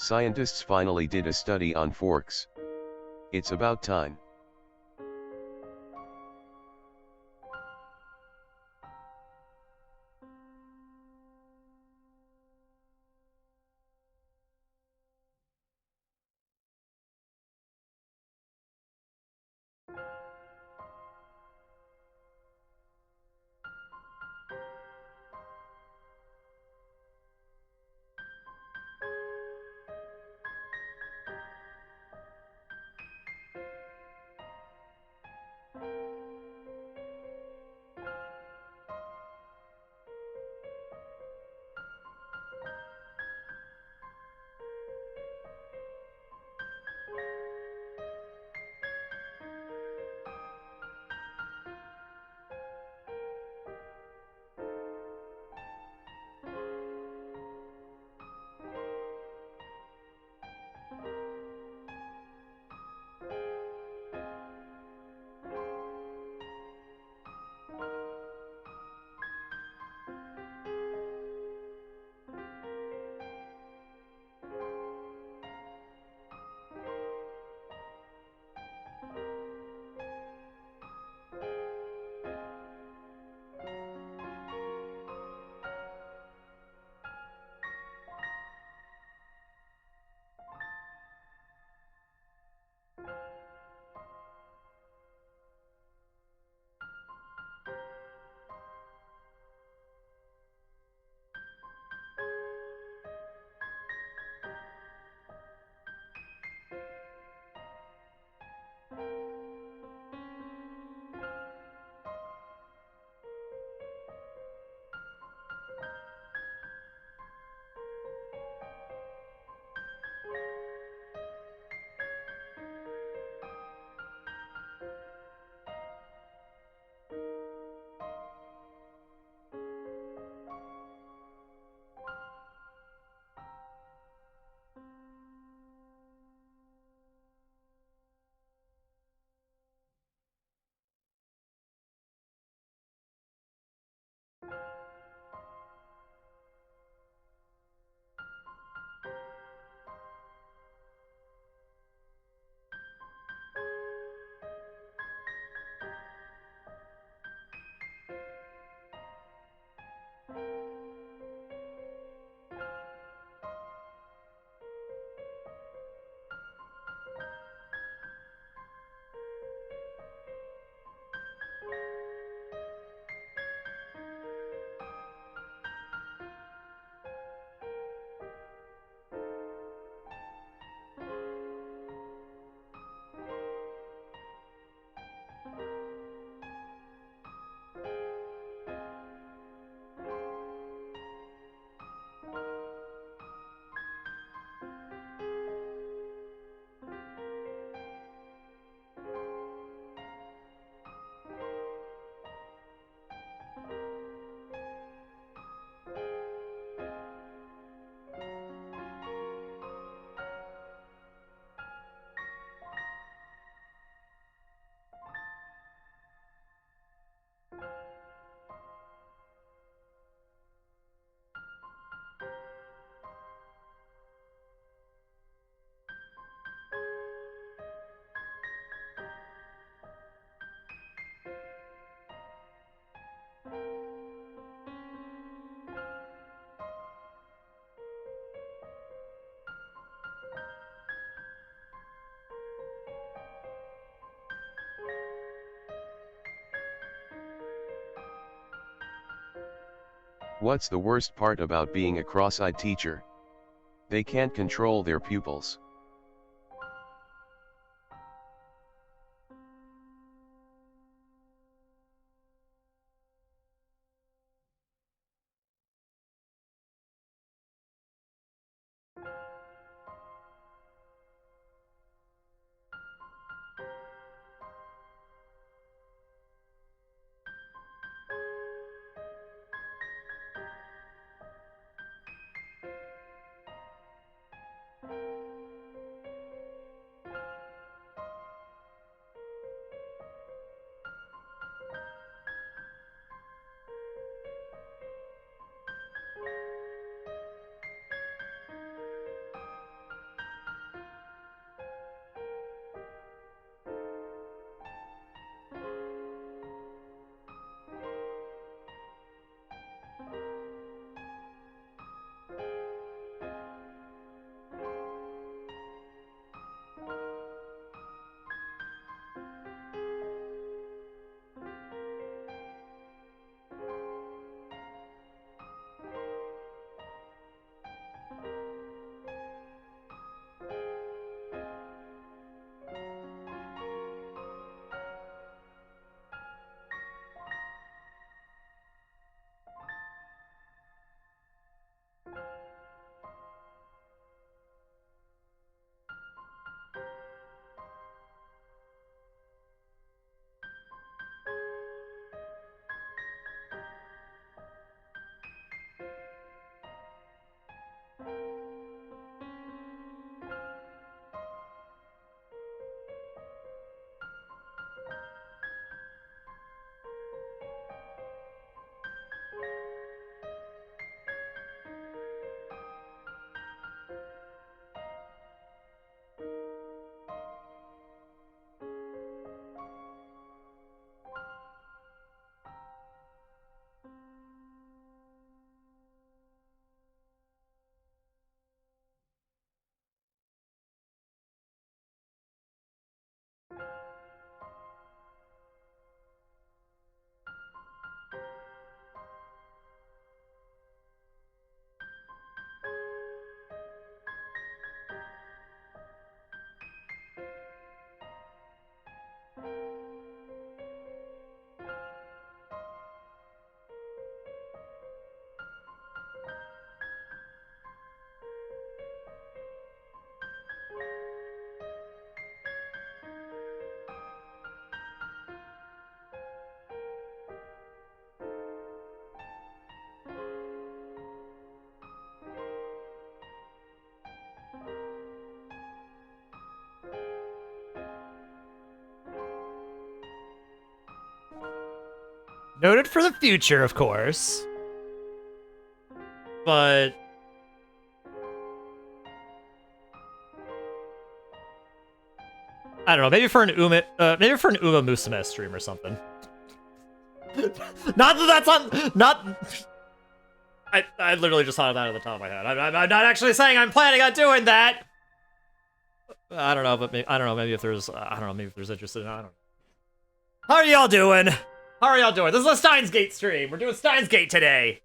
Scientists finally did a study on forks. It's about time. What's the worst part about being a cross-eyed teacher? They can't control their pupils. Noted for the future, of course. But I don't know, maybe for an Uma Musume stream or something. Not that that's on, not... I literally just thought of that at the top of my head. I'm not actually saying I'm planning on doing that! I don't know, but maybe, I don't know, maybe if there's, maybe if there's interest in it, I don't know. How are y'all doing? How are y'all doing? This is a Steins Gate stream. We're doing Steins Gate today.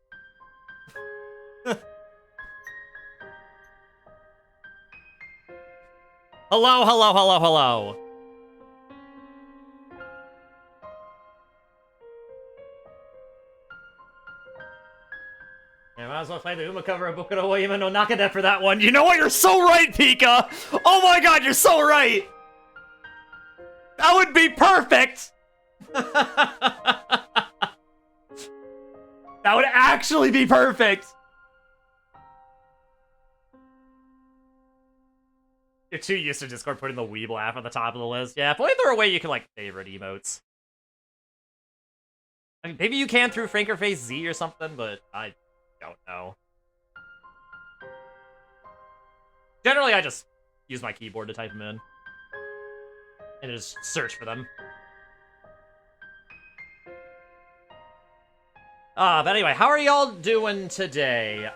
Hello, hello, hello, hello. I might as well play the Uma cover of Boku no Oima no Nakade for that one. You know what? You're so right, Pika! Oh my god, you're so right! That would be perfect! That would actually be perfect! You're too used to Discord putting the weeb laugh at the top of the list. Yeah, if only there were a way you could, like, favorite emotes. I mean, maybe you can through Frankerface Z or something, but I don't know. Generally, I just use my keyboard to type them in. And just search for them. But anyway, how are y'all doing today?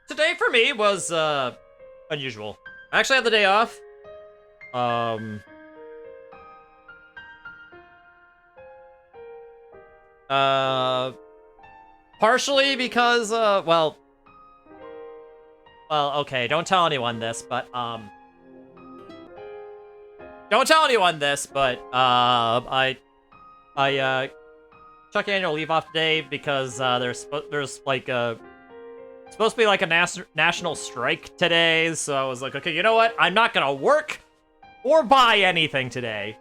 Today for me was, unusual. I actually had the day off. Partially because, well, okay, don't tell anyone this, but, don't tell anyone this, but, I took annual leave off today because, there's like, supposed to be like a national strike today, so I was like, okay, you know what? I'm not gonna work or buy anything today.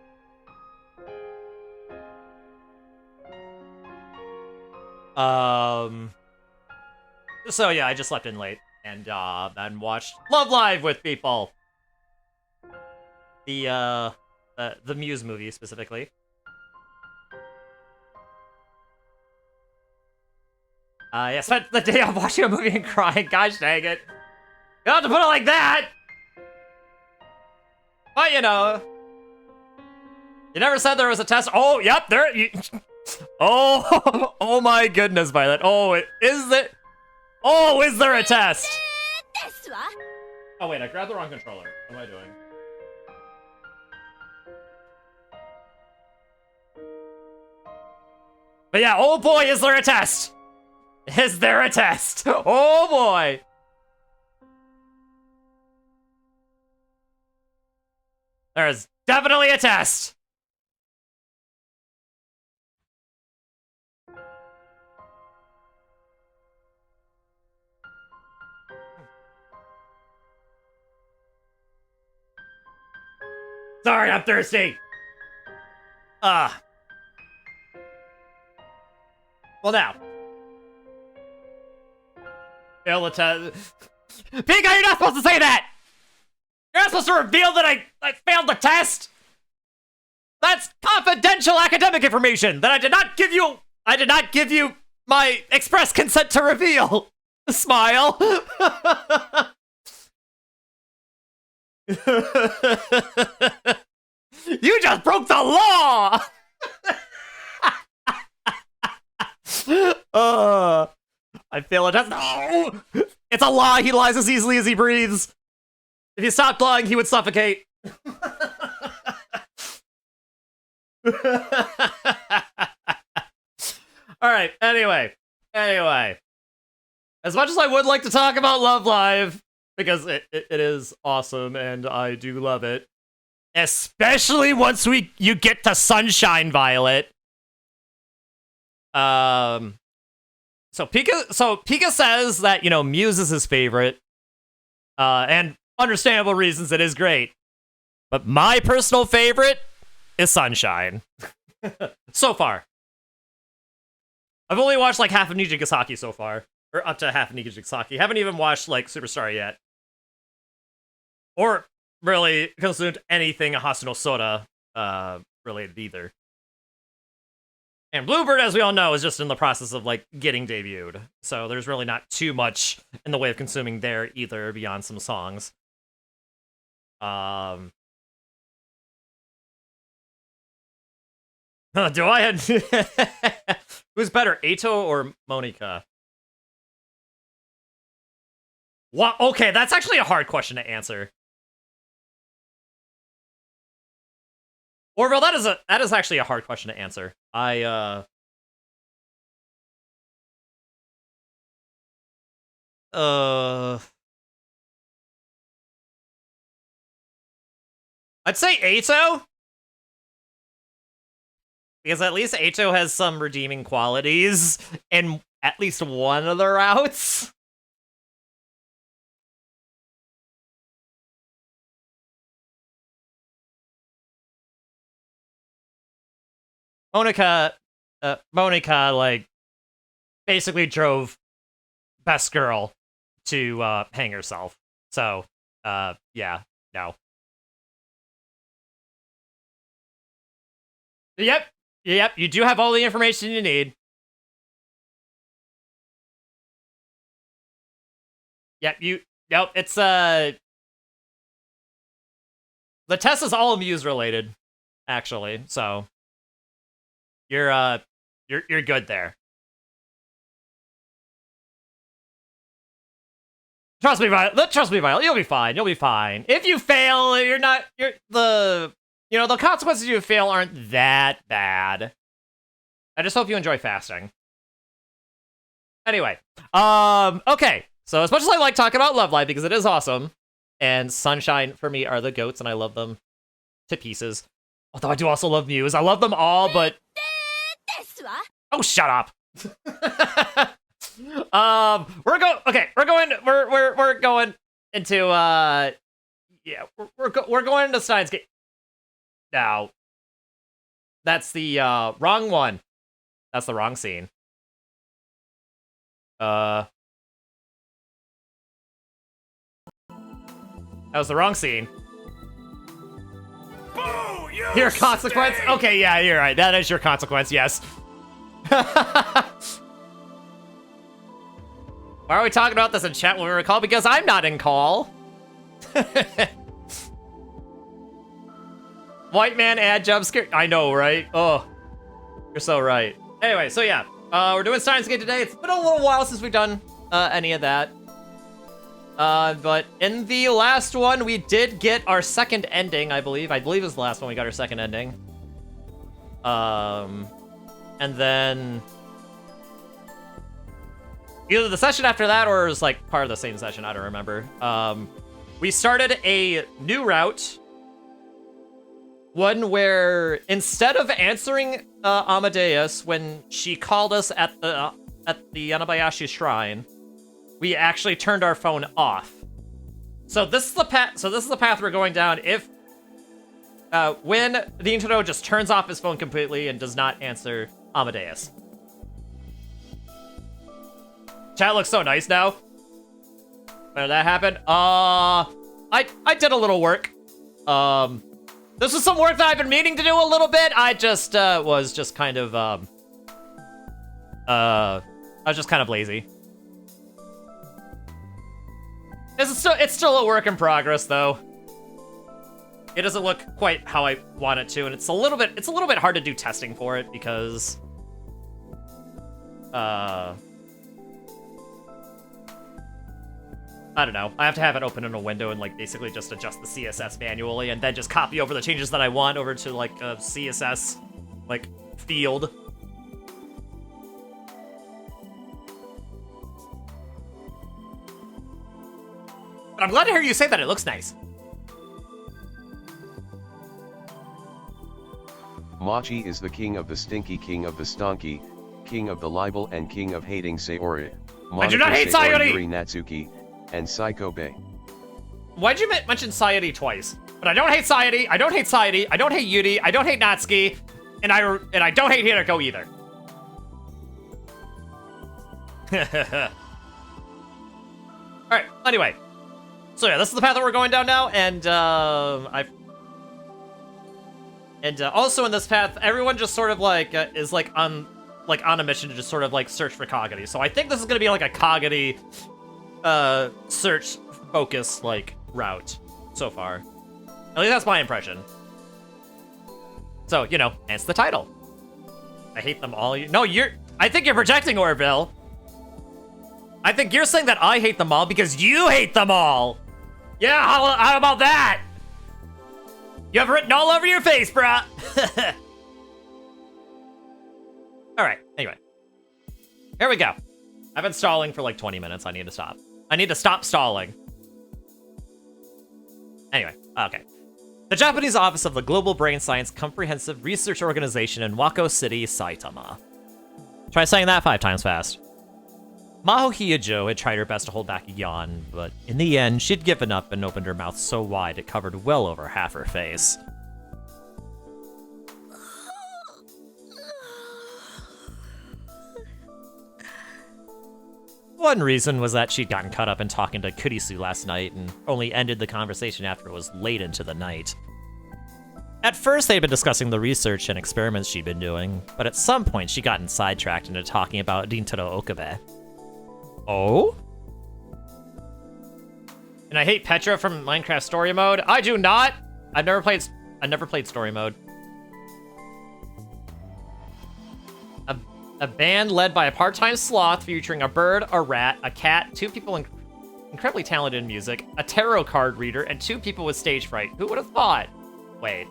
So yeah, I just slept in late and watched Love Live with people. The Muse movie specifically. I spent the day off watching a movie and crying. Gosh dang it! You don't have to put it like that. But you know, you never said there was a test. Oh, yep, there. Oh, oh my goodness, Violet. Oh, is there? Oh, is there a test? Oh wait, I grabbed the wrong controller. What am I doing? But yeah, oh boy, is there a test? Is there a test? Oh boy! There is definitely a test! Sorry, I'm thirsty! Well now. Fail the test. Pika, you're not supposed to say that! You're not supposed to reveal that I failed the test! That's confidential academic information that I did not give you my express consent to reveal! Smile! You just broke the law! I fail a test. No! It's a lie. He lies as easily as he breathes. If he stopped lying, he would suffocate. Alright, anyway. As much as I would like to talk about Love Live, because it is awesome and I do love it, especially once you get to Sunshine Violet. So Pika says that, you know, Muse is his favorite. And understandable reasons, it is great. But my personal favorite is Sunshine. So far. I've only watched like half of Nijigasaki so far. Or up to half of Nijigasaki. Haven't even watched like Superstar yet. Or really consumed anything Hasuno Soda related either. And Bluebird, as we all know, is just in the process of like getting debuted. So there's really not too much in the way of consuming there either beyond some songs. Do I? Who's better, Eito or Monica? What? Okay, that's actually a hard question to answer. Orville, that is actually a hard question to answer. I'd say Eito. Because at least Eito has some redeeming qualities in at least one of the routes. Monica, like, basically drove Best Girl to hang herself. So, yeah, no. Yep, you do have all the information you need. Yep, nope, it's, the test is all Muse related, actually, so you're good there. Trust me, Violet, you'll be fine. If you fail, the consequences of you fail aren't that bad. I just hope you enjoy fasting. Anyway, okay. So as much as I like talking about Love Live because it is awesome, and Sunshine for me are the GOATs, and I love them to pieces. Although I do also love Muse. I love them all, but oh, shut up. We're going into yeah, we're going into Steins Gate. Now, that's the wrong one. That's the wrong scene. That was the wrong scene. Boo, your consequence? stink! Okay, yeah, you're right. That is your consequence, yes. Why are we talking about this in chat when we were in call? Because I'm not in call. White man ad jump scare. I know, right? Oh, you're so right. Anyway, so yeah, we're doing Steins Gate today. It's been a little while since we've done any of that. But in the last one, we did get our second ending, I believe. I believe it was the last one we got our second ending. And then either the session after that or it was like part of the same session, I don't remember. We started a new route. One where instead of answering Amadeus when she called us at the Yanabayashi Shrine, we actually turned our phone off. So this is the path. So this is the path we're going down. If when the Rintarou just turns off his phone completely and does not answer Amadeus. Chat looks so nice now. When did that happen? I did a little work. This was some work that I've been meaning to do a little bit. I just was just kind of I was just kind of lazy. It's still a work in progress though. It doesn't look quite how I want it to, and it's a little bit hard to do testing for it because I don't know. I have to have it open in a window and like basically just adjust the CSS manually and then just copy over the changes that I want over to like a CSS like field. But I'm glad to hear you say that it looks nice. Machi is the king of the stinky, king of the stonky, king of the libel, and king of hating Sayori. I do not hate Sayori! Yuri Natsuki, and Psycho Bay. Why'd you mention Sayori twice? But I don't hate Sayori, I don't hate Sayori, I don't hate Yuri, I don't hate Natsuki, and I don't hate Hirako either. Alright, anyway. So yeah, this is the path that we're going down now, and also in this path, everyone just sort of like is like on a mission to just sort of like search for Kagari. So I think this is gonna be like a Kagari search focus like route so far. At least that's my impression. So, you know, hence the title. I hate them all. No, I think you're projecting, Orville. I think you're saying that I hate them all because you hate them all. Yeah, how about that? You have written all over your face, bruh. All right, anyway. Here we go. I've been stalling for like 20 minutes. I need to stop. I need to stop stalling. Anyway, okay. The Japanese office of the Global Brain Science Comprehensive Research Organization in Wako City, Saitama. Try saying that 5 times fast. Maho Hyojo had tried her best to hold back a yawn, but in the end, she'd given up and opened her mouth so wide it covered well over half her face. One reason was that she'd gotten caught up in talking to Kurisu last night and only ended the conversation after it was late into the night. At first, they'd been discussing the research and experiments she'd been doing, but at some point she'd gotten sidetracked into talking about Rintarou Okabe. Oh? And I hate Petra from Minecraft Story Mode. I do not! I've never played Story Mode. A band led by a part-time sloth featuring a bird, a rat, a cat, 2 people incredibly talented in music, a tarot card reader, and 2 people with stage fright. Who would have thought? Wait.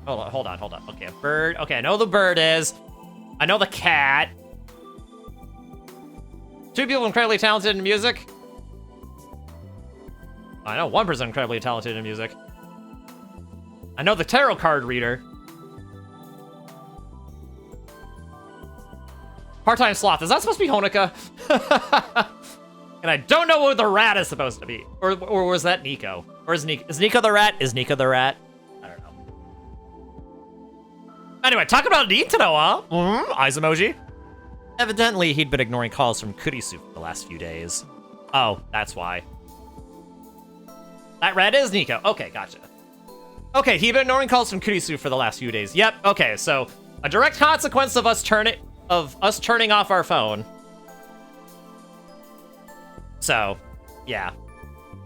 Hold on. Okay, a bird. Okay, I know the bird is. I know the cat. 2 people incredibly talented in music. I know 1 person incredibly talented in music. I know the tarot card reader. Part-time sloth. Is that supposed to be Honoka? And I don't know what the rat is supposed to be. Or was that Nico? Or is Nico the rat? Is Nico the rat? I don't know. Anyway, talk about Rintarou, huh? Eyes emoji. Evidently, he'd been ignoring calls from Kurisu for the last few days. Oh, that's why. That rat is Nico. Okay, gotcha. Okay, he'd been ignoring calls from Kurisu for the last few days. Yep, okay, so a direct consequence of us turning off our phone. So, yeah.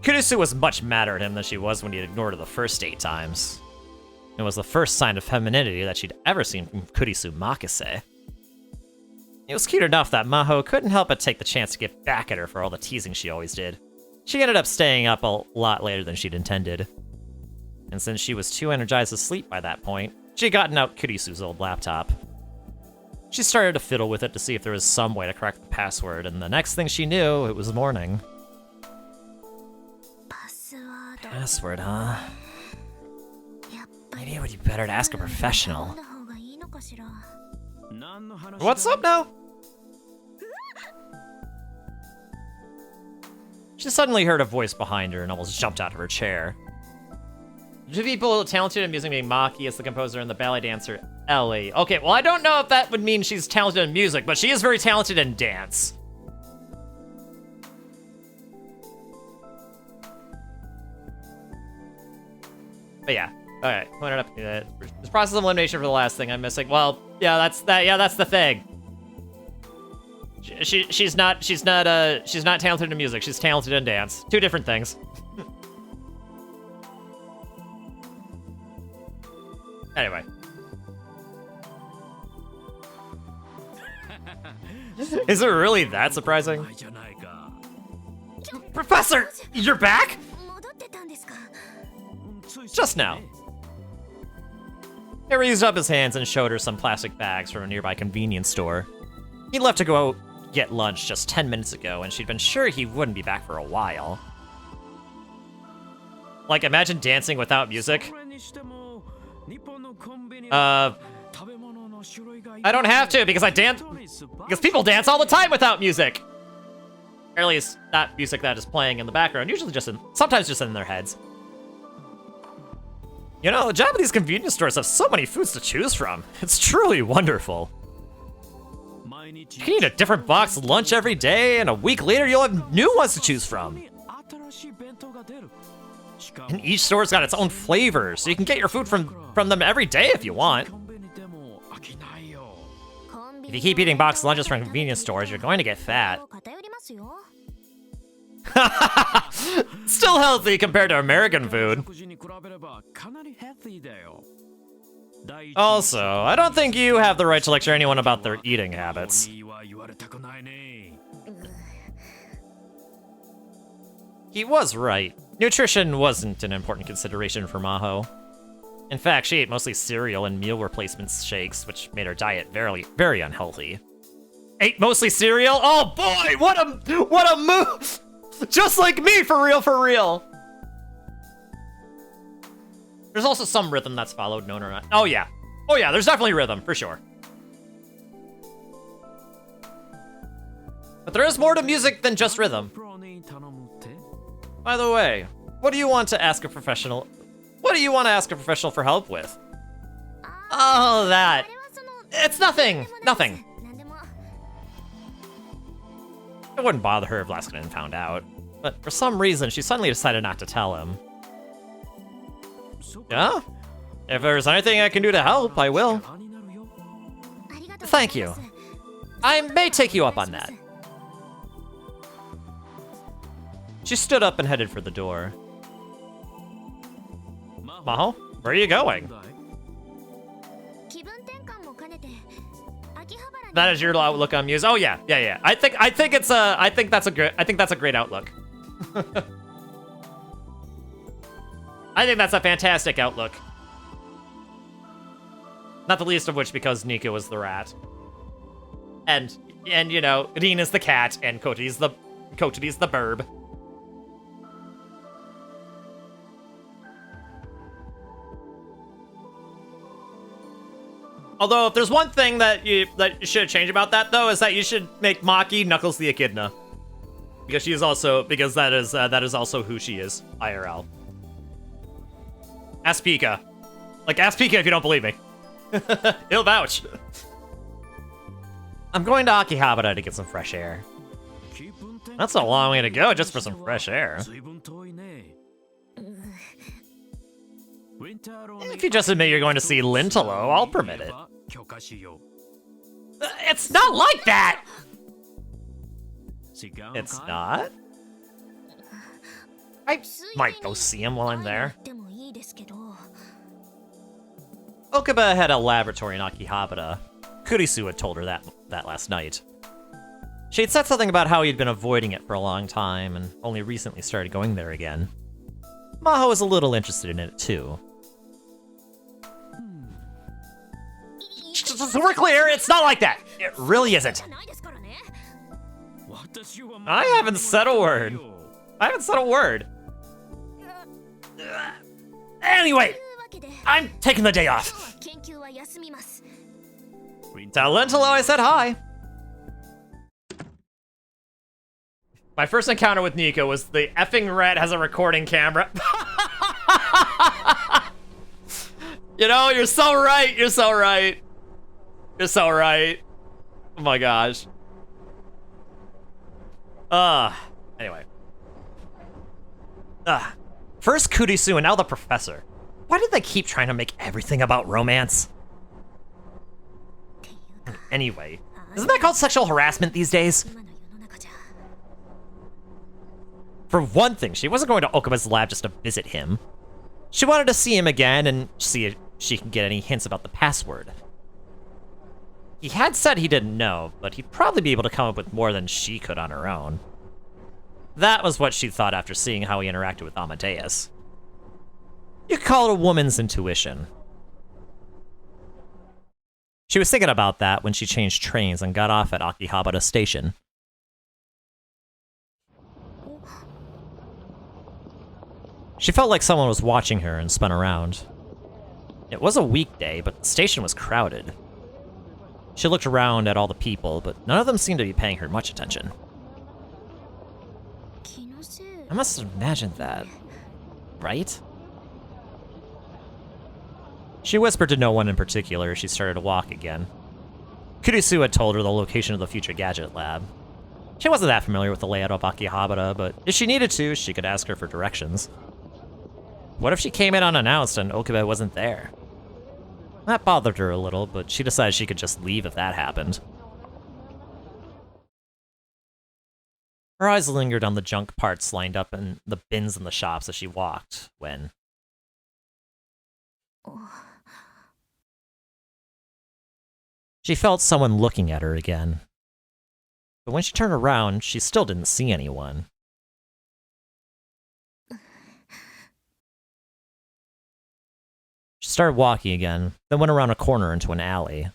Kurisu was much madder at him than she was when he ignored her the first 8 times. It was the first sign of femininity that she'd ever seen from Kurisu Makise. It was cute enough that Maho couldn't help but take the chance to get back at her for all the teasing she always did. She ended up staying up a lot later than she'd intended. And since she was too energized to sleep by that point, she had gotten out Kurisu's old laptop. She started to fiddle with it to see if there was some way to crack the password, and the next thing she knew, it was morning. Password, huh? Maybe it would be better to ask a professional. What's up now? She suddenly heard a voice behind her and almost jumped out of her chair. 2 people talented in music being Maki as the composer and the ballet dancer Ellie. Okay, well I don't know if that would mean she's talented in music, but she is very talented in dance. But yeah, alright, pointed up. This process of elimination for the last thing I'm missing. Well, yeah, that's the thing. She's not talented in music. She's talented in dance. 2 different things. Anyway. Is it really that surprising? Professor, you're back? Just now. He raised up his hands and showed her some plastic bags from a nearby convenience store. He left to go get lunch just 10 minutes ago, and she'd been sure he wouldn't be back for a while. Like, imagine dancing without music. I don't have to because I dance. Because people dance all the time without music. Or at least not music that is playing in the background. Usually sometimes just in their heads. You know, Japanese convenience stores have so many foods to choose from. It's truly wonderful. You can eat a different box lunch every day, and a week later you'll have new ones to choose from. And each store's got its own flavor, so you can get your food from them every day if you want. If you keep eating box lunches from convenience stores, you're going to get fat. Still healthy compared to American food. Also, I don't think you have the right to lecture anyone about their eating habits. He was right. Nutrition wasn't an important consideration for Maho. In fact, she ate mostly cereal and meal replacement shakes, which made her diet very, very unhealthy. Ate mostly cereal? Oh boy, what a move! Just like me, for real, for real. There's also some rhythm that's followed, known or not. Oh yeah, there's definitely rhythm, for sure. But there is more to music than just rhythm. By the way, what do you want to ask a professional? What do you want to ask a professional for help with? Oh, that. It's nothing. Nothing. It wouldn't bother her if Laskinen found out, but for some reason, she suddenly decided not to tell him. Yeah? If there's anything I can do to help, I will. Thank you. I may take you up on that. She stood up and headed for the door. Maho, where are you going? That is your outlook on Muse. Oh yeah. I think that's a great outlook. I think that's a fantastic outlook. Not the least of which because Nico was the rat. And you know, Rina's the cat and Koti's the burb. Although, if there's one thing that you should change about that, though, is that you should make Maki Knuckles the Echidna, because that is also who she is, IRL. Ask Pika. Like, ask Pika if you don't believe me. He'll vouch. I'm going to Akihabara to get some fresh air. That's a long way to go just for some fresh air. If you just admit you're going to see Rintarou, I'll permit it. It's not like that! It's not? I might go see him while I'm there. Okuba had a laboratory in Akihabara. Kurisu had told her that last night. She had said something about how he'd been avoiding it for a long time and only recently started going there again. Maho was a little interested in it too. So we're clear, it's not like that. It really isn't. I haven't said a word. Anyway, I'm taking the day off. Tell Rintarou I said hi. My first encounter with Nico was the effing rat has a recording camera. You know, you're so right. You're so right. Oh my gosh. Anyway. First Kurisu and now the professor. Why did they keep trying to make everything about romance? Anyway, isn't that called sexual harassment these days? For one thing, she wasn't going to Okuba's lab just to visit him. She wanted to see him again and see if she could get any hints about the password. He had said he didn't know, but he'd probably be able to come up with more than she could on her own. That was what she thought after seeing how he interacted with Amadeus. You could call it a woman's intuition. She was thinking about that when she changed trains and got off at Akihabara Station. She felt like someone was watching her and spun around. It was a weekday, but the station was crowded. She looked around at all the people, but none of them seemed to be paying her much attention. I must have imagined that, right? She whispered to no one in particular as she started to walk again. Kurisu had told her the location of the future gadget lab. She wasn't that familiar with the layout of Akihabara, but if she needed to, she could ask her for directions. What if she came in unannounced and Okabe wasn't there? That bothered her a little, but she decided she could just leave if that happened. Her eyes lingered on the junk parts lined up in the bins in the shops as she walked, when... she felt someone looking at her again. But when she turned around, she still didn't see anyone. She started walking again, then went around a corner into an alley.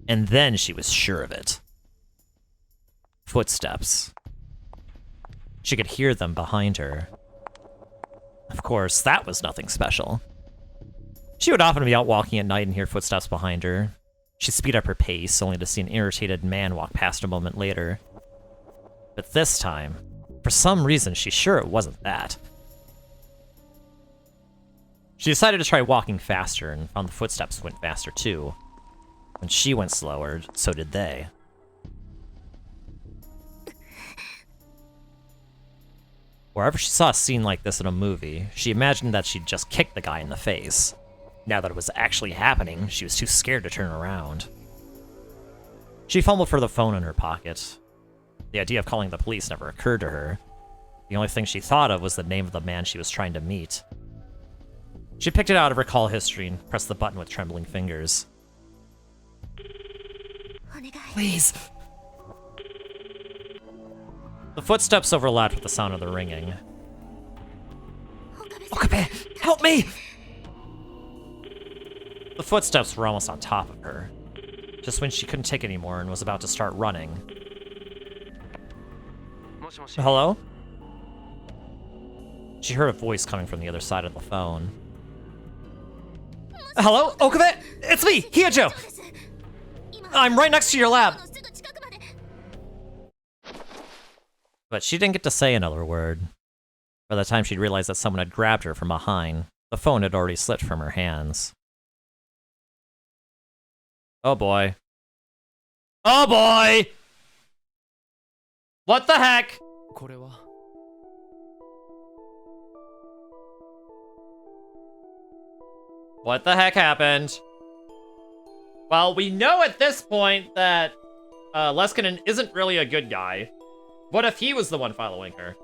And then she was sure of it. Footsteps. She could hear them behind her. Of course, that was nothing special. She would often be out walking at night and hear footsteps behind her. She'd speed up her pace, only to see an irritated man walk past a moment later. But this time, for some reason, she's sure it wasn't that. She decided to try walking faster and found the footsteps went faster too. When she went slower, so did they. Wherever she saw a scene like this in a movie, she imagined that she'd just kick the guy in the face. Now that it was actually happening, she was too scared to turn around. She fumbled for the phone in her pocket. The idea of calling the police never occurred to her. The only thing she thought of was the name of the man she was trying to meet. She picked it out of her call history and pressed the button with trembling fingers. Please. The footsteps overlapped with the sound of the ringing. Okabe, help me! The footsteps were almost on top of her, just when she couldn't take anymore and was about to start running. Hello? She heard a voice coming from the other side of the phone. Hello, Okabe? It's me, Hiajo! I'm right next to your lab. But she didn't get to say another word. By the time she'd realized that someone had grabbed her from behind, the phone had already slipped from her hands. Oh boy. Oh boy! What the heck? What the heck happened? Well, we know at this point that Leskinen isn't really a good guy. What if he was the one following her?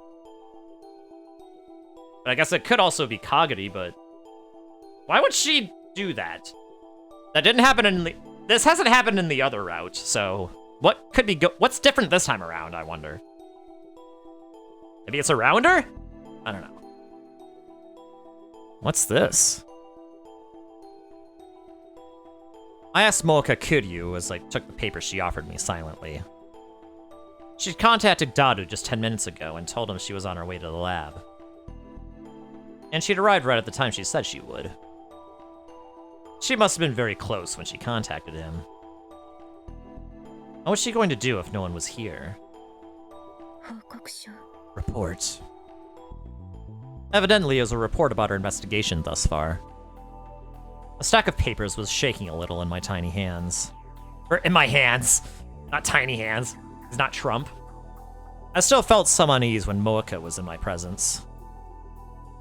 But I guess it could also be Kagari, but... why would she do that? That didn't happen in the... this hasn't happened in the other route, so... what could be what's different this time around, I wonder? Maybe it's around her? I don't know. What's this? I asked Mooka Kiryu as I took the paper she offered me silently. She'd contacted Dadu just 10 minutes ago and told him she was on her way to the lab. And she'd arrived right at the time she said she would. She must have been very close when she contacted him. What was she going to do if no one was here? Report. Evidently, it was a report about her investigation thus far. A stack of papers was shaking a little in my tiny hands. Or in my hands! Not tiny hands. He's not Trump. I still felt some unease when Mooka was in my presence.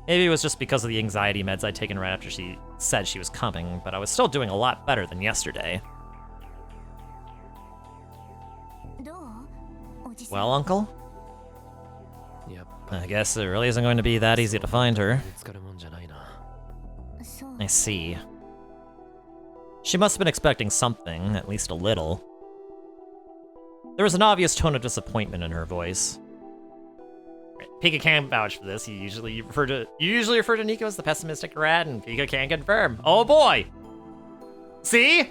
Maybe it was just because of the anxiety meds I'd taken right after she said she was coming, but I was still doing a lot better than yesterday. Well, Uncle? Yep. I guess it really isn't going to be that easy to find her. I see. She must have been expecting something, at least a little. There was an obvious tone of disappointment in her voice. Pika can vouch for this. You usually refer to Nico as the pessimistic rat, and Pika can confirm. Oh boy! See?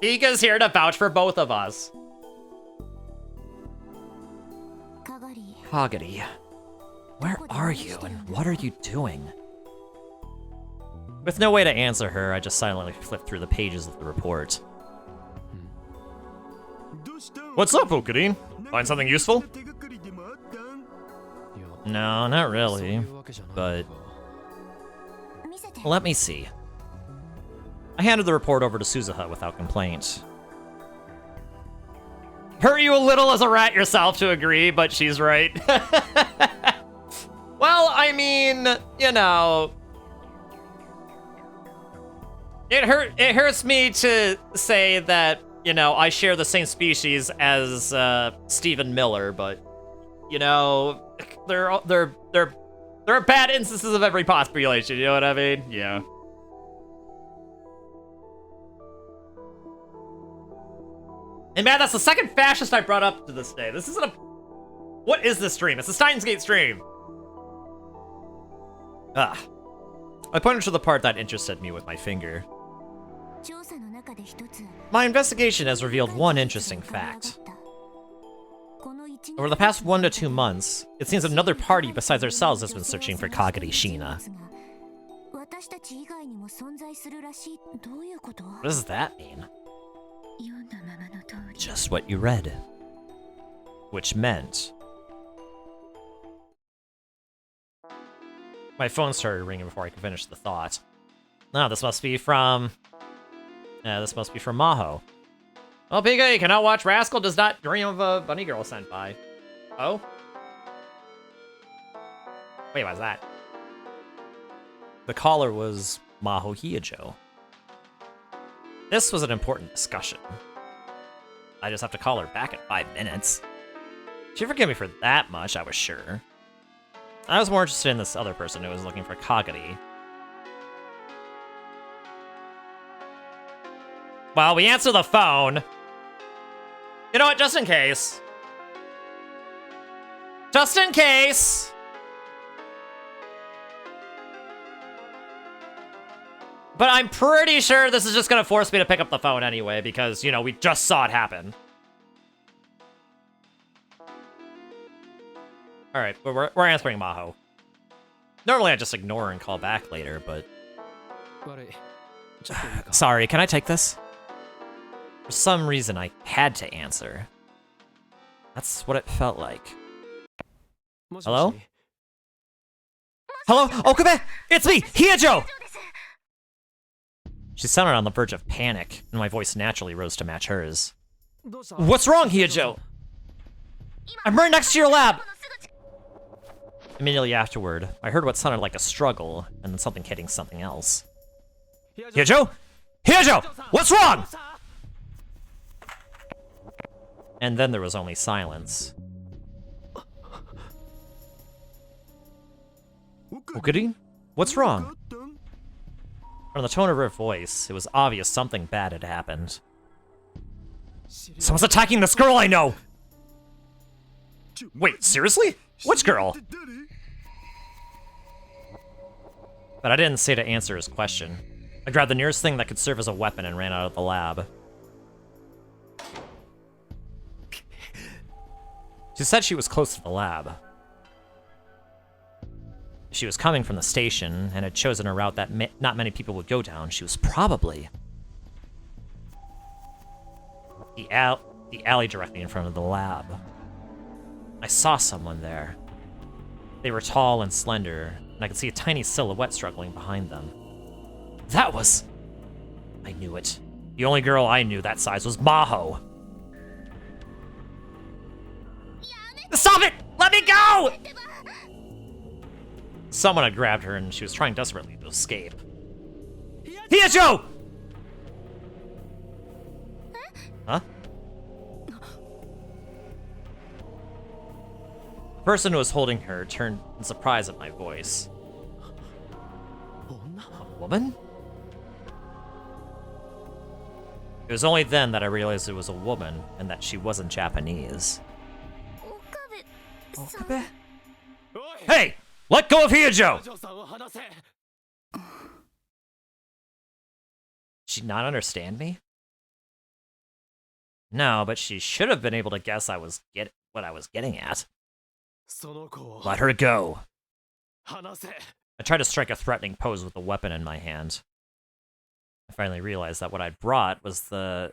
Pika's here to vouch for both of us. Kagari, where are you, and what are you doing? With no way to answer her, I just silently flipped through the pages of the report. What's up, Okudin? Find something useful? No, not really. But let me see. I handed the report over to Suzuha without complaint. Hurt you a little as a rat yourself to agree, but she's right. Well, I mean, you know, it hurts me to say that, you know, I share the same species as Stephen Miller, but you know, there are bad instances of every population, you know what I mean? Yeah. And man, that's the second fascist I brought up to this day. This isn't a... What is this stream? It's a Steins Gate stream. Ah. I pointed to the part that interested me with my finger. My investigation has revealed one interesting fact. Over the past 1 to 2 months, it seems another party besides ourselves has been searching for Kagari Shina. What does that mean? Just what you read. Which meant... My phone started ringing before I could finish the thought. No, this must be from... this must be from Maho. Oh, Pika, you cannot watch Rascal Does Not Dream of a Bunny Girl sent by. Oh? Wait, what's that? The caller was Maho Hyojo. This was an important discussion. I just have to call her back in 5 minutes. She'd forgive me for that much, I was sure. I was more interested in this other person who was looking for Kagari. Well, we answer the phone. You know what, just in case. Just in case. But I'm pretty sure this is just gonna force me to pick up the phone anyway, because, you know, we just saw it happen. Alright, we're answering Maho. Normally I just ignore and call back later, but... Sorry, can I take this? For some reason, I had to answer. That's what it felt like. Hello? Hello? Okabe! It's me, Hyojo! She sounded on the verge of panic, and my voice naturally rose to match hers. What's wrong, Hyojo? I'm right next to your lab! Immediately afterward, I heard what sounded like a struggle, and then something hitting something else. Hyojo? Hyojo! What's wrong? And then there was only silence. Okudin? What's wrong? From the tone of her voice, it was obvious something bad had happened. Someone's attacking this girl I know! Wait, seriously? Which girl? But I didn't say to answer his question. I grabbed the nearest thing that could serve as a weapon and ran out of the lab. She said she was close to the lab. She was coming from the station and had chosen a route that not many people would go down. She was probably the alley directly in front of the lab. I saw someone there. They were tall and slender, and I could see a tiny silhouette struggling behind them. That was... I knew it. The only girl I knew that size was Maho. Stop it! Let me go! Someone had grabbed her and she was trying desperately to escape. Hyojo! Huh? The person who was holding her turned in surprise at my voice. A woman? It was only then that I realized it was a woman and that she wasn't Japanese. Okabe? Hey! Let go of Hyojo! Did she not understand me? No, but she should have been able to guess what I was getting at. Let her go. I tried to strike a threatening pose with the weapon in my hand. I finally realized that what I'd brought was the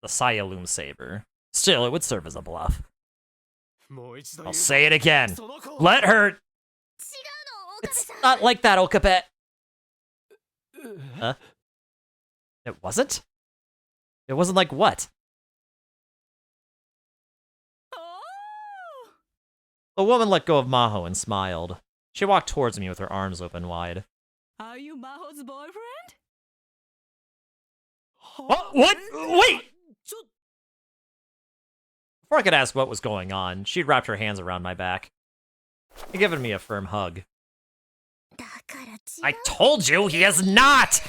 Sayaloom saber. Still, it would serve as a bluff. I'll say it again. Let her... It's not like that, Okabe. Huh? It wasn't? It wasn't like what? The woman let go of Maho and smiled. She walked towards me with her arms open wide. Are you Maho's boyfriend? What? Wait! Before I could ask what was going on, she'd wrapped her hands around my back and given me a firm hug. I told you he is not!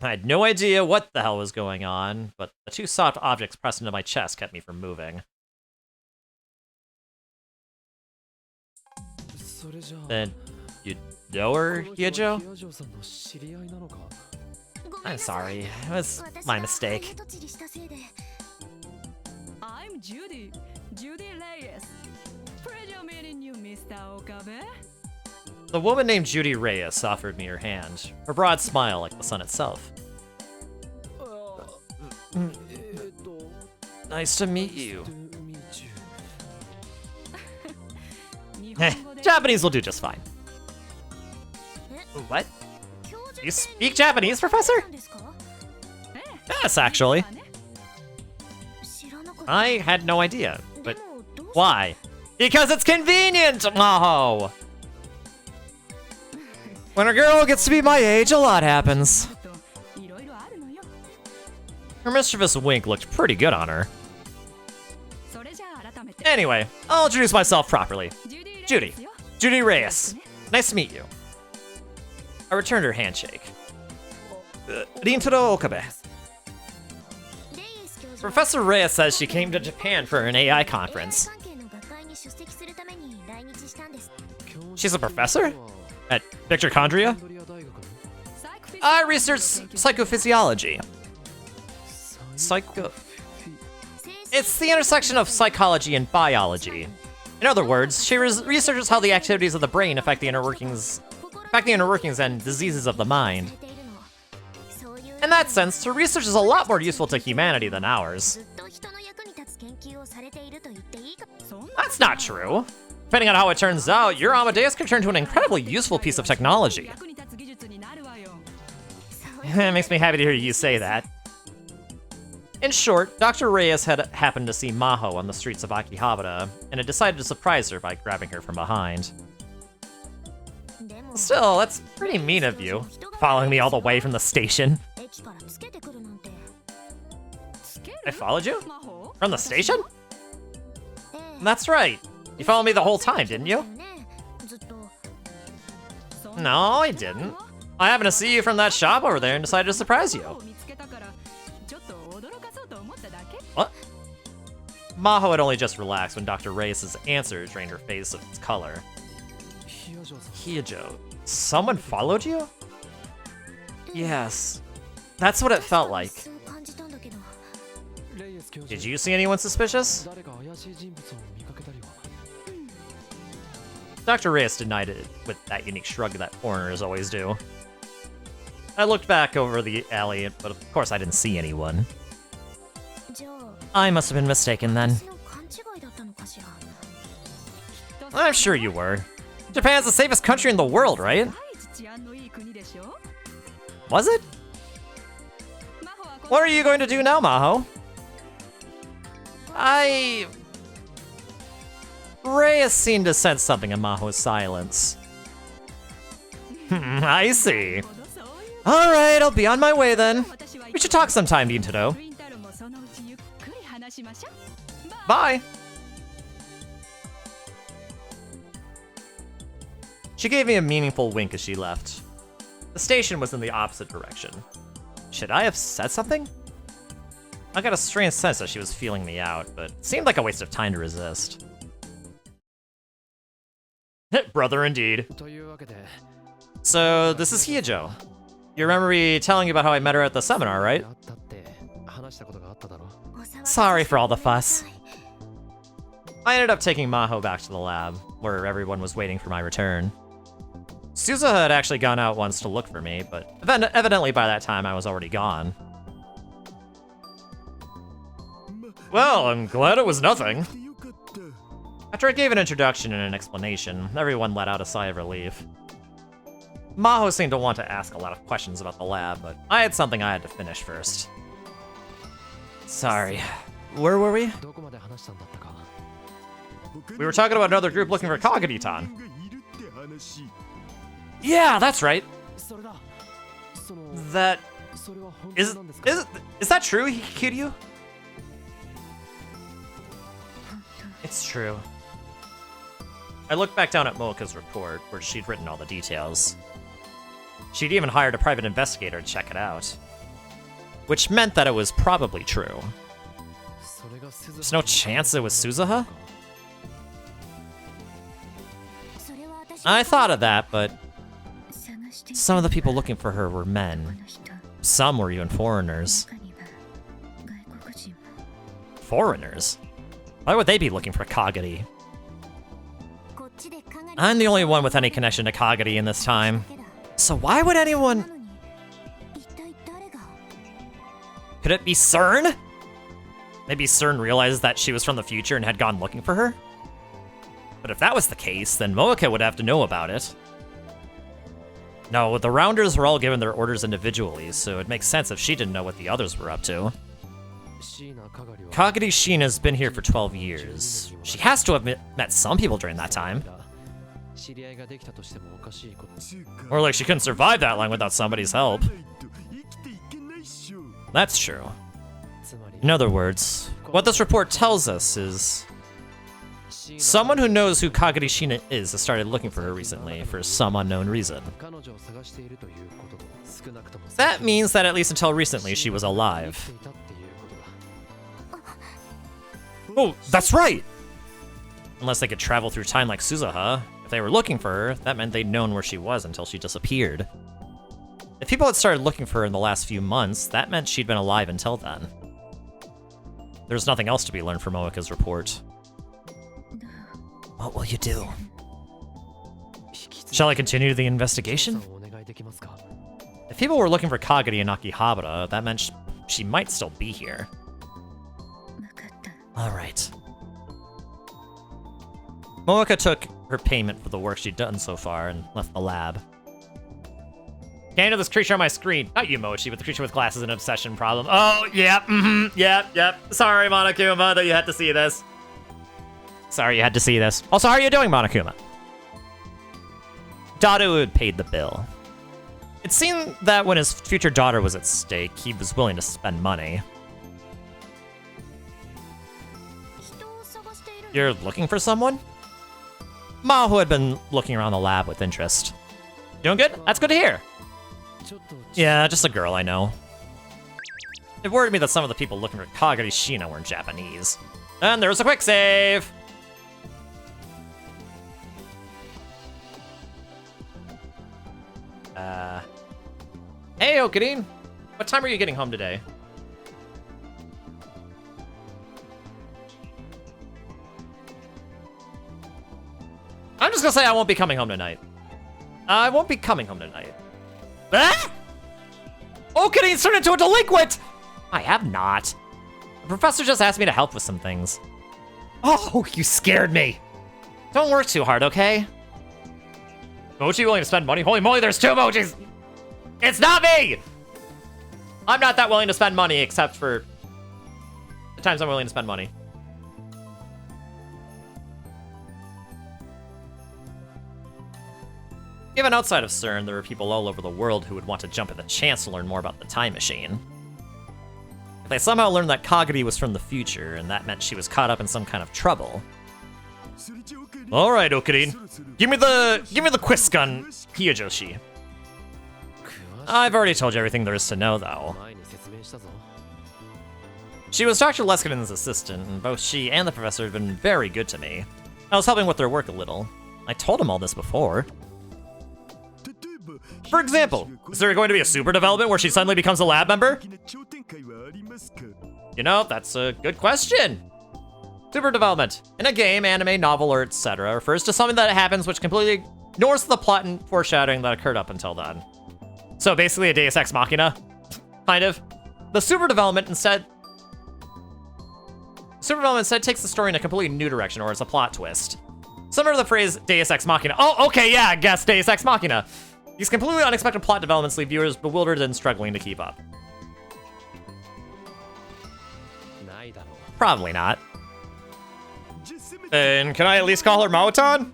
I had no idea what the hell was going on, but the two soft objects pressed into my chest kept me from moving. Then, you know her, Hyojo? I'm sorry, it was my mistake. I'm Judy Reyes. Pleasure meeting you, Mr. Okabe. The woman named Judy Reyes offered me her hand, her broad smile like the sun itself. Nice to meet you. Japanese will do just fine. What? You speak Japanese, Professor? Yes, actually. I had no idea, but why? Because it's convenient, Maho! When a girl gets to be my age, a lot happens. Her mischievous wink looked pretty good on her. Anyway, I'll introduce myself properly. Judy Reyes. Nice to meet you. I returned her handshake. Rintarou Okabe. Professor Reyes says she came to Japan for an AI conference. She's a professor? At Victorchondria? I research psychophysiology. It's the intersection of psychology and biology. In other words, she researches how the activities of the brain affect the inner workings and diseases of the mind. In that sense, her research is a lot more useful to humanity than ours. That's not true. Depending on how it turns out, your Amadeus could turn to an incredibly useful piece of technology. It makes me happy to hear you say that. In short, Dr. Reyes had happened to see Maho on the streets of Akihabara, and had decided to surprise her by grabbing her from behind. Still, that's pretty mean of you, following me all the way from the station. I followed you? From the station? That's right. You followed me the whole time, didn't you? No, I didn't. I happened to see you from that shop over there and decided to surprise you. What? Maho had only just relaxed when Dr. Reyes' answer drained her face of its color. Hyojo, someone followed you? Yes, that's what it felt like. Did you see anyone suspicious? Dr. Reyes denied it with that unique shrug that foreigners always do. I looked back over the alley, but of course I didn't see anyone. I must have been mistaken then. I'm sure you were. Japan's the safest country in the world, right? Was it? What are you going to do now, Maho? Reyes seemed to sense something in Maho's silence. I see. Alright, I'll be on my way then. We should talk sometime, Rintarou. Bye! She gave me a meaningful wink as she left. The station was in the opposite direction. Should I have said something? I got a strange sense that she was feeling me out, but it seemed like a waste of time to resist. Brother indeed. So, this is Hyojo. You remember me telling you about how I met her at the seminar, right? Sorry for all the fuss. I ended up taking Maho back to the lab, where everyone was waiting for my return. Suza had actually gone out once to look for me, but evidently by that time I was already gone. Well, I'm glad it was nothing. After I gave an introduction and an explanation, everyone let out a sigh of relief. Maho seemed to want to ask a lot of questions about the lab, but I had something I had to finish first. Sorry. Where were we? We were talking about another group looking for Kagari-tan. Yeah, that's right. That... Is that true, Kiryu? It's true. I looked back down at Mocha's report, where she'd written all the details. She'd even hired a private investigator to check it out. Which meant that it was probably true. There's no chance it was Suzuha? I thought of that, but some of the people looking for her were men. Some were even foreigners. Foreigners? Why would they be looking for Kagari? I'm the only one with any connection to Kagari in this time. So why would anyone... Could it be CERN? Maybe CERN realized that she was from the future and had gone looking for her? But if that was the case, then Mocha would have to know about it. No, the Rounders were all given their orders individually, so it makes sense if she didn't know what the others were up to. Kagari Shina's been here for 12 years. She has to have met some people during that time. Or like she couldn't survive that long without somebody's help. That's true. In other words, what this report tells us is... someone who knows who Kagari Shina is has started looking for her recently for some unknown reason. That means that at least until recently she was alive. Oh, that's right! Unless they could travel through time like Suzuha, if they were looking for her, that meant they'd known where she was until she disappeared. If people had started looking for her in the last few months, that meant she'd been alive until then. There's nothing else to be learned from Moeka's report. What will you do? Shall I continue the investigation? If people were looking for Kagari in Akihabara, that meant she might still be here. Alright. Moeka took her payment for the work she'd done so far and left the lab. Can't handle this creature on my screen. Not you, Mochi, but the creature with glasses and obsession problem. Oh, yep, yep. Sorry, Monokuma, that you had to see this. Sorry you had to see this. Also, how are you doing, Monokuma? Dadu had paid the bill. It seemed that when his future daughter was at stake, he was willing to spend money. You're looking for someone? Maho had been looking around the lab with interest. Doing good? That's good to hear. Yeah, just a girl I know. It worried me that some of the people looking for Kagari Shina weren't Japanese. And there was a quick save! Hey, Okarin! What time are you getting home today? I'm just gonna say I won't be coming home tonight. I won't be coming home tonight. Ah! Okarin's turned into a delinquent! I have not. The professor just asked me to help with some things. Oh, you scared me. Don't work too hard, okay? Mochi willing to spend money? Holy moly, there's two Mochis! It's not me! I'm not that willing to spend money, except for the times I'm willing to spend money. Even outside of CERN, there are people all over the world who would want to jump at the chance to learn more about the time machine. If they somehow learned that Kagari was from the future, and that meant she was caught up in some kind of trouble. Alright, Okarin. Give me the quiz gun, Hiyojoshi. I've already told you everything there is to know, though. She was Dr. Leskinen's assistant, and both she and the professor have been very good to me. I was helping with their work a little. I told him all this before. For example, is there going to be a super development where she suddenly becomes a lab member? You know, that's a good question. Super development, in a game, anime, novel, or etc., refers to something that happens which completely ignores the plot and foreshadowing that occurred up until then. So basically a Deus Ex Machina, kind of. The super development instead takes the story in a completely new direction, or as a plot twist. Similar to the phrase Deus Ex Machina. Oh, okay, yeah, I guess Deus Ex Machina. These completely unexpected plot developments leave viewers bewildered and struggling to keep up. Probably not. And can I at least call her Mahotan?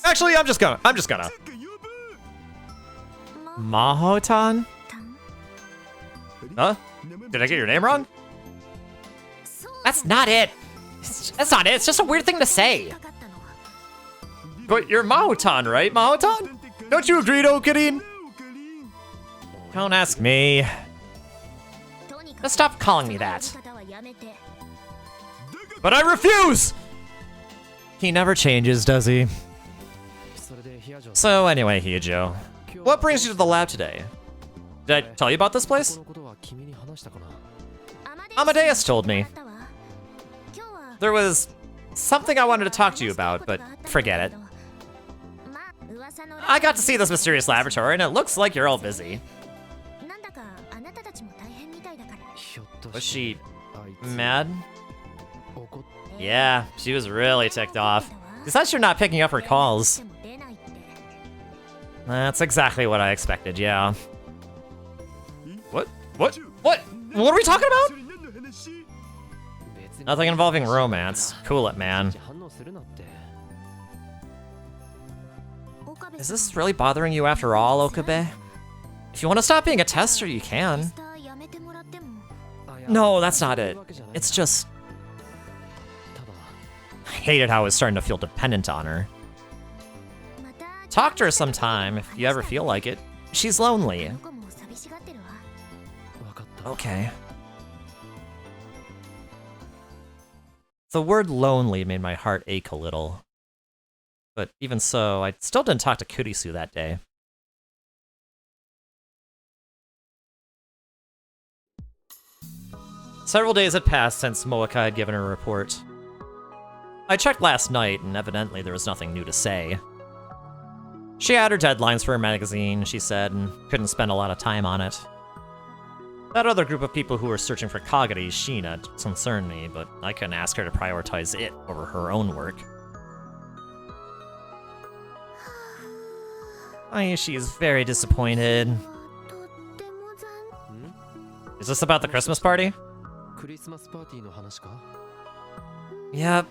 Actually, I'm just gonna. Mahotan? Huh? Did I get your name wrong? That's not it. That's not it. It's just a weird thing to say. But you're Mahotan, right, Mahotan? Don't you agree, Okarin? Don't ask me. Just stop calling me that. But I refuse! He never changes, does he? So anyway, Hyojo, what brings you to the lab today? Did I tell you about this place? Amadeus told me. There was something I wanted to talk to you about, but forget it. I got to see this mysterious laboratory, and it looks like you're all busy. Was she mad? Yeah, she was really ticked off. Besides, you're not picking up her calls. That's exactly what I expected, yeah. What? What are we talking about? Nothing involving romance. Cool it, man. Is this really bothering you after all, Okabe? If you want to stop being a tester, you can. No, that's not it. It's just... I hated how I was starting to feel dependent on her. Talk to her sometime, if you ever feel like it. She's lonely. Okay. The word lonely made my heart ache a little. But even so, I still didn't talk to Kurisu that day. Several days had passed since Moeka had given her a report. I checked last night, and evidently there was nothing new to say. She had her deadlines for her magazine, she said, and couldn't spend a lot of time on it. That other group of people who were searching for Kagari, Sheena, concerned me, but I couldn't ask her to prioritize it over her own work. She is very disappointed. Is this about the Christmas party? Yep.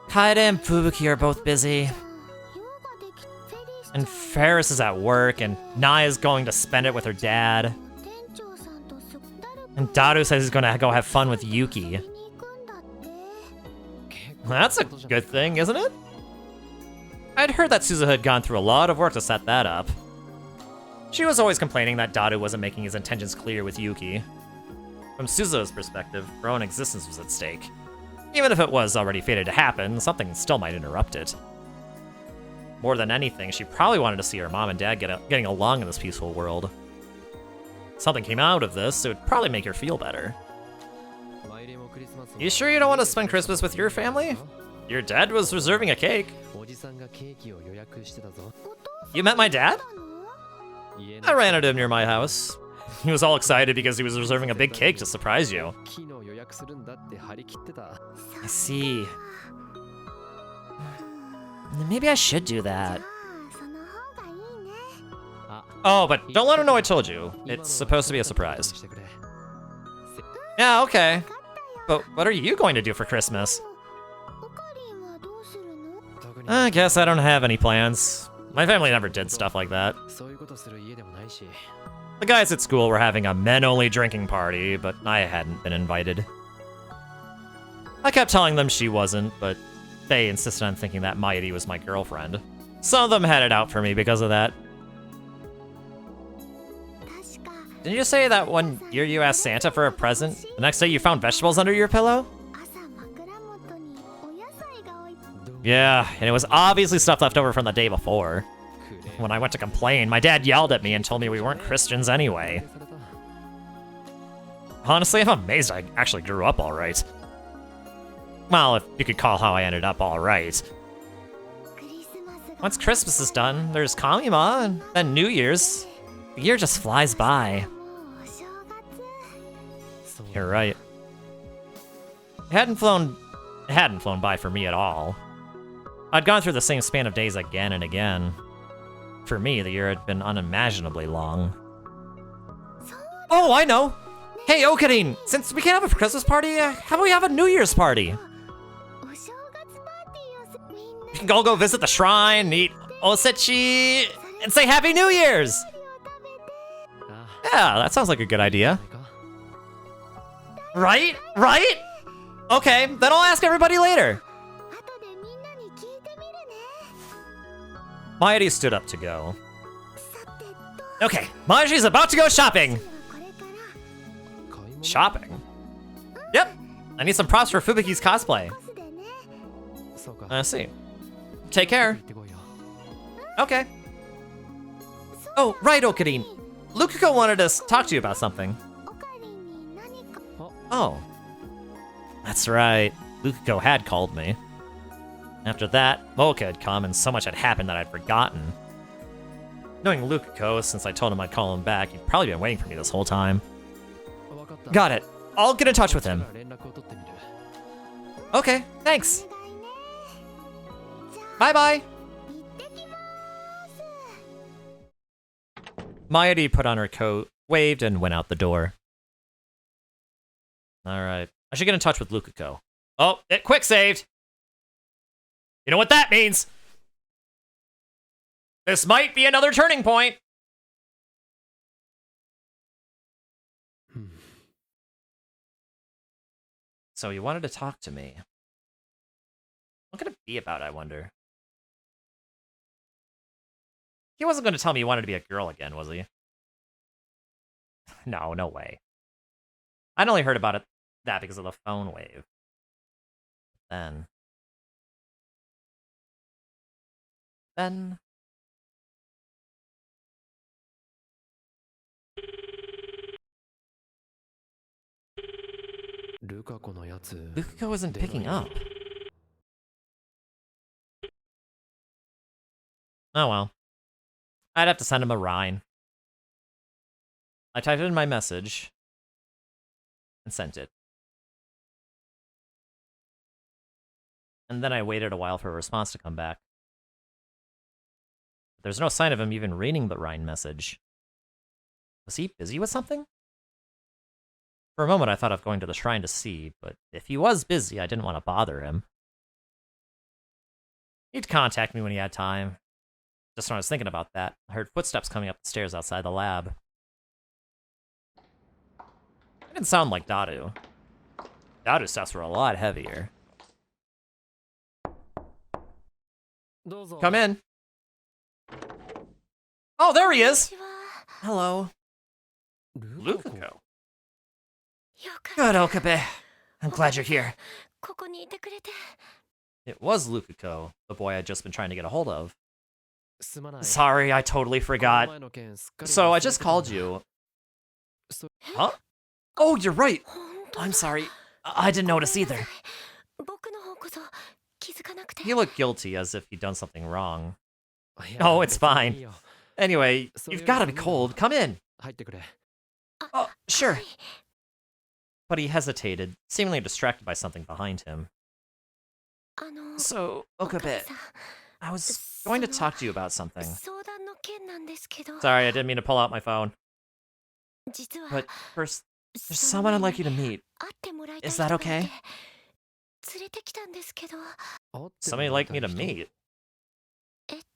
Kaede and Fubuki are both busy. And Ferris is at work, and Naya's going to spend it with her dad. And Daru says he's gonna go have fun with Yuki. That's a good thing, isn't it? I'd heard that Suzuha had gone through a lot of work to set that up. She was always complaining that Daru wasn't making his intentions clear with Yuki. From Suzuha's perspective, her own existence was at stake. Even if it was already fated to happen, something still might interrupt it. More than anything, she probably wanted to see her mom and dad getting along in this peaceful world. Something came out of this, so it would probably make her feel better. You sure you don't want to spend Christmas with your family? Your dad was reserving a cake. You met my dad? I ran into him near my house. He was all excited because he was reserving a big cake to surprise you. I see. Maybe I should do that. Oh, but don't let him know I told you. It's supposed to be a surprise. Yeah, okay. But what are you going to do for Christmas? I guess I don't have any plans. My family never did stuff like that. The guys at school were having a men-only drinking party, but I hadn't been invited. I kept telling them she wasn't, but they insisted on thinking that Mairi was my girlfriend. Some of them had it out for me because of that. Didn't you say that one year you asked Santa for a present, the next day you found vegetables under your pillow? Yeah, and it was obviously stuff left over from the day before. When I went to complain, my dad yelled at me and told me we weren't Christians anyway. Honestly, I'm amazed I actually grew up alright. Well, if you could call how I ended up alright. Once Christmas is done, there's Kamima, and then New Year's. The year just flies by. You're right. It hadn't flown by for me at all. I'd gone through the same span of days again and again. For me, the year had been unimaginably long. Oh, I know! Hey, Okarin! Since we can't have a Christmas party, how about we have a New Year's party? We can all go visit the shrine, eat osechi, and say Happy New Year's! Yeah, that sounds like a good idea. Right? Right? Okay, then I'll ask everybody later. Mayuri stood up to go. Okay, Mayuri's about to go shopping! Shopping? Yep! I need some props for Fubuki's cosplay. I see. Take care. Okay. Oh, right, Okarin. Lukuko wanted to talk to you about something. Oh. That's right. Lukuko had called me. After that, Mocha had come and so much had happened that I'd forgotten. Knowing Lukuko, since I told him I'd call him back, he'd probably been waiting for me this whole time. Got it. I'll get in touch with him. Okay, thanks. Bye-bye. Mayuri put on her coat, waved, and went out the door. Alright. I should get in touch with Lukuko. Oh, it quick saved! You know what that means? This might be another turning point! So you wanted to talk to me. What could it be about, I wonder? He wasn't going to tell me he wanted to be a girl again, was he? No, no way. I'd only heard about that because of the phone wave. Then... Lukuko isn't picking up. Oh well. I'd have to send him a Rhine. I typed in my message and sent it. And then I waited a while for a response to come back. But there's no sign of him even reading the Rhine message. Was he busy with something? For a moment I thought of going to the shrine to see, but if he was busy, I didn't want to bother him. He'd contact me when he had time. Just when I was thinking about that, I heard footsteps coming up the stairs outside the lab. It didn't sound like Daru. Daru's steps were a lot heavier. Come in. Oh, there he is! Hello. Lukuko. Good, Okabe. I'm glad you're here. It was Lukuko, the boy I'd just been trying to get a hold of. Sorry, I totally forgot. So I just called you. Huh? Oh, you're right. I'm sorry. I didn't notice either. He looked guilty, as if he'd done something wrong. Oh, it's fine. Anyway, you've got to be cold. Come in. Oh, sure. But he hesitated, seemingly distracted by something behind him. So, Okabe, I was going to talk to you about something. Sorry, I didn't mean to pull out my phone. But first, there's someone I'd like you to meet. Is that okay? Somebody you'd like me to meet?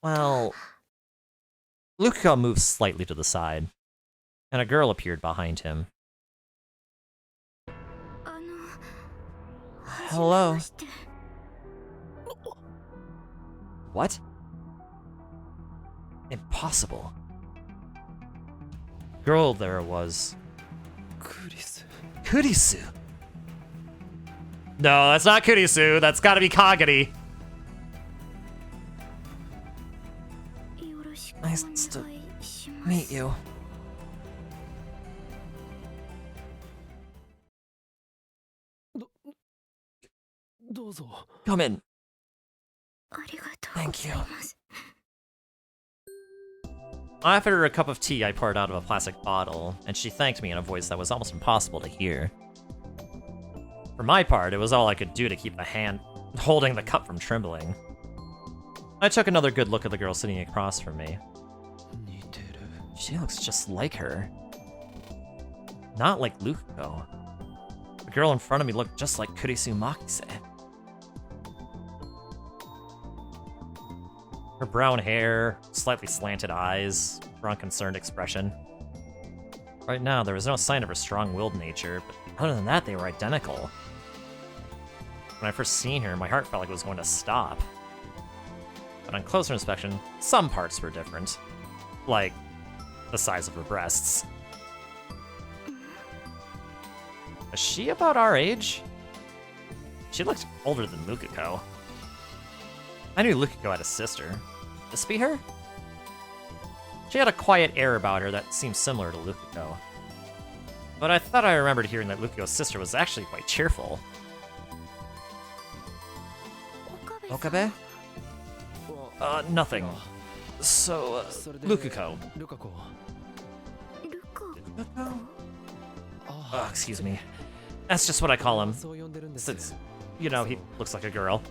Well... Lukuko moved slightly to the side, and a girl appeared behind him. Hello. What? Impossible. Girl there was... Kurisu. No, that's not Kurisu. That's gotta be Kagari. Nice to meet you. Come in. Thank you. I offered her a cup of tea I poured out of a plastic bottle, and she thanked me in a voice that was almost impossible to hear. For my part, it was all I could do to keep the hand holding the cup from trembling. I took another good look at the girl sitting across from me. She looks just like her. Not like Lukuko. The girl in front of me looked just like Kurisu Makise. Her brown hair, slightly slanted eyes, her unconcerned expression. Right now, there was no sign of her strong-willed nature, but other than that, they were identical. When I first seen her, my heart felt like it was going to stop. But on closer inspection, some parts were different. Like, the size of her breasts. Is she about our age? She looked older than Lukuko. I knew Lukuko had a sister. Could this be her? She had a quiet air about her that seemed similar to Lukuko. But I thought I remembered hearing that Lukuko's sister was actually quite cheerful. Okabe? Nothing. So, Lukuko. Lukuko? Oh, excuse me. That's just what I call him. Since, you know, he looks like a girl.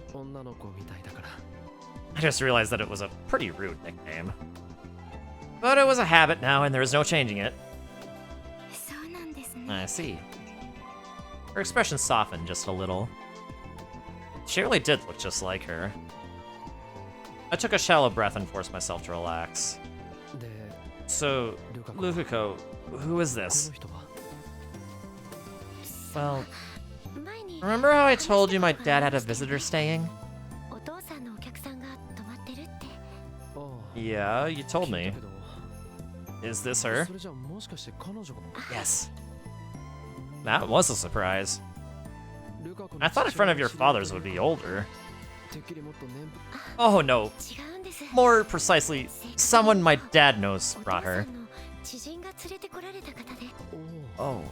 I just realized that it was a pretty rude nickname. But it was a habit now, and there is no changing it. I see. Her expression softened just a little. She really did look just like her. I took a shallow breath and forced myself to relax. So, Lukuko, who is this? Well, remember how I told you my dad had a visitor staying? Yeah, you told me. Is this her? Yes. That was a surprise. I thought a friend of your father's would be older. Oh no. More precisely, someone my dad knows brought her. Oh.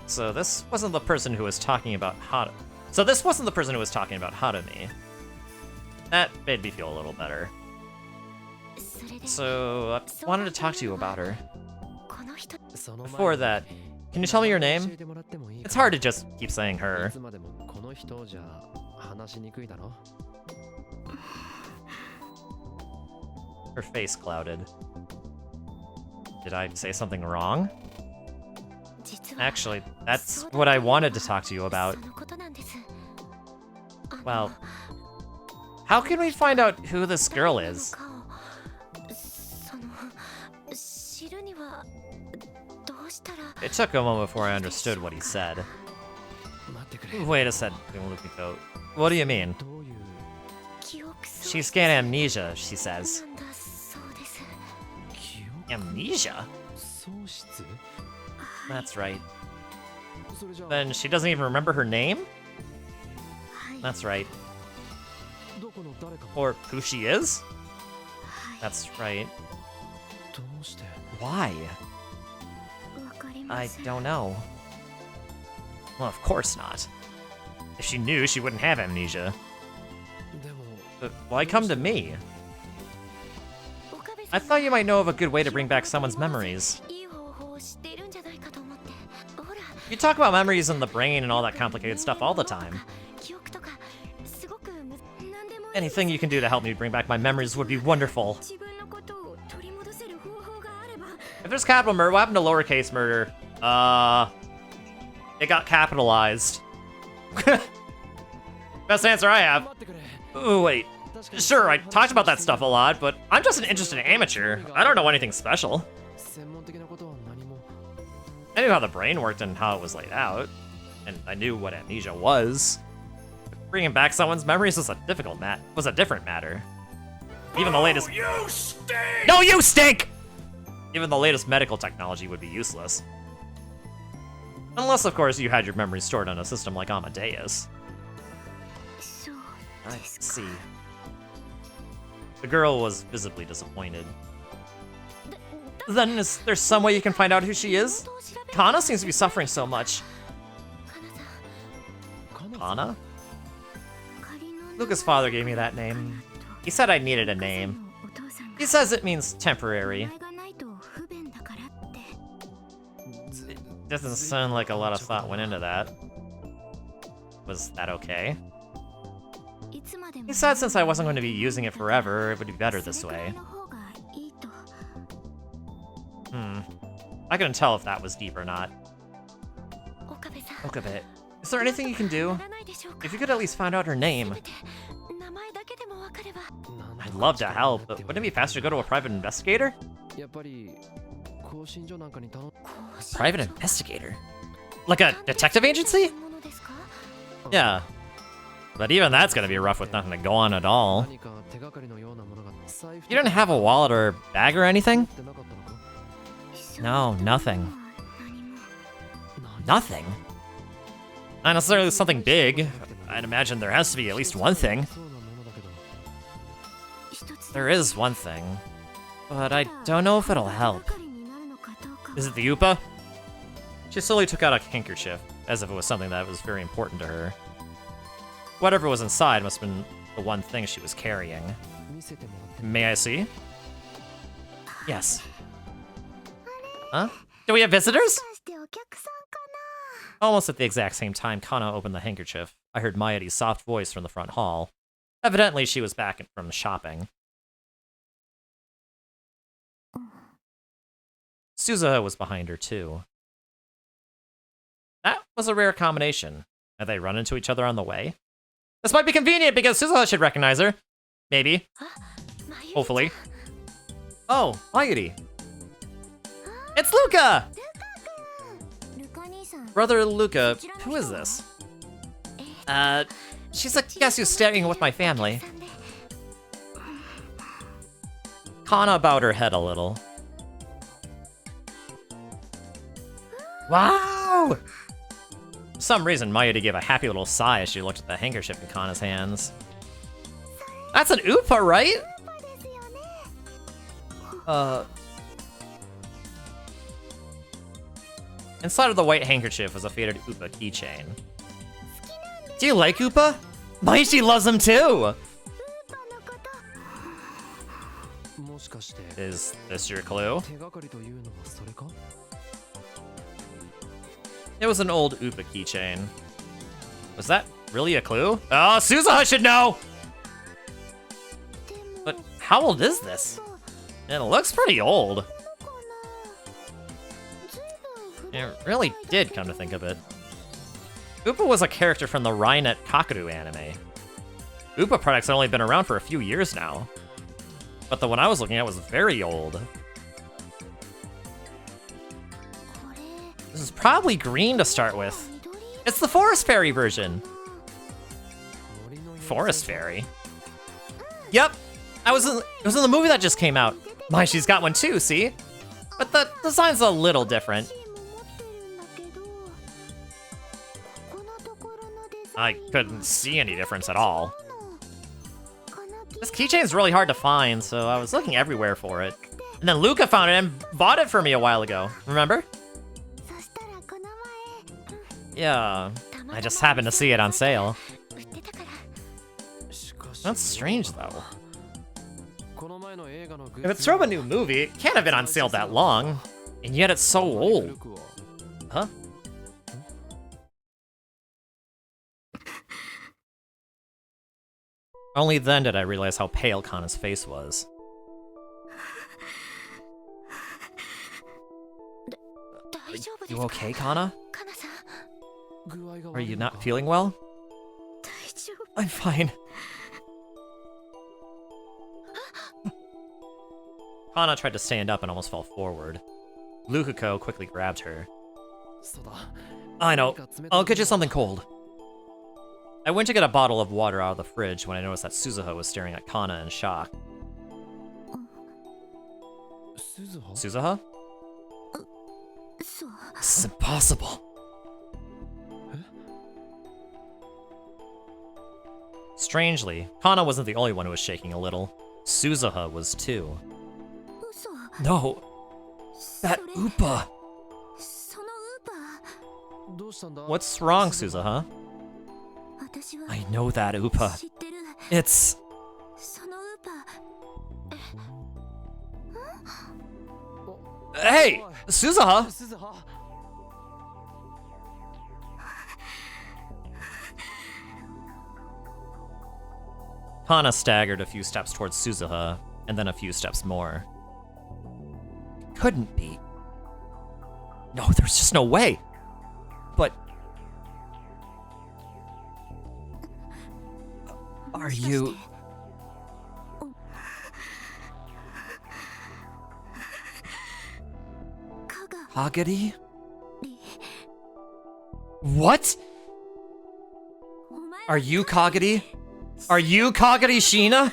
So this wasn't the person who was talking about Harumi. That made me feel a little better. So, I wanted to talk to you about her. Before that, can you tell me your name? It's hard to just keep saying her. Her face clouded. Did I say something wrong? Actually, that's what I wanted to talk to you about. Well, how can we find out who this girl is? It took a moment before I understood what he said. Wait a second, Lukuko. What do you mean? She's got amnesia, she says. Amnesia? That's right. Then she doesn't even remember her name? That's right. Or who she is? That's right. Why? I don't know. Well, of course not. If she knew, she wouldn't have amnesia. But why come to me? I thought you might know of a good way to bring back someone's memories. You talk about memories in the brain and all that complicated stuff all the time. Anything you can do to help me bring back my memories would be wonderful. If there's capital murder, what happened to lowercase murder? It got capitalized. Best answer I have. Oh, wait. Sure, I talked about that stuff a lot, but I'm just an interested amateur. I don't know anything special. I knew how the brain worked and how it was laid out, and I knew what amnesia was. Bringing back someone's memories was a different matter. Even the latest— you stink! No, you stink! Even the latest medical technology would be useless. Unless, of course, you had your memories stored on a system like Amadeus. I see. The girl was visibly disappointed. Then, is there some way you can find out who she is? Kana seems to be suffering so much. Kana? Luca's father gave me that name. He said I needed a name. He says it means temporary. It doesn't sound like a lot of thought went into that. Was that okay? He said since I wasn't going to be using it forever, it would be better this way. I couldn't tell if that was deep or not. Okabe, is there anything you can do? If you could at least find out her name. I'd love to help, but wouldn't it be faster to go to a private investigator? Private investigator? Like a detective agency? Yeah. But even that's gonna be rough with nothing to go on at all. You didn't have a wallet or bag or anything? No, nothing. Nothing? Not necessarily something big. I'd imagine there has to be at least one thing. There is one thing, but I don't know if it'll help. Is it the Upa? She slowly took out a handkerchief, as if it was something that was very important to her. Whatever was inside must have been the one thing she was carrying. May I see? Yes. Huh? Do we have visitors? Almost at the exact same time Kana opened the handkerchief, I heard Mayuri's soft voice from the front hall. Evidently, she was back from shopping. Suzuha was behind her, too. That was a rare combination. Had they run into each other on the way? This might be convenient because Suzuha should recognize her. Maybe. Hopefully. Oh, Mayuri. It's Luca! Brother Luca, who is this? She's a guest who's staying with my family. Kana bowed her head a little. Wow! For some reason, Mayuri gave a happy little sigh as she looked at the handkerchief in Kana's hands. That's an Upa, right? Inside of the white handkerchief was a faded Upa keychain. Do you like Upa? Maishi loves him too! Is this your clue? It was an old Upa keychain. Was that really a clue? Oh, Suzuha should know! But how old is this? It looks pretty old. It really did, come to think of it. Upa was a character from the Rainet Kagari anime. Upa products have only been around for a few years now. But the one I was looking at was very old. This is probably green to start with. It's the Forest Fairy version. Forest Fairy? Yep! It was in the movie that just came out. She's got one too, see? But the design's a little different. I couldn't see any difference at all. This keychain's really hard to find, so I was looking everywhere for it. And then Luca found it and bought it for me a while ago, remember? Yeah, I just happened to see it on sale. That's strange, though. If it's from a new movie, it can't have been on sale that long. And yet it's so old. Huh? Only then did I realize how pale Kana's face was. You okay, Kana? Are you not feeling well? I'm fine. Kana tried to stand up and almost fell forward. Lukuko quickly grabbed her. I know. I'll get you something cold. I went to get a bottle of water out of the fridge when I noticed that Suzuha was staring at Kana in shock. Suzuha? This is impossible. Strangely, Kana wasn't the only one who was shaking a little. Suzuha was too. No. That Upa. What's wrong, Suzuha? I know that Upa. It's... Hey! Suzuha! Kana staggered a few steps towards Suzuha, and then a few steps more. Couldn't be. No, there's just no way. But... Are you... Kagari? What? Are you Kagari? Are you Kagari Sheena?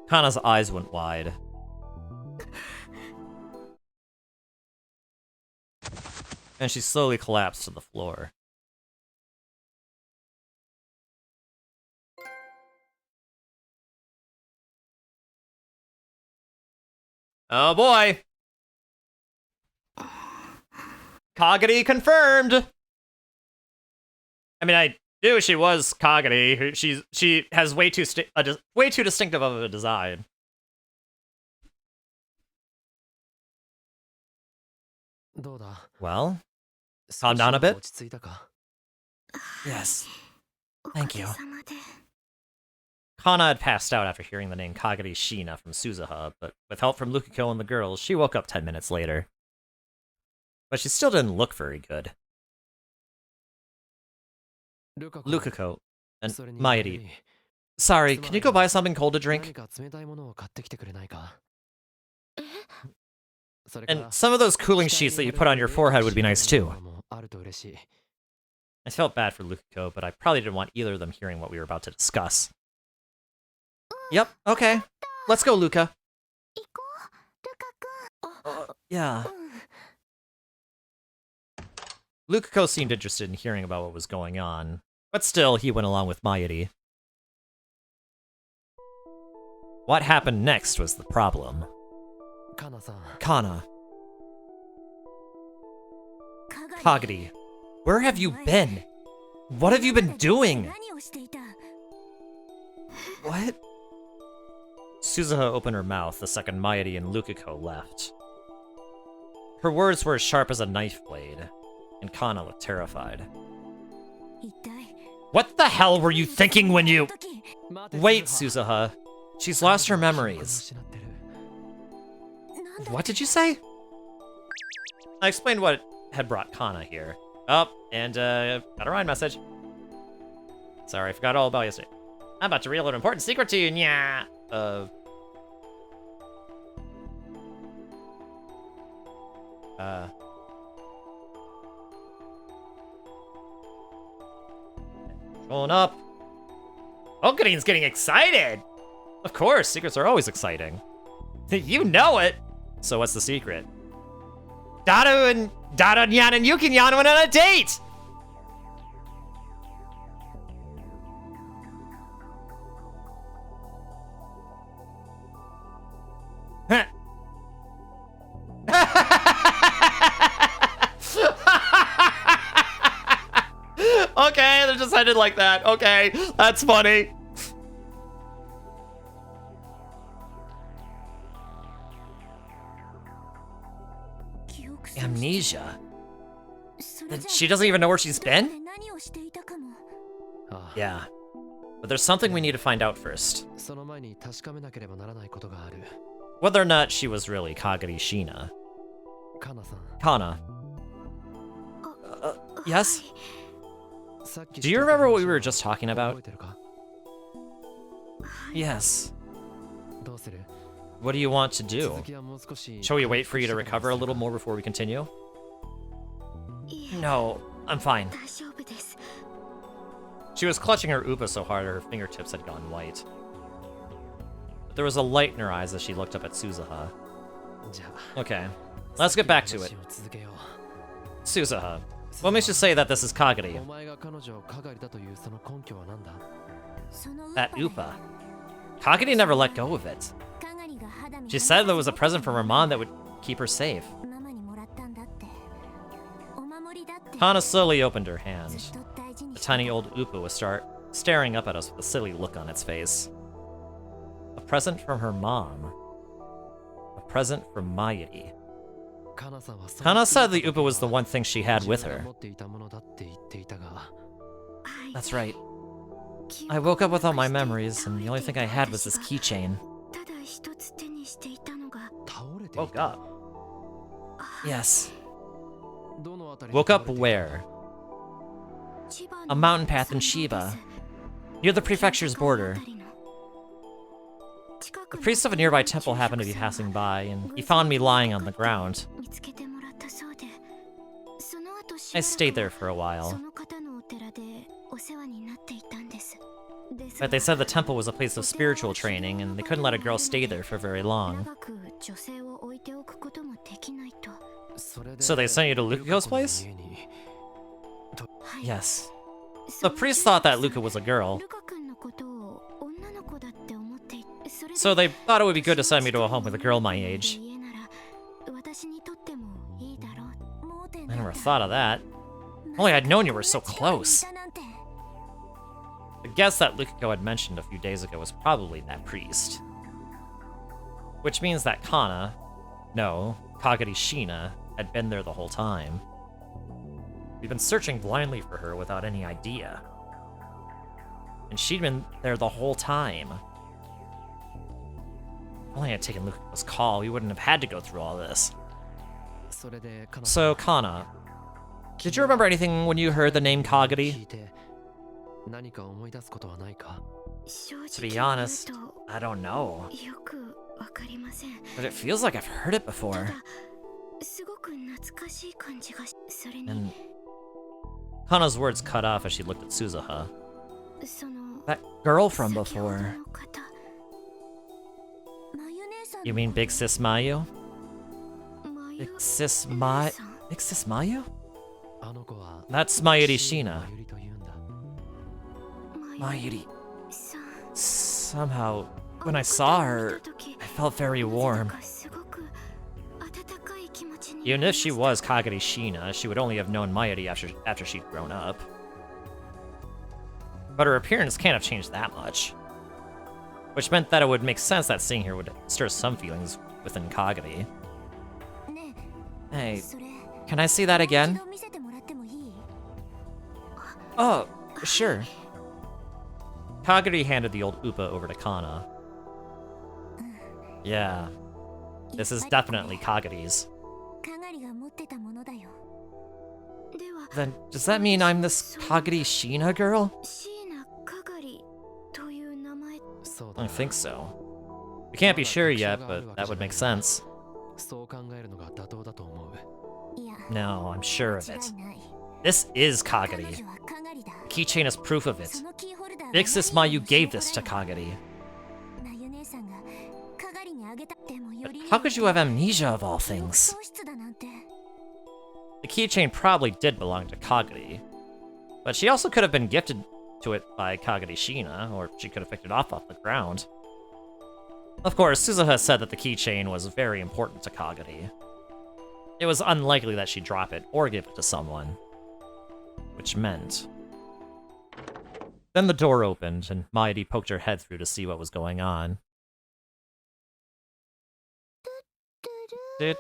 Kana's eyes went wide. And she slowly collapsed to the floor. Oh boy! Kagari confirmed! I mean, I knew she was Kagari. She has way too distinctive of a design. Well, calm down a bit. Yes, thank you. Kana had passed out after hearing the name Kagari Sheena from Suzuha, but with help from Lukiko and the girls, she woke up 10 minutes later. But she still didn't look very good. Lukiko and Mayuri. Sorry, can you go buy something cold to drink? And some of those cooling sheets that you put on your forehead would be nice too. I felt bad for Lukiko, but I probably didn't want either of them hearing what we were about to discuss. Yep, okay. Let's go, Luka. Yeah. Lukiko seemed interested in hearing about what was going on, but still, he went along with Mayuri. What happened next was the problem. Kana. Kagari, where have you been? What have you been doing? What? Suzuha opened her mouth the second Mayuri and Lukiko left. Her words were as sharp as a knife blade, and Kana looked terrified. What the hell were you thinking when you— Wait, Suzuha. She's lost her memories. What did you say? I explained what had brought Kana here. Oh, and got a Ryan message. Sorry, I forgot all about yesterday. I'm about to reveal an important secret to you, nya. Going up. Okarin's getting excited! Of course, secrets are always exciting. You know it! So what's the secret? Daru and Nyan and Yuki-nyan went on a date! Okay, they just ended like that. Okay, that's funny. Amnesia? She doesn't even know where she's been? Yeah. But there's something we need to find out first. Whether or not she was really Kagari Sheena. Kana. Yes? Do you remember what we were just talking about? Yes. What do you want to do? Shall we wait for you to recover a little more before we continue? No, I'm fine. She was clutching her upa so hard her fingertips had gone white. But there was a light in her eyes as she looked up at Suzuha. Okay, let's get back to it. Suzuha, what makes you say that this is Kagari? That upa. Kagari never let go of it. She said that it was a present from her mom that would keep her safe. Kana slowly opened her hand. The tiny old upa was staring up at us with a silly look on its face. A present from her mom. A present from Mayuri. Kana said the upa was the one thing she had with her. That's right. I woke up with all my memories, and the only thing I had was this keychain. Woke up. Yes. Woke up where? A mountain path in Shiba, near the prefecture's border. The priest of a nearby temple happened to be passing by, and he found me lying on the ground. I stayed there for a while. But they said the temple was a place of spiritual training, and they couldn't let a girl stay there for very long. So they sent you to Lukako's place? Yes. The priest thought that Luka was a girl. So they thought it would be good to send me to a home with a girl my age. I never thought of that. Only I'd known you were so close. The guest that Lukako had mentioned a few days ago was probably that priest. Which means that Kagari Shina, had been there the whole time. We've been searching blindly for her without any idea. And she'd been there the whole time. If only I had taken Lukako's call, we wouldn't have had to go through all this. So, Kana, did you remember anything when you heard the name Kagari? To be honest, I don't know. But it feels like I've heard it before. And Kana's words cut off as she looked at Suzuha. That girl from before. You mean Big Sis Mayu? Big Sis Mayu? That's Mayuri Shina. Mayuri. Somehow, when I saw her, I felt very warm. Even if she was Kagari Shina, she would only have known Mayuri after she'd grown up. But her appearance can't have changed that much. Which meant that it would make sense that seeing her would stir some feelings within Kagari. Hey, can I see that again? Oh, sure. Kagari handed the old Upa over to Kana. Yeah, this is definitely Kagari's. Then, does that mean I'm this Kagari Shina girl? I think so. We can't be sure yet, but that would make sense. No, I'm sure of it. This is Kagari. The keychain is proof of it. Big Sis Mayu gave this to Kagari. But how could you have amnesia of all things? The keychain probably did belong to Kagari, but she also could have been gifted to it by Kagari Shina, or she could have picked it off the ground. Of course, Suzuha said that the keychain was very important to Kagari. It was unlikely that she'd drop it or give it to someone. Which meant... Then the door opened, and Mayuri poked her head through to see what was going on. Is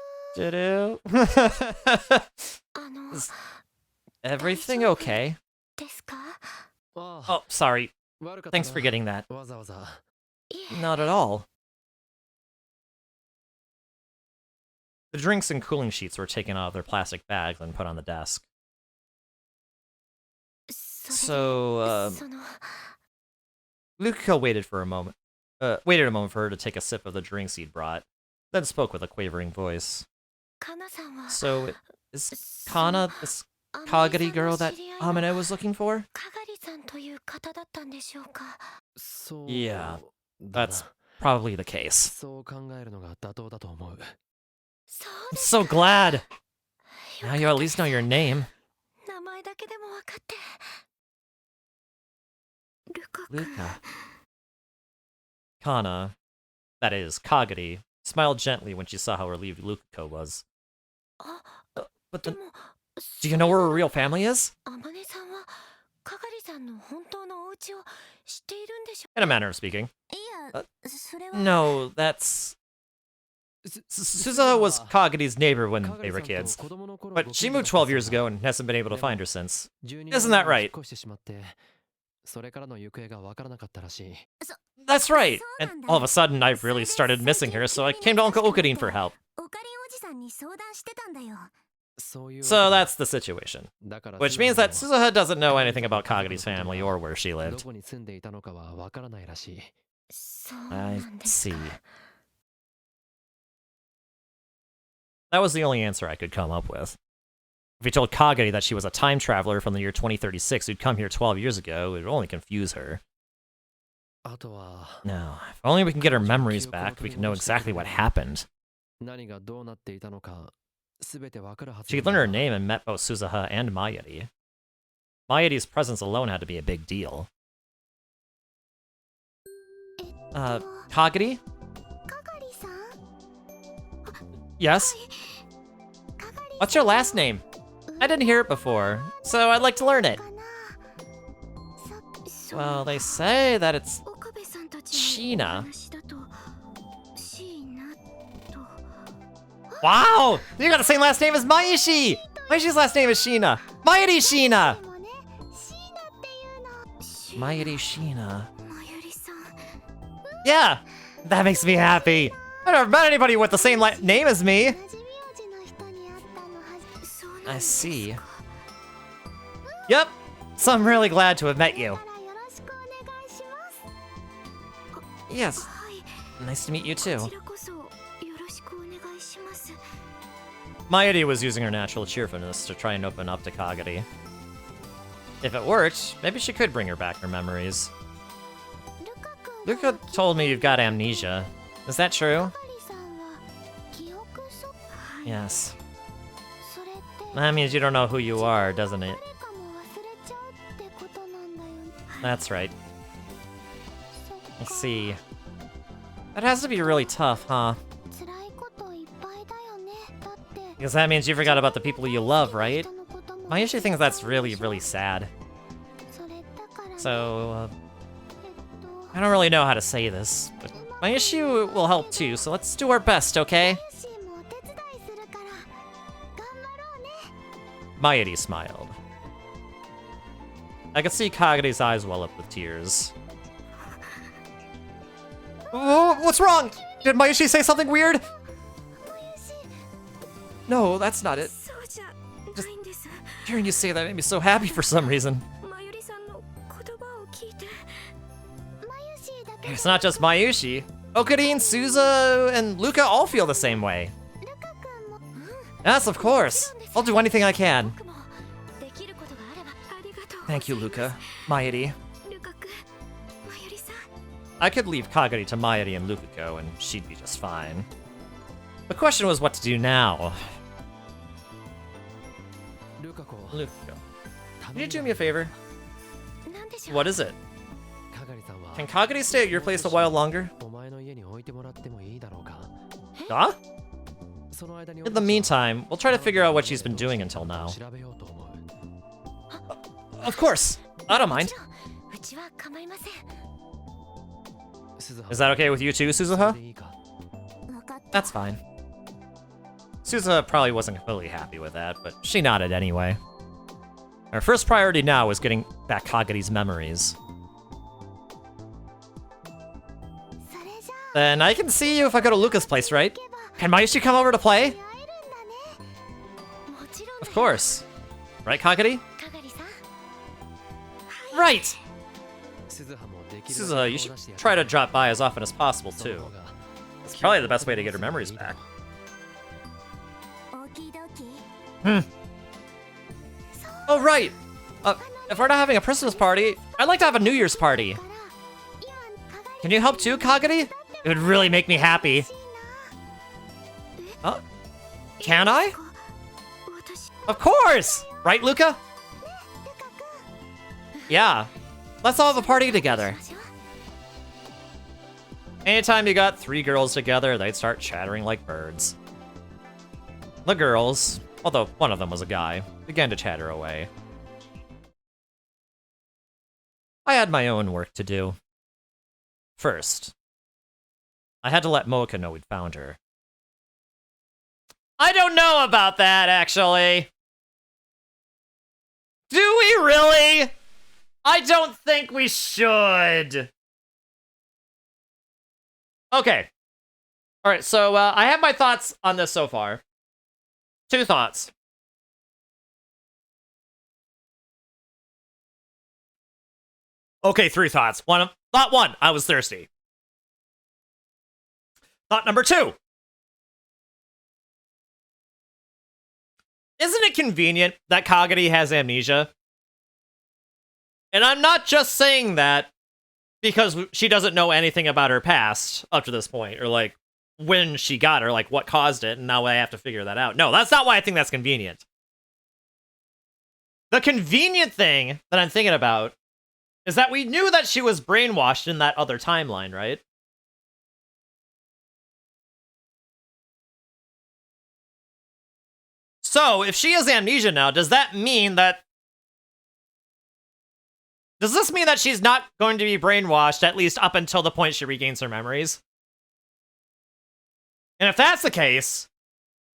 everything okay? Oh, sorry. Thanks for getting that. Not at all. The drinks and cooling sheets were taken out of their plastic bags and put on the desk. So, Lukako waited a moment for her to take a sip of the drinks he'd brought, then spoke with a quavering voice. So, is Kana this Kagari girl that Amane was looking for? Yeah, that's probably the case. I'm so glad! Now you at least know your name. Luka. Kana, that is, Kagari, smiled gently when she saw how relieved Lukako was. But then, do you know where her real family is? In a manner of speaking. No, that's... Suzuha was Kagari's neighbor when they were kids, but she moved 12 years ago and hasn't been able to find her since. Isn't that right? That's right. And all of a sudden, I really started missing her, so I came to Uncle Okarin for help. So that's the situation. Which means that Suzuha doesn't know anything about Kagari's family or where she lived. I see. That was the only answer I could come up with. If he told Kagari that she was a time traveler from the year 2036 who'd come here 12 years ago, it would only confuse her. Now, if only we can get her memories back, we can know exactly what happened. She could learn her name and met both Suzuha and Mayuri. Mayuri's presence alone had to be a big deal. Kagari? Yes? What's your last name? I didn't hear it before, so I'd like to learn it. Well, they say that it's Sheena. Wow! You got the same last name as Maishi! Maishi's last name is Sheena. Mayuri Sheena! Mayuri Sheena. Yeah! That makes me happy. I've never met anybody with the same name as me. I see. Yep. So I'm really glad to have met you. Yes. Nice to meet you too. Mayuri was using her natural cheerfulness to try and open up to Kagari. If it worked, maybe she could bring her back her memories. Luca told me you've got amnesia. Is that true? Yes. That means you don't know who you are, doesn't it? That's right. I see. That has to be really tough, huh? Because that means you forgot about the people you love, right? Mayushi thinks that's really, really sad. So, I don't really know how to say this, but Mayushi will help too, so let's do our best, okay? Mayuri smiled. I could see Kagari's eyes well up with tears. Oh, what's wrong? Did Mayushi say something weird? No, that's not it. Just hearing you say that made me so happy for some reason. It's not just Mayushi. Okarin, Suzu, and Luca all feel the same way. Yes, of course. I'll do anything I can. Thank you, Luca. Mayuri. I could leave Kagari to Mayuri and Lukako, and she'd be just fine. The question was what to do now. Lukako. Can you do me a favor? What is it? Can Kagari stay at your place a while longer? Huh? In the meantime, we'll try to figure out what she's been doing until now. Of course! I don't mind. Is that okay with you too, Suzuha? That's fine. Suzuha probably wasn't completely happy with that, but she nodded anyway. Our first priority now is getting back Kagari's memories. Then I can see you if I go to Luca's place, right? Can Mayushi come over to play? Of course. Right, Kagari? Right! Suzuha, you should try to drop by as often as possible, too. It's probably the best way to get her memories back. Oh, right! If we're not having a Christmas party, I'd like to have a New Year's party. Can you help too, Kagari? It would really make me happy. Can I? Of course! Right, Luca? Yeah. Let's all have a party together. Anytime you got 3 girls together, they'd start chattering like birds. The girls, although one of them was a guy, began to chatter away. I had my own work to do. First, I had to let Moeka know we'd found her. I don't know about that, actually. Do we really? I don't think we should. Okay. All right, so I have my thoughts on this so far. 2 thoughts. Okay, 3 thoughts. Thought 1, I was thirsty. Thought number 2. Isn't it convenient that Kagari has amnesia? And I'm not just saying that because she doesn't know anything about her past up to this point, or like when she got her, like what caused it, and now I have to figure that out. No, that's not why I think that's convenient. The convenient thing that I'm thinking about is that we knew that she was brainwashed in that other timeline, right? So, if she has amnesia now, does this mean that she's not going to be brainwashed, at least up until the point she regains her memories? And if that's the case,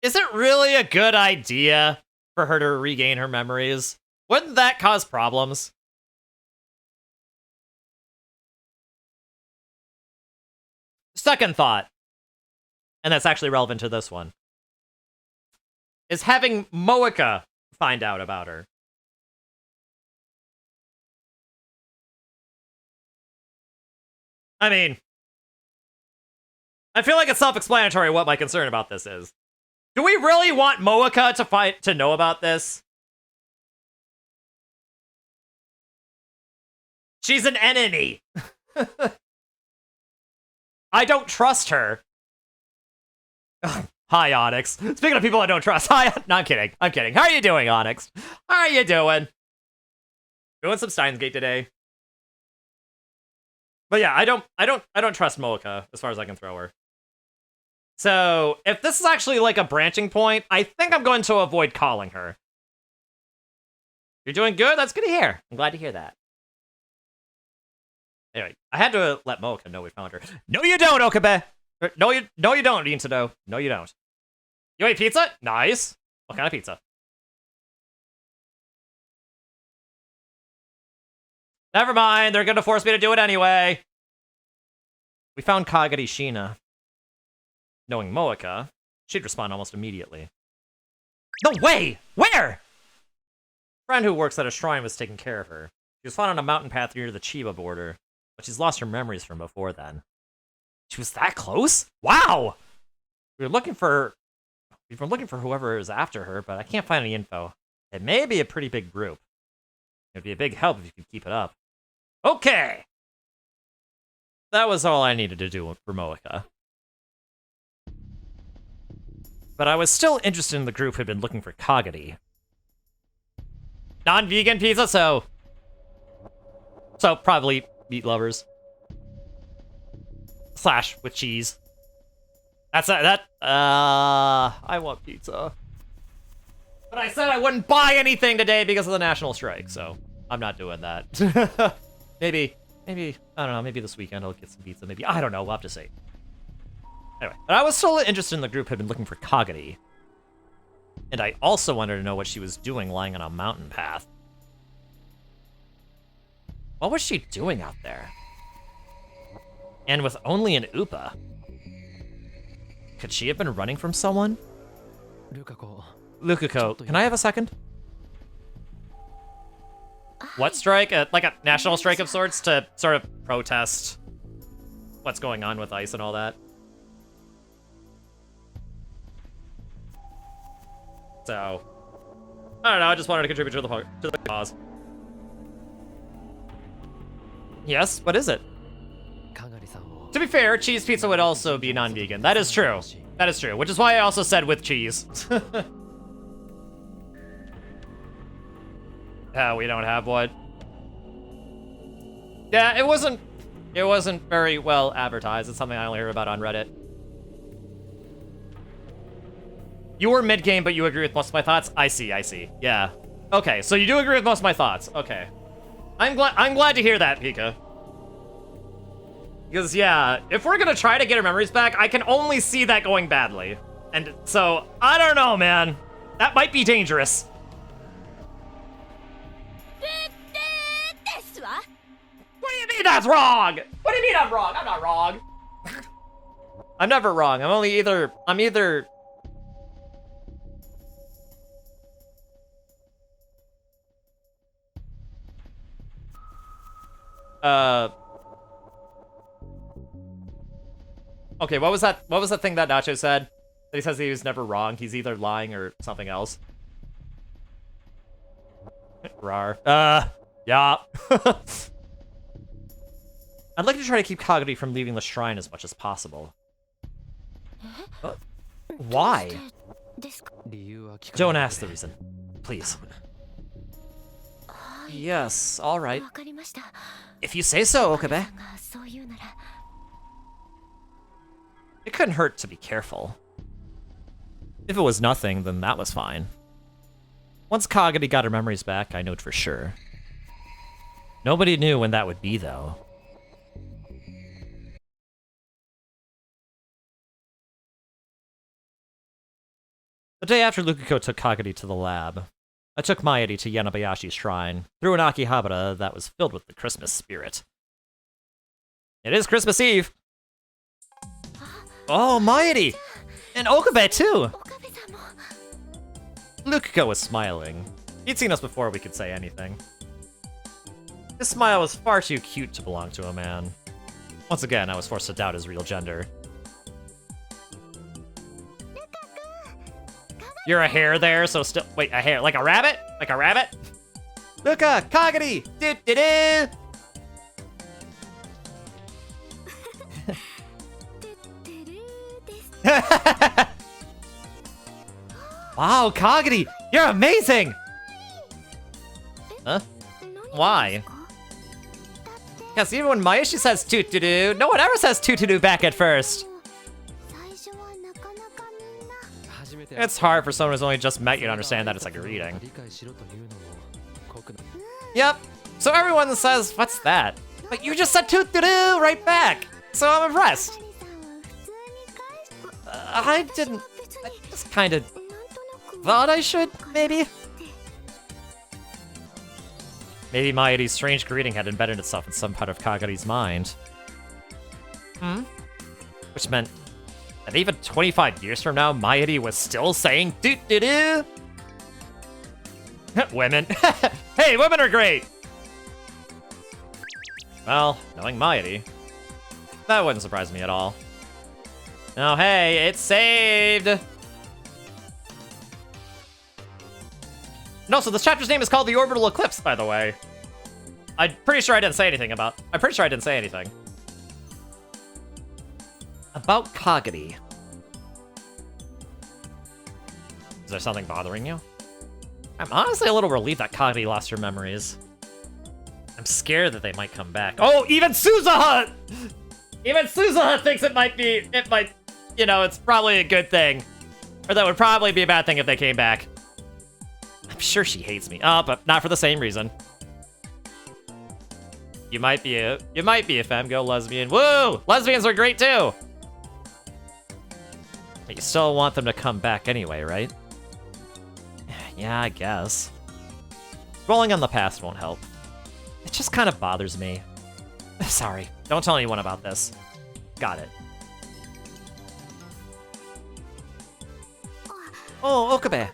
is it really a good idea for her to regain her memories? Wouldn't that cause problems? Second thought, and that's actually relevant to this one, is having Moeka find out about her. I mean, I feel like it's self-explanatory what my concern about this is. Do we really want Moeka to know about this? She's an enemy. I don't trust her. Hi, Onyx. Speaking of people I don't trust, hi. No, I'm kidding. I'm kidding. How are you doing, Onyx? How are you doing? Doing some Steins Gate today. But yeah, I don't trust Moeka as far as I can throw her. So if this is actually like a branching point, I think I'm going to avoid calling her. You're doing good. That's good to hear. I'm glad to hear that. Anyway, I had to let Moeka know we found her. No, you don't, Okabe. No, you don't, Rintarou. No, you don't. You ate pizza? Nice. What kind of pizza? Never mind. They're gonna force me to do it anyway. We found Kagari Shina. Knowing Moeka, she'd respond almost immediately. No way! Where? A friend who works at a shrine was taking care of her. She was found on a mountain path near the Chiba border, but she's lost her memories from before then. She was that close? Wow! We've been looking for whoever is after her, but I can't find any info. It may be a pretty big group. It'd be a big help if you could keep it up. Okay! That was all I needed to do for Moeka. But I was still interested in the group who'd been looking for Kagari. Non-vegan pizza, so probably meat lovers. / with cheese. I want pizza. But I said I wouldn't buy anything today because of the national strike, so I'm not doing that. maybe, I don't know, maybe this weekend I'll get some pizza, maybe, I don't know, we'll have to see. Anyway, but I was still interested in the group who had been looking for Kagari. And I also wanted to know what she was doing lying on a mountain path. What was she doing out there? And with only an Upa? Could she have been running from someone? Lukako, can I have a second? What strike? Like a national strike of sorts to sort of protest what's going on with ice and all that? So, I don't know, I just wanted to contribute to the cause. Yes, what is it? To be fair, cheese pizza would also be non-vegan. That is true. That is true, which is why I also said with cheese. We don't have one. Yeah, it wasn't very well advertised. It's something I only hear about on Reddit. You were mid-game, but you agree with most of my thoughts? I see. Yeah. Okay, so you do agree with most of my thoughts. Okay. I'm glad to hear that, Pika. Because, yeah, if we're gonna try to get her memories back, I can only see that going badly. And so, I don't know, man. That might be dangerous. What do you mean that's wrong? What do you mean I'm wrong? I'm not wrong. I'm never wrong. I'm either okay, what was that thing that Nacho said? That he says he was never wrong. He's either lying or something else. Rar. Yeah. I'd like to try to keep Kagari from leaving the shrine as much as possible. Why? Don't ask the reason. Please. Yes, alright. If you say so, Okabe. It couldn't hurt to be careful. If it was nothing, then that was fine. Once Kagari got her memories back, I knowed for sure. Nobody knew when that would be, though. The day after Lukiko took Kagari to the lab, I took Mairi to Yanabayashi's shrine, through an Akihabara that was filled with the Christmas spirit. It is Christmas Eve! Oh, Mairi! And Okabe, too! Lukiko was smiling. He'd seen us before we could say anything. His smile was far too cute to belong to a man. Once again, I was forced to doubt his real gender. You're a hare there, so still- wait, a hare, like a rabbit? Like a rabbit? Luka, Kagari! Do-do-do! Wow, Kagari! You're amazing! Huh? Why? Because even when Mayashi says toot-to-doo, no one ever says toot-to-doo back at first. It's hard for someone who's only just met you to understand that it's like a reading. Yep. So everyone says, what's that? But you just said toot-to-doo right back! So I'm impressed. I didn't... I just kinda... thought I should, maybe? Maybe Mairi's strange greeting had embedded itself in some part of Kagari's mind. Which meant that even 25 years from now, Mairi was still saying doo-doo-doo? Women. Hey, women are great! Well, knowing Mairi, that wouldn't surprise me at all. Oh, hey, it's saved! No, so this chapter's name is called The Orbital Eclipse, by the way. I'm pretty sure I didn't say anything about Kagari. Is there something bothering you? I'm honestly a little relieved that Kagari lost her memories. I'm scared that they might come back. Oh, even Suzuha! Even Suzuha thinks it might, you know, it's probably a good thing. Or that would probably be a bad thing if they came back. I'm sure she hates me. Oh, but not for the same reason. You might be a femgirl lesbian. Woo! Lesbians are great too! But you still want them to come back anyway, right? Yeah, I guess. Dwelling on the past won't help. It just kind of bothers me. Sorry, don't tell anyone about this. Got it. Oh, Okabe.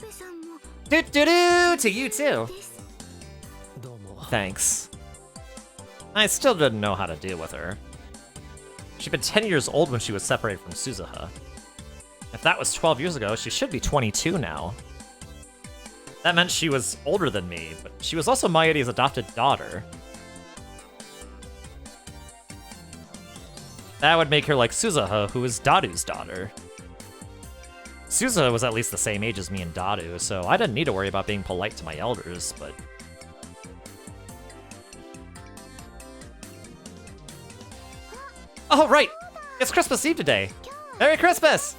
Do-do-do to you too. Thanks. I still didn't know how to deal with her. She'd been 10 years old when she was separated from Suzuha. If that was 12 years ago, she should be 22 now. That meant she was older than me, but she was also Mairi's adopted daughter. That would make her like Suzuha, who is Daru's daughter. Suzuha was at least the same age as me and Daru, so I didn't need to worry about being polite to my elders, but... Oh, right! It's Christmas Eve today! Merry Christmas!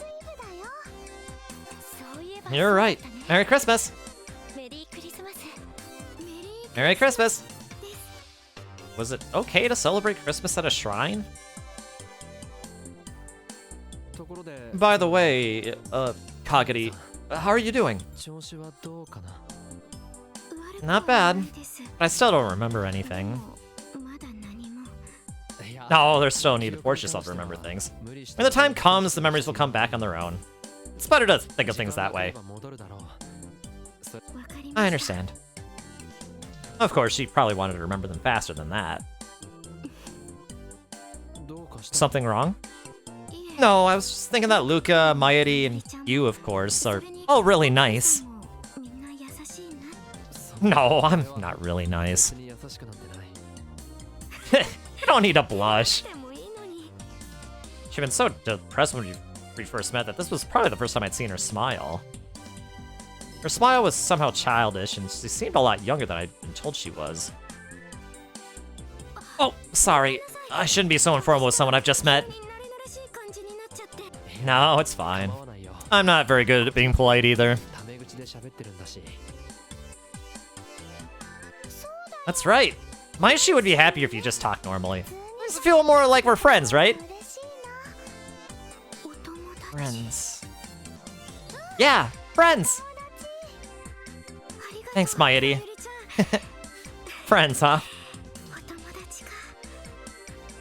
You're right. Merry Christmas! Merry Christmas! Was it okay to celebrate Christmas at a shrine? By the way, Kagari, how are you doing? Not bad, but I still don't remember anything. No, there's still a need to force yourself to remember things. When the time comes, the memories will come back on their own. It's better to think of things that way. I understand. Of course, she probably wanted to remember them faster than that. Something wrong? No, I was just thinking that Luca, Mayuri, and you, of course, are all really nice. No, I'm not really nice. You don't need to blush. She'd been so depressed when we first met that this was probably the first time I'd seen her smile. Her smile was somehow childish, and she seemed a lot younger than I'd been told she was. Oh, sorry. I shouldn't be so informal with someone I've just met. No, it's fine. I'm not very good at being polite either. That's right. Maishi would be happier if you just talked normally. Makes it feel more like we're friends, right? Friends. Yeah, friends! Thanks, Mayuri. Friends, huh?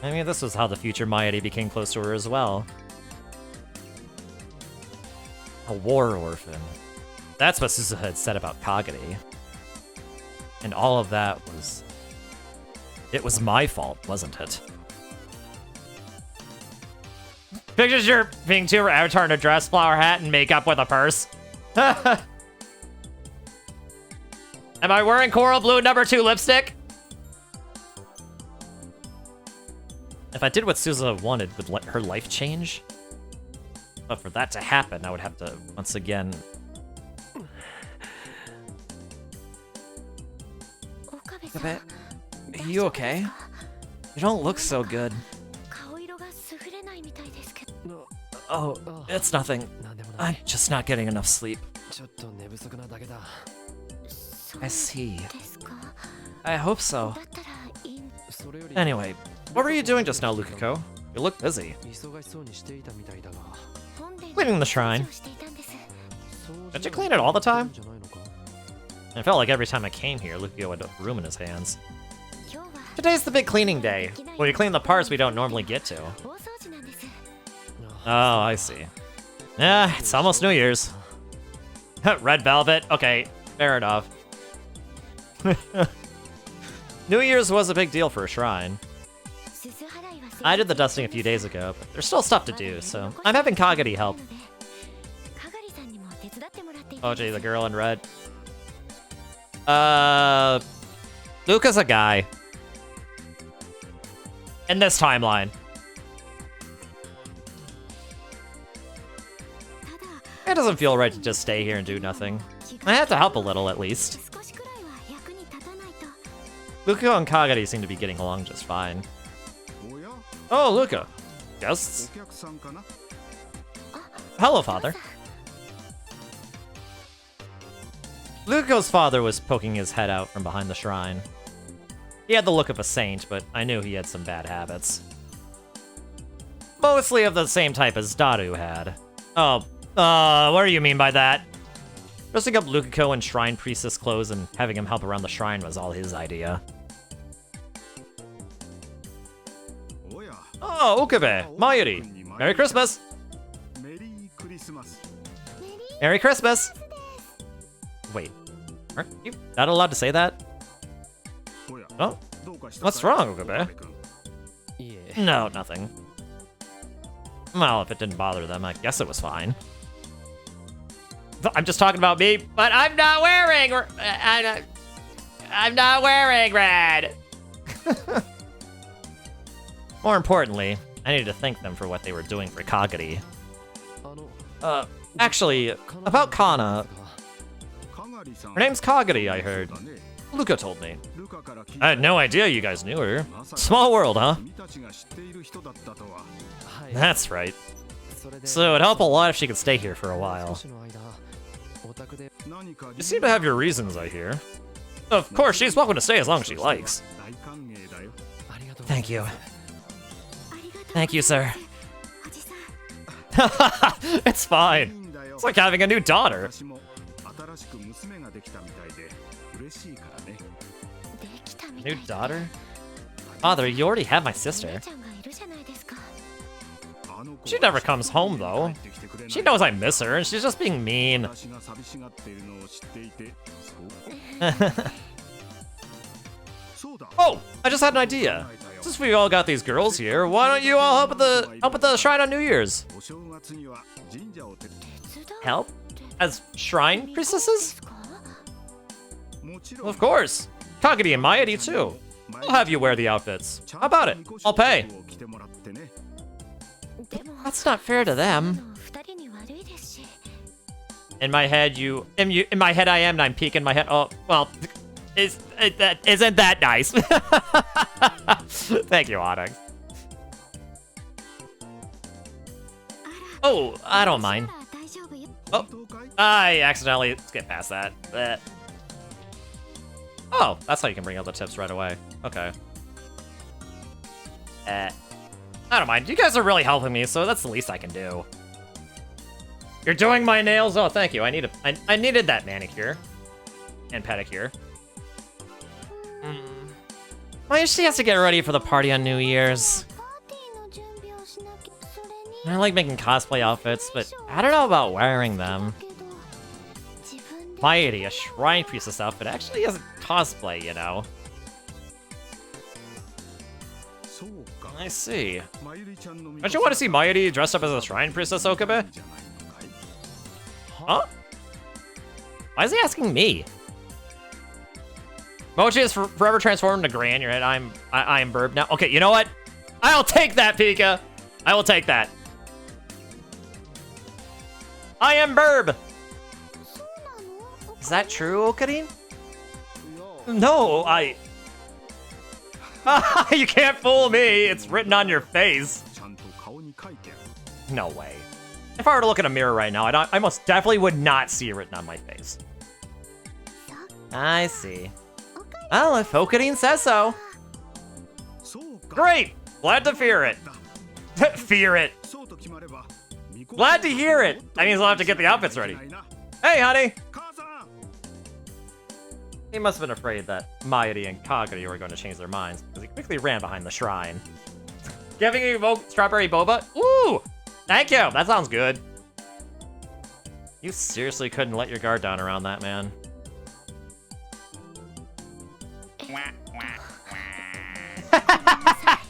I mean, this was how the future Mayuri became close to her as well. A war orphan. That's what Suzuha had said about Kagari. And all of that was... It was my fault, wasn't it? Pictures your being too avatar in a dress, flower hat, and makeup with a purse. Am I wearing coral blue #2 lipstick? If I did what Suzuha wanted, would her life change? But for that to happen, I would have to, once again... Okabe, are you okay? You don't look so good. Oh, it's nothing. I'm just not getting enough sleep. I see. I hope so. Anyway, what were you doing just now, Lukiko? You look busy. Cleaning the shrine. Did you clean it all the time? I felt like every time I came here, Lukiko had a broom in his hands. Today's the big cleaning day. Well, you clean the parts we don't normally get to. Oh, I see. Yeah, it's almost New Year's. Red velvet? Okay, fair enough. New Year's was a big deal for a shrine. I did the dusting a few days ago, but there's still stuff to do, so I'm having Kagari help. Oh gee, the girl in red. Luca's a guy. In this timeline. It doesn't feel right to just stay here and do nothing. I have to help a little, at least. Luca and Kagari seem to be getting along just fine. Oh, Luca. Guests? Hello, father. Luca's father was poking his head out from behind the shrine. He had the look of a saint, but I knew he had some bad habits. Mostly of the same type as Daru had. Oh, what do you mean by that? Dressing up Lukiko in shrine priestess clothes and having him help around the shrine was all his idea. Oh, Okabe, Mayuri. Merry Christmas! Merry Christmas! Wait, aren't you not allowed to say that? Oh, what's wrong, Okabe? No, nothing. Well, if it didn't bother them, I guess it was fine. I'm just talking about me, but I'm not wearing... I'm not wearing red! More importantly, I needed to thank them for what they were doing for Kagari. Actually, about Kana... Her name's Kagari, I heard. Luca told me. I had no idea you guys knew her. Small world, huh? That's right. So it'd help a lot if she could stay here for a while. You seem to have your reasons, I hear. Of course, she's welcome to stay as long as she likes. Thank you. Thank you, sir. It's fine. It's like having a new daughter. New daughter? Father, you already have my sister. She never comes home, though. She knows I miss her, and she's just being mean. Oh, I just had an idea. Since we all got these girls here, why don't you all help at the shrine on New Year's? Help? As shrine priestesses? Of course. Kagari and Mayuri too. I'll have you wear the outfits. How about it? I'll pay. That's not fair to them. In my head, in my head I am, and I'm peeking my head. Oh, well, isn't that nice? Thank you, Onyx. Oh, I don't mind. Oh, I accidentally skipped past that. Oh, that's how you can bring out the tips right away. Okay. I don't mind. You guys are really helping me, so that's the least I can do. You're doing my nails? Oh, thank you. I needed that manicure and pedicure. She has to get ready for the party on New Year's. I like making cosplay outfits, but I don't know about wearing them. Mayuri, a shrine priestess outfit, actually isn't cosplay, you know. I see. Don't you want to see Mayuri dressed up as a shrine priestess, Okabe? Huh? Why is he asking me? Mochi is forever transformed into Gran. Your head. I am Burb now. Okay, you know what? I'll take that, Pika. I will take that. I am Burb. Is that true, Okarin? No, you can't fool me. It's written on your face. No way. If I were to look in a mirror right now, I most definitely would not see it written on my face. I see. Well, if Okarin says so. Great! Glad to fear it. Fear it. Glad to hear it. That means I'll have to get the outfits ready. Hey, honey! He must have been afraid that Mayuri and Kagari were going to change their minds, because he quickly ran behind the shrine. Giving you strawberry boba? Ooh! Thank you! That sounds good. You seriously couldn't let your guard down around that, man.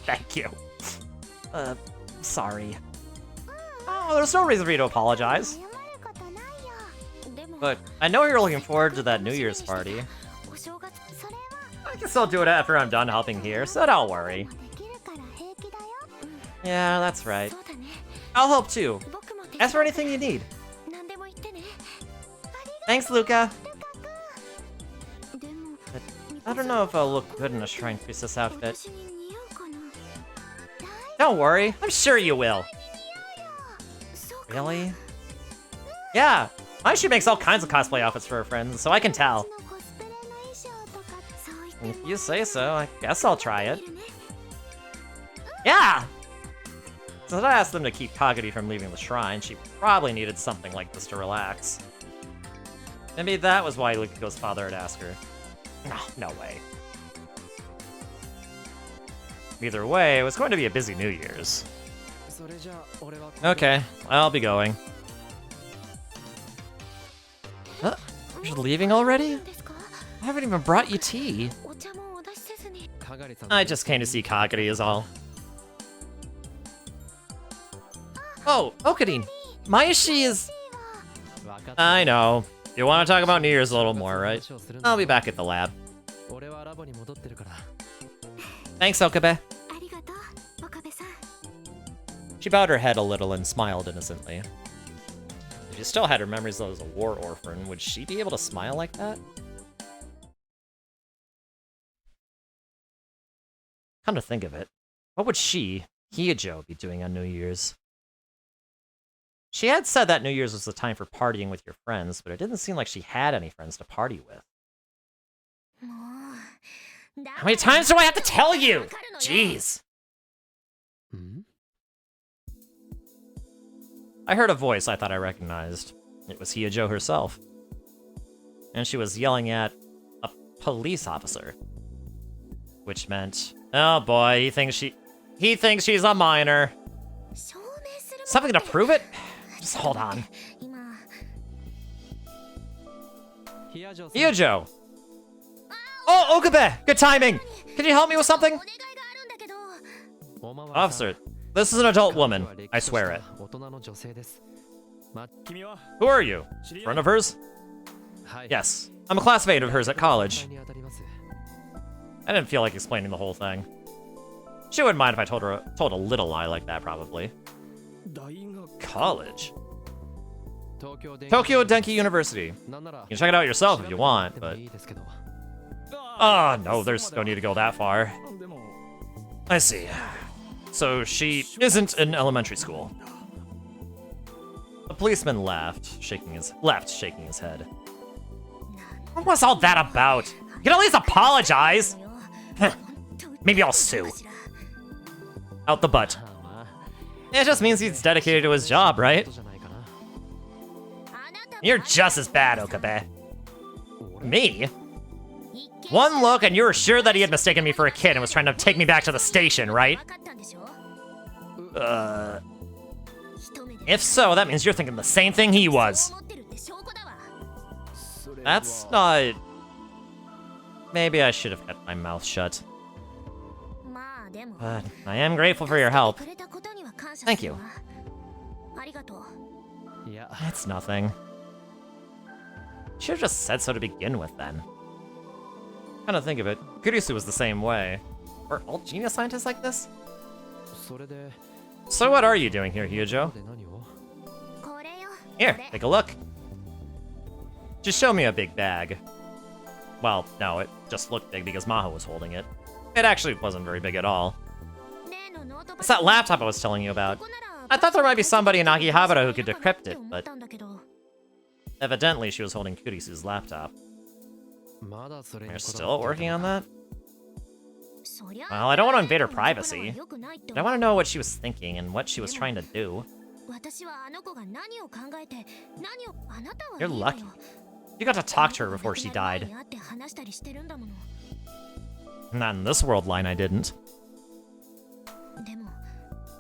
Thank you. Sorry. Oh, there's no reason for you to apologize. But I know you're looking forward to that New Year's party. I can still do it after I'm done helping here, so don't worry. Yeah, that's right. I'll help too. Ask for anything you need. Thanks, Luca. But I don't know if I'll look good in a shrine priestess outfit. Don't worry, I'm sure you will. Really? Yeah, she makes all kinds of cosplay outfits for her friends, so I can tell. If you say so, I guess I'll try it. Yeah! Since I asked them to keep Kagari from leaving the shrine, she probably needed something like this to relax. Maybe that was why Lukiko's father had asked her. No way. Either way, it was going to be a busy New Year's. Okay, I'll be going. You're leaving already? I haven't even brought you tea. I just came to see Kagari is all. Oh, Okarin! Mayashi is... I know. You want to talk about New Year's a little more, right? I'll be back at the lab. Thanks, Okabe. She bowed her head a little and smiled innocently. If she still had her memories as a war orphan, would she be able to smile like that? Come to think of it, what would Hiajo, be doing on New Year's? She had said that New Year's was the time for partying with your friends, but it didn't seem like she had any friends to party with. How many times do I have to tell you? Jeez. I heard a voice I thought I recognized. It was Hiajo herself. And she was yelling at a police officer. Which meant, oh boy, he thinks she's a minor. Something to prove it? Just hold on. Hyojo! Oh, Okabe! Good timing! Can you help me with something? Officer, this is an adult woman. I swear it. Who are you? Friend of hers? Yes. I'm a classmate of hers at college. I didn't feel like explaining the whole thing. She wouldn't mind if I told a little lie like that, probably. College? Tokyo Denki University. You can check it out yourself if you want, but... Oh, no, there's no need to go that far. I see. So she isn't in elementary school. The policeman laughed, shaking his head. What was all that about? You can at least apologize! Maybe I'll sue. Out the butt. It just means he's dedicated to his job, right? You're just as bad, Okabe. Me? One look and you were sure that he had mistaken me for a kid and was trying to take me back to the station, right? If so, that means you're thinking the same thing he was. That's not... Maybe I should have kept my mouth shut. But I am grateful for your help. Thank you. It's nothing. Should have just said so to begin with, then. Kind of think of it, Kurisu was the same way. Are all genius scientists like this? So what are you doing here, Hyojo? Here, take a look. Just show me a big bag. Well, no, it just looked big because Maho was holding it. It actually wasn't very big at all. It's that laptop I was telling you about. I thought there might be somebody in Akihabara who could decrypt it, but... Evidently, she was holding Kurisu's laptop. You're still working on that? Well, I don't want to invade her privacy, but I want to know what she was thinking and what she was trying to do. You're lucky. You got to talk to her before she died. Not in this world line, I didn't.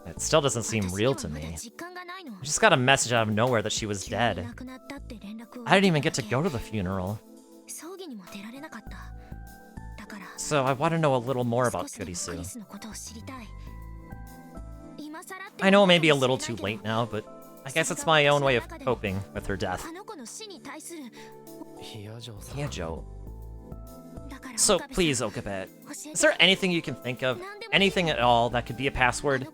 It still doesn't seem real to me. I just got a message out of nowhere that she was dead. I didn't even get to go to the funeral. So I want to know a little more about Kurisu. I know it may be a little too late now, but I guess it's my own way of coping with her death. Hyojo. So please, Okabe, is there anything you can think of? Anything at all that could be a password?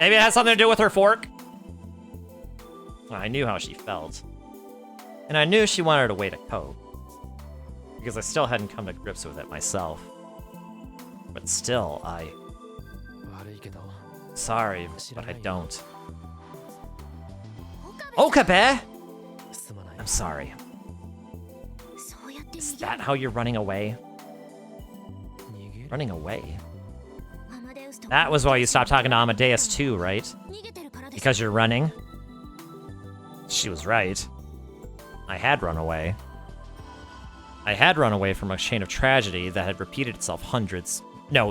Maybe it has something to do with her fork? Well, I knew how she felt. And I knew she wanted a way to cope. Because I still hadn't come to grips with it myself. But still, Sorry, but I don't. Okabe! I'm sorry. Is that how you're running away? Running away? That was why you stopped talking to Amadeus too, right? Because you're running? She was right. I had run away. I had run away from a chain of tragedy that had repeated itself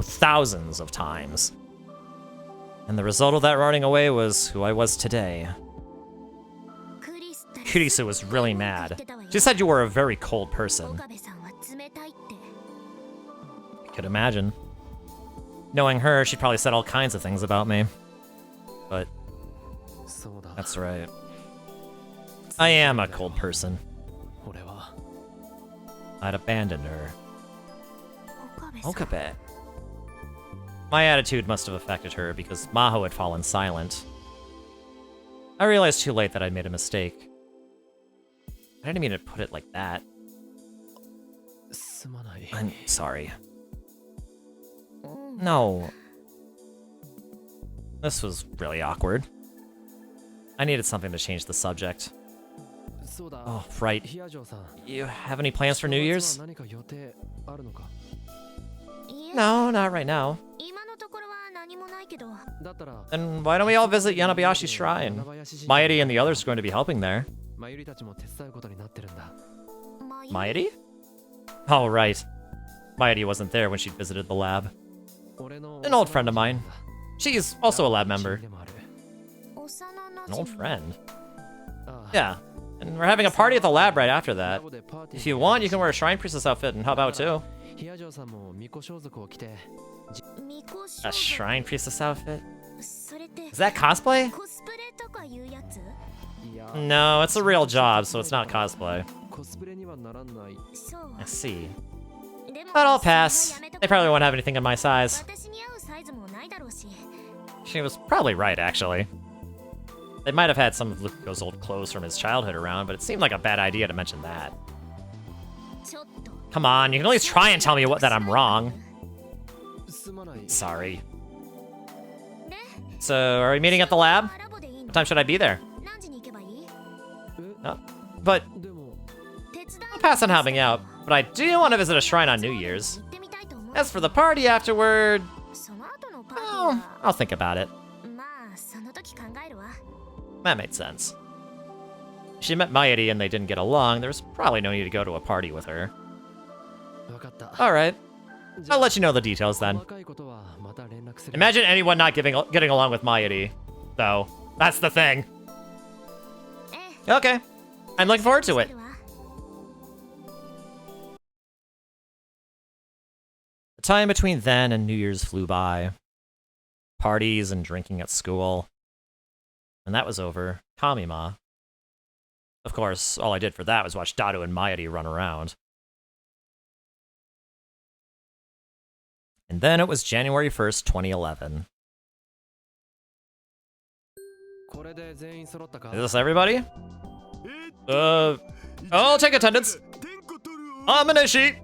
thousands of times. And the result of that running away was who I was today. Kurisu was really mad. She said you were a very cold person. I could imagine. Knowing her, she probably said all kinds of things about me. But that's right. I am a cold person. I'd abandoned her. Okabe. My attitude must have affected her because Maho had fallen silent. I realized too late that I'd made a mistake. I didn't mean to put it like that. I'm sorry. No. This was really awkward. I needed something to change the subject. Oh, right. You have any plans for New Year's? No, not right now. Then why don't we all visit Yanabayashi's shrine? Mayuri and the others are going to be helping there. Mayuri? Oh, right. Mayuri wasn't there when she visited the lab. An old friend of mine. She's also a lab member. An old friend? Yeah. And we're having a party at the lab right after that. If you want, you can wear a Shrine Priestess outfit and help out too. A Shrine Priestess outfit? Is that cosplay? No, it's a real job, so it's not cosplay. I see. But I'll pass. They probably won't have anything in my size. She was probably right, actually. They might have had some of Lukuko's old clothes from his childhood around, but it seemed like a bad idea to mention that. Come on, you can at least try and tell me that I'm wrong. Sorry. So, are we meeting at the lab? What time should I be there? Oh, but I'll pass on helping out, but I do want to visit a shrine on New Year's. As for the party afterward, well, I'll think about it. That made sense. If she met Mairi and they didn't get along, there's probably no need to go to a party with her. Alright. I'll let you know the details then. Imagine anyone not getting along with Mairi, though. That's the thing. Okay. I'm looking forward to it. The time between then and New Year's flew by. Parties and drinking at school. When that was over, Kamima. Of course, all I did for that was watch Dado and Mairi run around. And then it was January 1st, 2011. Is this everybody? I'll take attendance. Amaneshi!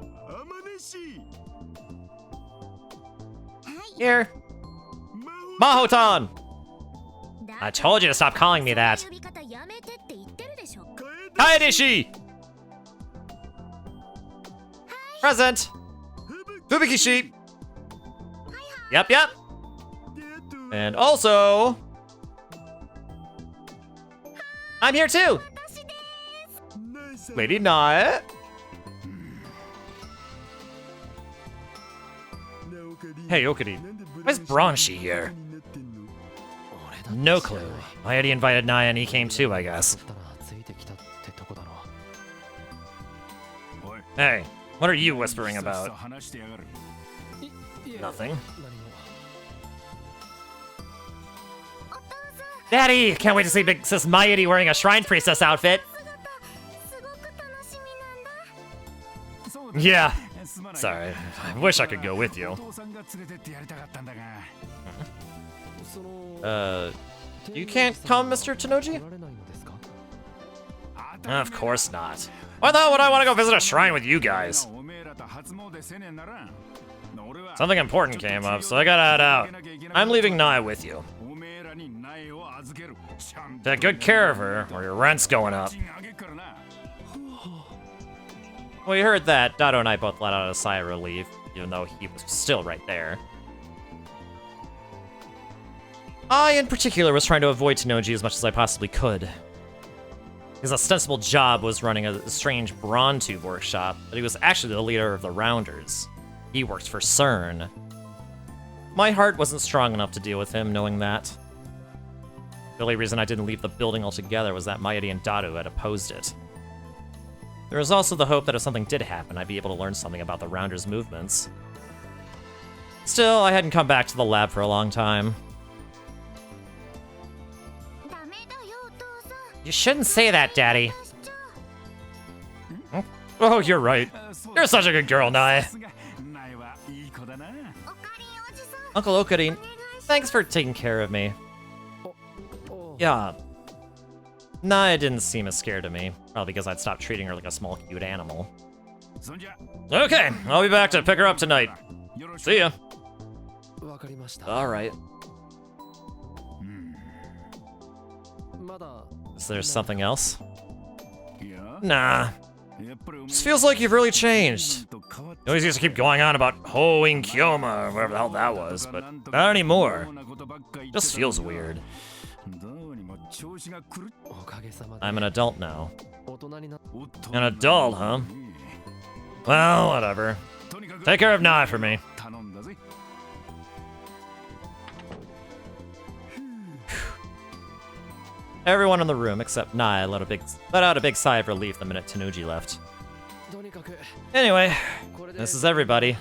Here. Mahotan! I told you to stop calling me that. Kaedeshi! Present! Fubikishi! Yep. And also... I'm here too! Lady Nae. Hey, Okari. Why's Bronshi here? No clue. I already invited Nae and he came too, I guess. Hey, what are you whispering about? Nothing. Daddy! Can't wait to see Big Sis Mairi wearing a Shrine Priestess outfit. Yeah. Sorry. I wish I could go with you. You can't come, Mr. Tanoji? Of course not. Why the hell would I want to go visit a shrine with you guys? Something important came up, so I gotta head out. I'm leaving Nae with you. Take good care of her, or your rent's going up. We heard that. Dado and I both let out a sigh of relief, even though he was still right there. I, in particular, was trying to avoid Tanoji as much as I possibly could. His ostensible job was running a strange brawn tube workshop, but he was actually the leader of the Rounders. He worked for CERN. My heart wasn't strong enough to deal with him, knowing that. The only reason I didn't leave the building altogether was that Mairi and Dado had opposed it. There was also the hope that if something did happen, I'd be able to learn something about the Rounders' movements. Still, I hadn't come back to the lab for a long time. You shouldn't say that, Daddy. Oh, you're right. You're such a good girl, Nae. Uncle Okari, thanks for taking care of me. Yeah. Nae didn't seem as scared of me, probably because I'd stopped treating her like a small, cute animal. Okay, I'll be back to pick her up tonight. See ya. Alright. Is there something else? Nah. Just feels like you've really changed. You always used to keep going on about Hoing Kyoma, or whatever the hell that was, but not anymore. Just feels weird. I'm an adult now. An adult, huh? Well, whatever. Take care of Nae for me. Everyone in the room except Nai let out a big sigh of relief the minute Tanuji left. Anyway, this is everybody.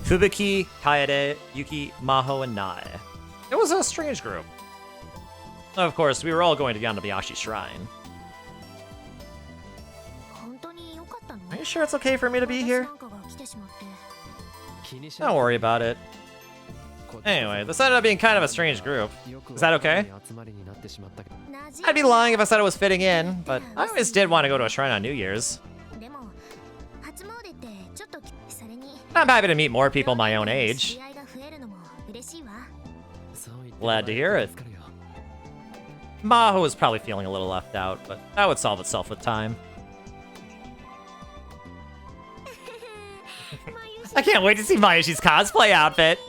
Fubuki, Kaede, Yuki, Maho, and Nai. It was a strange group. Of course, we were all going to Yanabayashi Shrine. Are you sure it's okay for me to be here? Don't worry about it. Anyway, this ended up being kind of a strange group. Is that okay? I'd be lying if I said it was fitting in, but I always did want to go to a shrine on New Year's. I'm happy to meet more people my own age. Glad to hear it. Maho is probably feeling a little left out, but that would solve itself with time. I can't wait to see Mayushi's cosplay outfit.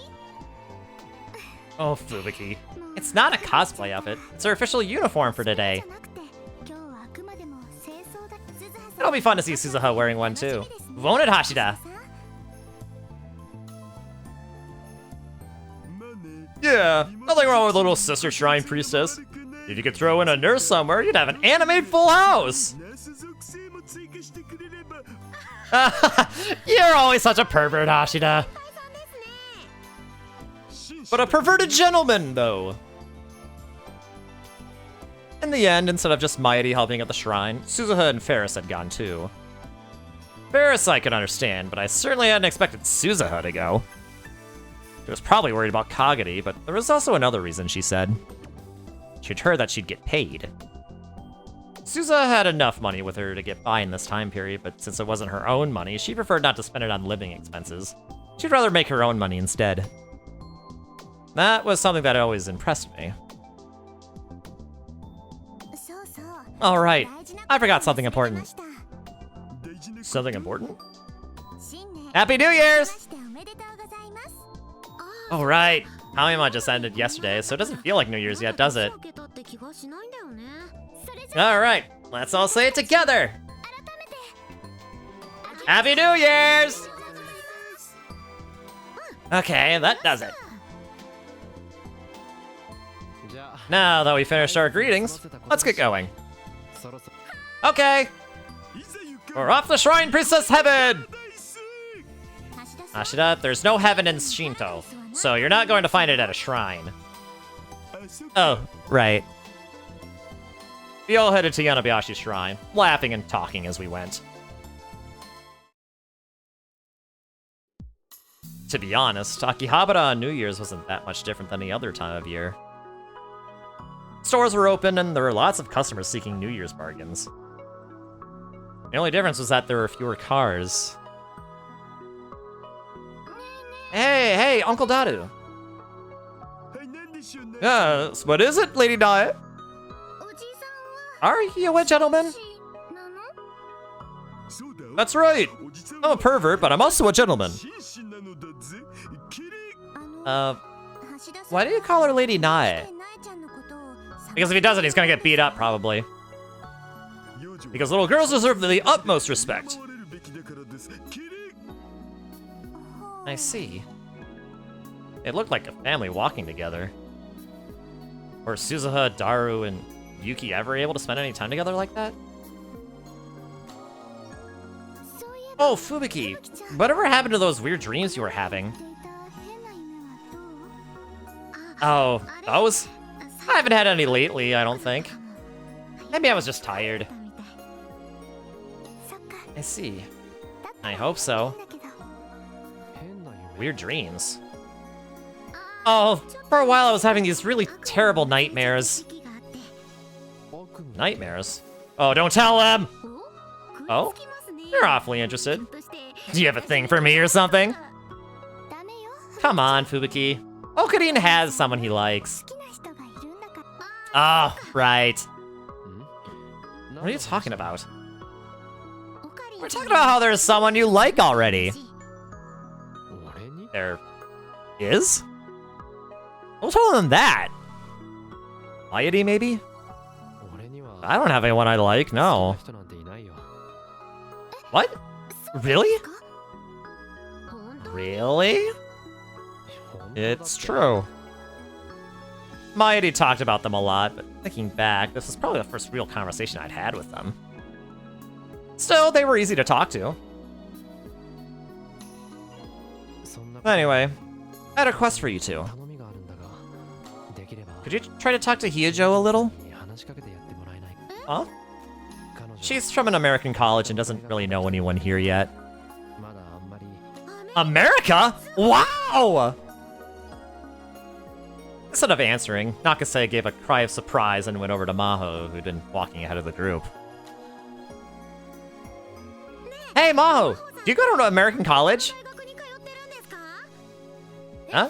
Oh, Fubuki. It's not a cosplay outfit. It's her official uniform for today. It'll be fun to see Suzuha wearing one too. Won't it, Hashida? Yeah, nothing wrong with a little sister shrine priestess. If you could throw in a nurse somewhere, you'd have an anime full house. You're always such a pervert, Hashida. But a perverted gentleman, though. In the end, instead of just Mighty helping at the shrine, Suzuha and Ferris had gone too. Ferris I could understand, but I certainly hadn't expected Suzuha to go. She was probably worried about Kagari, but there was also another reason, she said. She'd heard that she'd get paid. Suzuha had enough money with her to get by in this time period, but since it wasn't her own money, she preferred not to spend it on living expenses. She'd rather make her own money instead. That was something that always impressed me. Alright, I forgot something important. Something important? Happy New Year's! Alright, Kamima just ended yesterday, so it doesn't feel like New Year's yet, does it? Alright, let's all say it together! Happy New Year's! Okay, that does it. Now that we finished our greetings, let's get going. Okay! We're off to Shrine Priestess Heaven! Ashida, there's no heaven in Shinto, so you're not going to find it at a shrine. Oh, right. We all headed to Yanabayashi Shrine, laughing and talking as we went. To be honest, Akihabara on New Year's wasn't that much different than any other time of year. Stores were open, and there were lots of customers seeking New Year's bargains. The only difference was that there were fewer cars. Hey, Uncle Dadu. Yes, what is it, Lady Dai? Are you a gentleman? That's right. I'm a pervert, but I'm also a gentleman. Why do you call her Lady Nai? Because if he doesn't, he's gonna get beat up, probably. Because little girls deserve the utmost respect. I see. It looked like a family walking together. Were Suzuha, Daru, and Yuki ever able to spend any time together like that? Oh, Fubuki, whatever happened to those weird dreams you were having? Oh, those? I haven't had any lately, I don't think. Maybe I was just tired. I see. I hope so. Weird dreams. Oh, for a while I was having these really terrible nightmares. Nightmares? Oh, don't tell them! Oh? You're awfully interested. Do you have a thing for me or something? Come on, Fubuki. Okarin has someone he likes. Oh, right. What are you talking about? We're talking about how there's someone you like already. There is? Don't tell them that. Piety, maybe? I don't have anyone I like, no. What? Really? Really? It's true. Mayuri talked about them a lot, but thinking back, this was probably the first real conversation I'd had with them. Still, they were easy to talk to. Anyway, I had a quest for you two. Could you try to talk to Hyojo a little? Huh? She's from an American college and doesn't really know anyone here yet. America? Wow! Instead of answering, Nakase gave a cry of surprise and went over to Maho, who'd been walking ahead of the group. Hey, Maho! Do you go to an American college? Huh?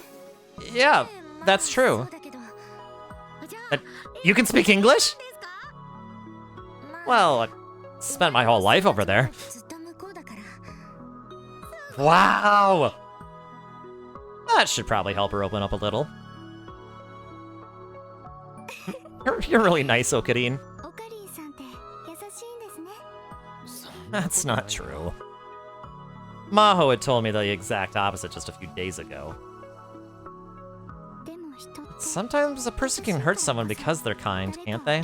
Yeah, that's true. You can speak English? Well, I spent my whole life over there. Wow! That should probably help her open up a little. You're really nice, Okarin. That's not true. Maho had told me the exact opposite just a few days ago. Sometimes a person can hurt someone because they're kind, can't they?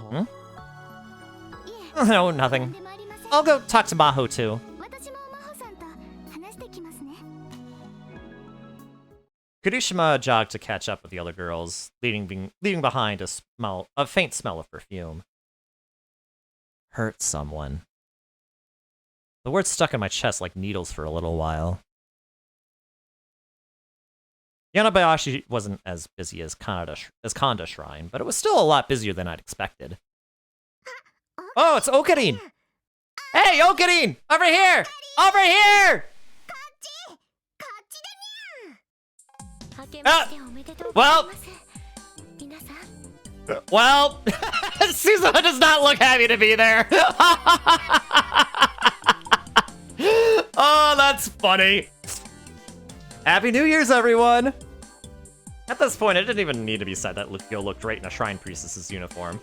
Hmm? No, nothing. I'll go talk to Maho too. Kurishima jogged to catch up with the other girls, leaving behind a faint smell of perfume. Hurt someone. The words stuck in my chest like needles for a little while. Yanabayashi wasn't as busy as Kanda Shrine, but it was still a lot busier than I'd expected. Oh, it's Okarin! Hey, Okarin! Over here! Over here! Well, Suzuha does not look happy to be there. Oh, that's funny. Happy New Year's, everyone! At this point, it didn't even need to be said that Lukio looked great in a Shrine Priestess's uniform.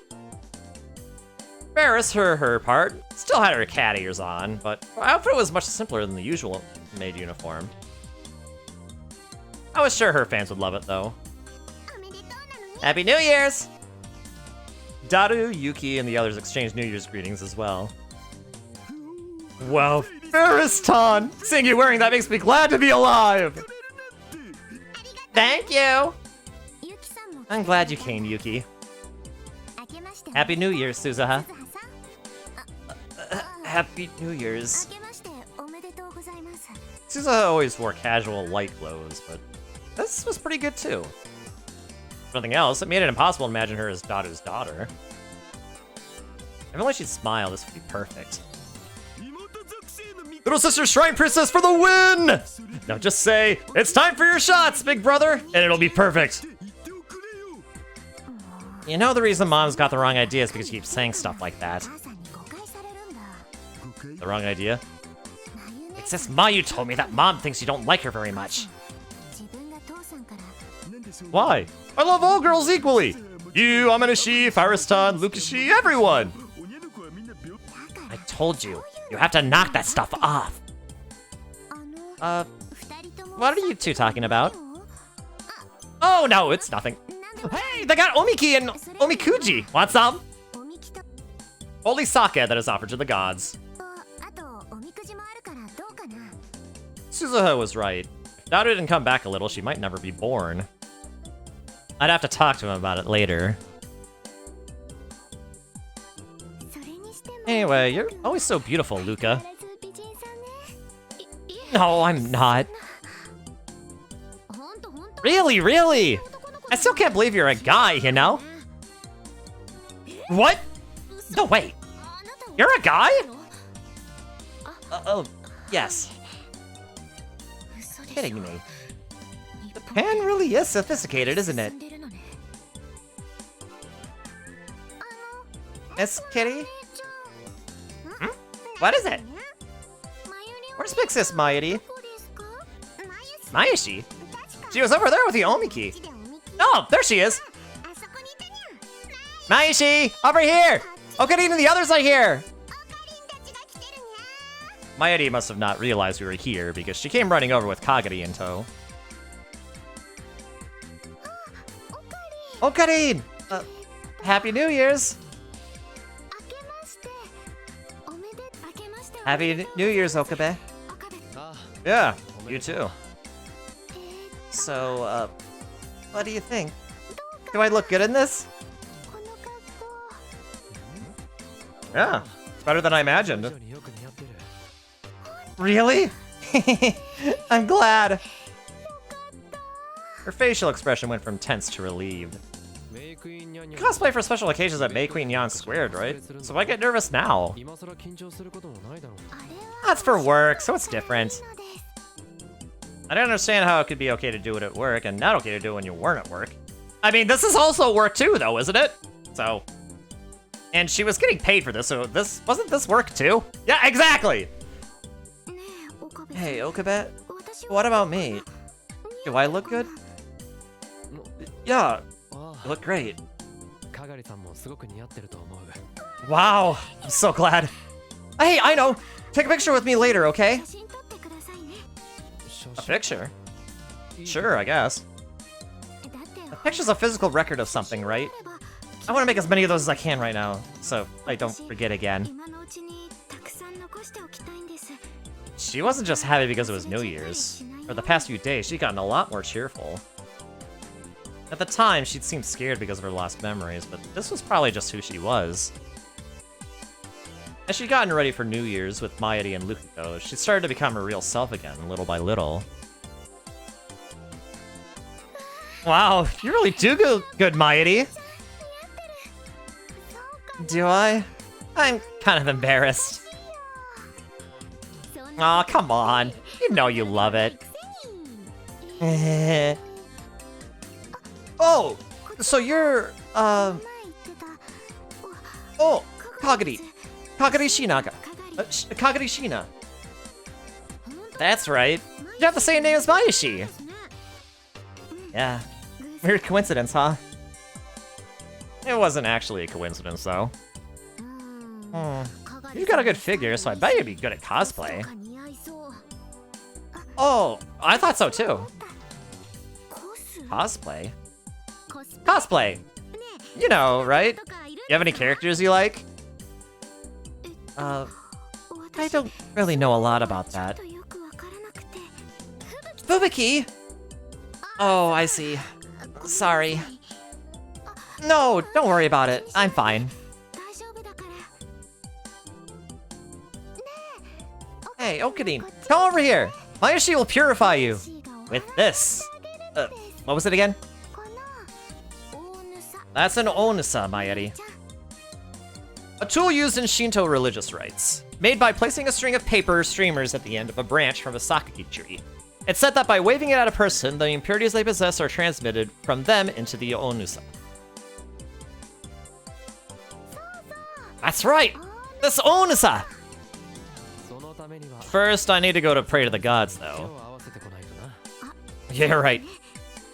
Ferris, her part, still had her cat ears on, but her outfit was much simpler than the usual maid uniform. I was sure her fans would love it, though. Happy New Year's! Daru, Yuki, and the others exchanged New Year's greetings as well. Wow, Ferris-tan! Seeing you wearing that makes me glad to be alive! Thank you! I'm glad you came, Yuki. Happy New Year, Suzuha. Happy New Year's. Suzuha always wore casual, light clothes, but this was pretty good too. If nothing else, it made it impossible to imagine her as Daru's daughter. If only she'd smile, this would be perfect. Little sister Shrine Princess for the win! Now just say, it's time for your shots, big brother, and it'll be perfect. You know the reason Mom's got the wrong idea is because she keeps saying stuff like that. The wrong idea? It's just Mayu told me that Mom thinks you don't like her very much. Why? I love all girls equally! You, Amanashi, Faristan, Lukashi, everyone! I told you, you have to knock that stuff off. What are you two talking about? Oh no, it's nothing. Hey, they got Omiki and Omikuji! Want some? Holy sake that is offered to the gods. Suzuha was right. If Daru didn't come back a little, she might never be born. I'd have to talk to him about it later. Anyway, you're always so beautiful, Luca. No, I'm not. Really, really? I still can't believe you're a guy, you know? What? No, wait. You're a guy? Oh, yes. Kidding me. Japan really is sophisticated, isn't it? Miss Kitty? Hmm? What is it? Where's Big Sis Mayuri? Mayashi? She was over there with the Omiki. Oh, there she is! Mayashi! Over here! Okarin and the others are here! Mayuri must have not realized we were here because she came running over with Kagari in tow. Oh, Karin! Happy New Year's! Happy New Year's, Okabe. Yeah, you too. So, what do you think? Do I look good in this? Yeah, it's better than I imagined. Really? I'm glad. Her facial expression went from tense to relieved. You cosplay for special occasions at May Queen Yan Squared, right? So why get nervous now? That's for work, so it's different. I don't understand how it could be okay to do it at work and not okay to do it when you weren't at work. I mean, this is also work too, though, isn't it? So... And she was getting paid for this, so wasn't this work too? Yeah, exactly! Hey, Okabe, what about me? Do I look good? Yeah, you look great. Wow, I'm so glad. Hey, I know! Take a picture with me later, okay? A picture? Sure, I guess. A picture's a physical record of something, right? I want to make as many of those as I can right now, so I don't forget again. She wasn't just happy because it was New Year's. For the past few days, she'd gotten a lot more cheerful. At the time, she'd seemed scared because of her lost memories, but this was probably just who she was. As she'd gotten ready for New Year's with Mayuri and Lukiko, she started to become her real self again, little by little. Wow, you really do go good, Mayuri. Do I? I'm kind of embarrassed. Aw, come on. You know you love it. Oh, so you're, Oh, Kagari. Kagari Shina. Kagari Shina. That's right. You have the same name as Mayashi. Yeah. Weird coincidence, huh? It wasn't actually a coincidence, though. You've got a good figure, so I bet you'd be good at cosplay. Oh, I thought so too. Cosplay? Cosplay! You know, right? You have any characters you like? I don't really know a lot about that. Fubuki! Oh, I see. Sorry. No, don't worry about it. I'm fine. Hey, Okarin, come over here. Mayashi will purify you with this. What was it again? That's an onusa, Mayuri. A tool used in Shinto religious rites, made by placing a string of paper streamers at the end of a branch from a sakaki tree. It's said that by waving it at a person, the impurities they possess are transmitted from them into the onusa. That's right! This onusa! First, I need to go to pray to the gods, though. Yeah, right.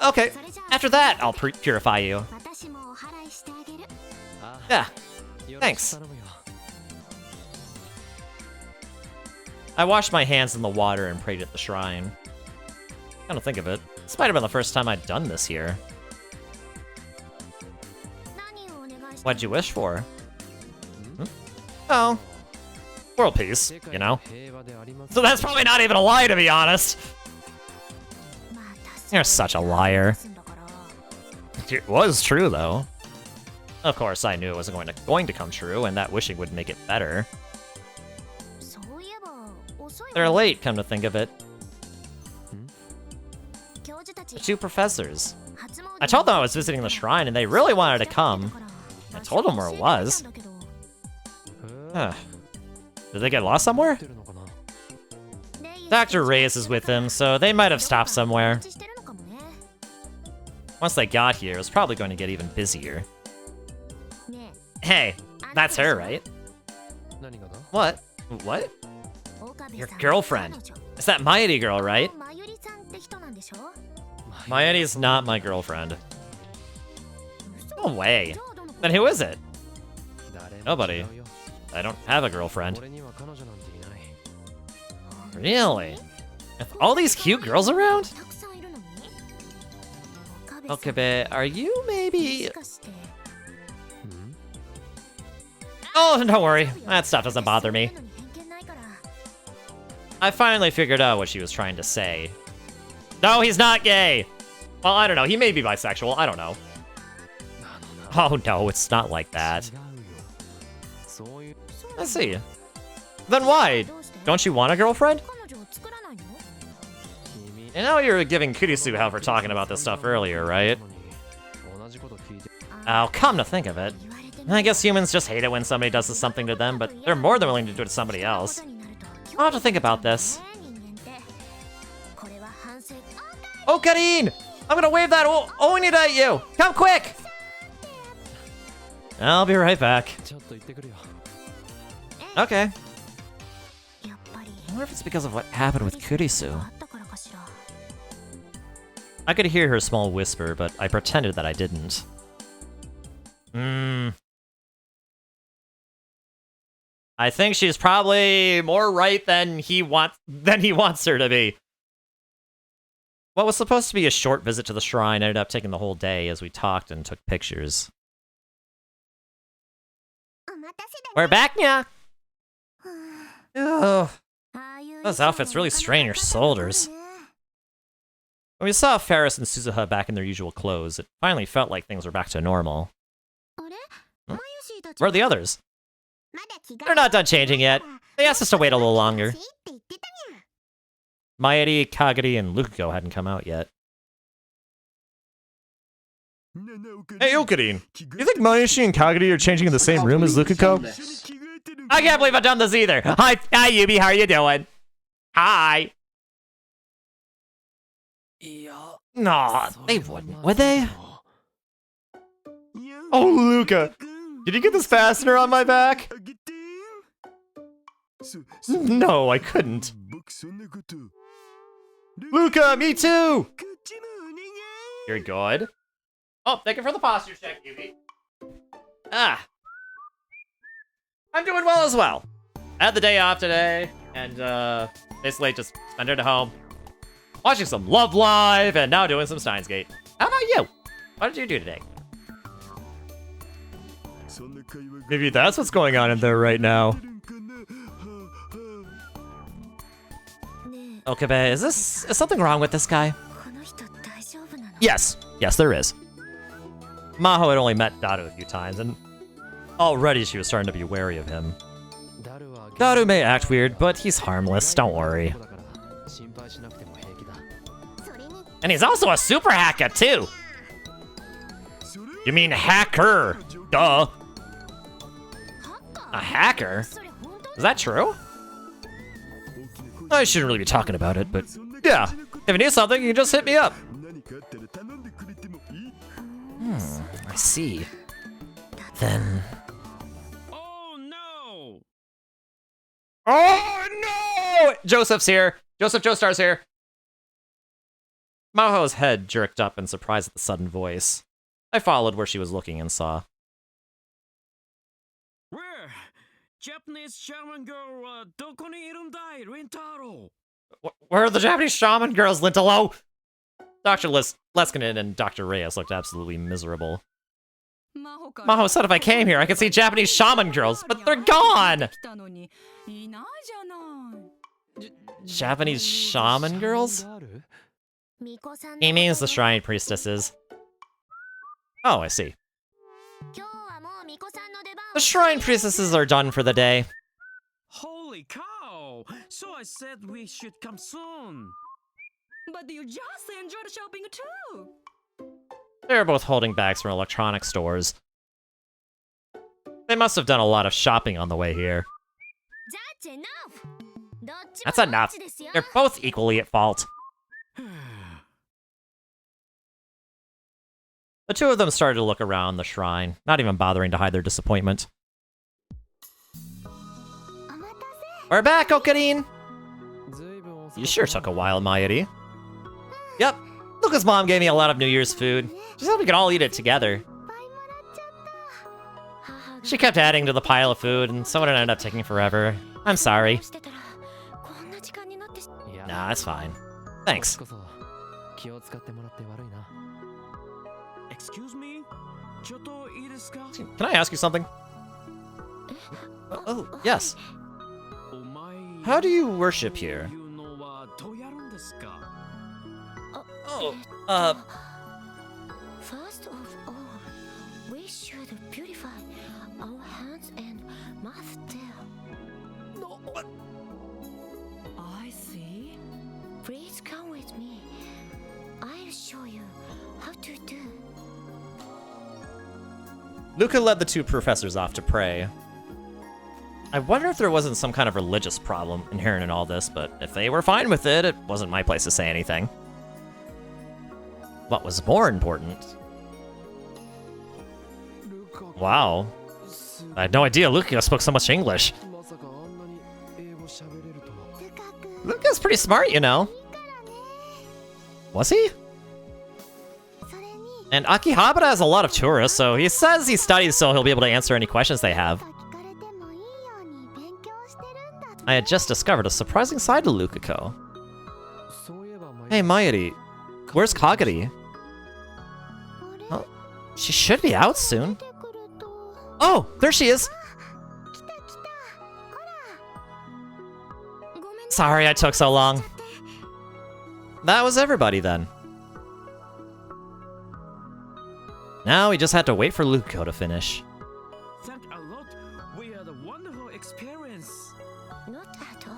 Okay, after that, I'll purify you. Yeah, thanks. I washed my hands in the water and prayed at the shrine. Come to think of it, this might have been the first time I'd done this here. What'd you wish for? Oh, world peace, you know? So that's probably not even a lie, to be honest. You're such a liar. It was true, though. Of course, I knew it wasn't going to come true, and that wishing would make it better. They're late, come to think of it. The two professors. I told them I was visiting the shrine, and they really wanted to come. I told them where it was. Did they get lost somewhere? Dr. Reyes is with them, so they might have stopped somewhere. Once they got here, it was probably going to get even busier. Hey, that's her, right? What? What? Your girlfriend. It's that Mayuri girl, right? Mayuri is not my girlfriend. No way. Then who is it? Nobody. I don't have a girlfriend. Really? With all these cute girls around? Okabe, are you maybe maybe... Oh, don't worry. That stuff doesn't bother me. I finally figured out what she was trying to say. No, he's not gay! Well, I don't know. He may be bisexual. I don't know. Oh, no, it's not like that. I see. Then why? Don't you want a girlfriend? And now you're giving Kurisu hell for talking about this stuff earlier, right? Oh, come to think of it. I guess humans just hate it when somebody does something to them, but they're more than willing to do it to somebody else. I'll have to think about this. Oh, Karin! I'm gonna wave that Onida at you! Come quick! I'll be right back. Okay. I wonder if it's because of what happened with Kurisu. I could hear her small whisper, but I pretended that I didn't. I think she's probably more right than he wants her to be. What was supposed to be a short visit to the shrine ended up taking the whole day as we talked and took pictures. We're back now. Ugh. Those outfits really strain your shoulders. When we saw Ferris and Suzuha back in their usual clothes, it finally felt like things were back to normal. Where are the others? They're not done changing yet. They asked us to wait a little longer. Maeri, Kagari, and Lukuko hadn't come out yet. Hey, Okarin, you think Mayoshi and Kagari are changing in the same room as Lukuko? I can't believe I've done this either. Hi, Yubi, how are you doing? Hi. No, they wouldn't, would they? Oh, Luca, did you get this fastener on my back? No, I couldn't. Luca, me too! You're good. Oh, thank you for the posture check, Yubi. Ah. I'm doing well as well. I had the day off today, and basically just spent it at home. Watching some Love Live, and now doing some Steins Gate. How about you? What did you do today? Maybe that's what's going on in there right now. Okabe, is something wrong with this guy? Yes, there is. Maho had only met Daru a few times, and already she was starting to be wary of him. Daru may act weird, but he's harmless, don't worry. And he's also a super hacker, too! You mean hacker? Duh! A hacker? Is that true? I shouldn't really be talking about it, but yeah. If you need something, you can just hit me up. I see. Then... Oh no! Oh no! Joseph's here. Joseph Joestar's here. Maho's head jerked up in surprise at the sudden voice. I followed where she was looking and saw. Where? Japanese shaman girl, どこにいるんだい, Rintarou? Where are the Japanese shaman girls, Lintalo? Dr. Leskinen and Dr. Reyes looked absolutely miserable. Maho said if I came here, I could see Japanese shaman girls, but they're gone! Japanese shaman girls? He means the shrine priestesses. Oh, I see. The shrine priestesses are done for the day. Holy cow! So I said we should come soon. But you just enjoyed shopping too. They were both holding bags from electronic stores. They must have done a lot of shopping on the way here. That's enough. They're both equally at fault. The two of them started to look around the shrine, not even bothering to hide their disappointment. We're back, Okarin! You sure took a while, Maeri. Yep, Luca's mom gave me a lot of New Year's food. She said we could all eat it together. She kept adding to the pile of food, and so it ended up taking forever. I'm sorry. Nah, it's fine. Thanks. Excuse me? ちょっといいですか? Can I ask you something? Oh, yes. お前 How do you worship here? いうのはどうやるんですか? Oh, First of all, we should purify our hands and mouth there. I see. Please come with me. I'll show you how to do. Luca led the two professors off to pray. I wonder if there wasn't some kind of religious problem inherent in all this, but if they were fine with it, it wasn't my place to say anything. What was more important? Wow. I had no idea Luca spoke so much English. Luca's pretty smart, you know. Was he? And Akihabara has a lot of tourists, so he says he studies so he'll be able to answer any questions they have. I had just discovered a surprising side to Lukako. Hey, Mayuri, where's Kagari? Oh, she should be out soon. Oh, there she is! Sorry I took so long. That was everybody then. Now we just had to wait for Lukako to finish. Thank a lot. We had a wonderful experience. Not at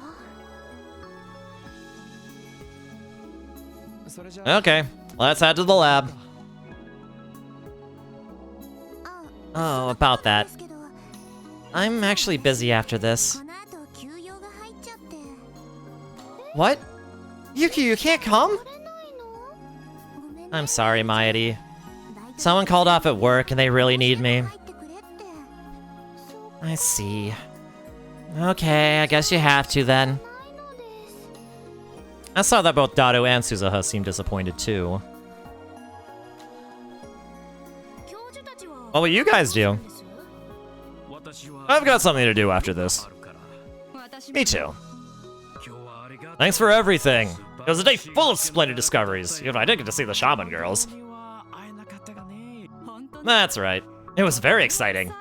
all. Okay, let's head to the lab. Oh, about that. I'm actually busy after this. What? Yuki, you can't come? I'm sorry, Mayuri. Someone called off at work and they really need me. I see. Okay, I guess you have to then. I saw that both Daru and Suzuha seemed disappointed too. What will you guys do? I've got something to do after this. Me too. Thanks for everything. It was a day full of splendid discoveries, even I did get to see the shaman girls. That's right. It was very exciting.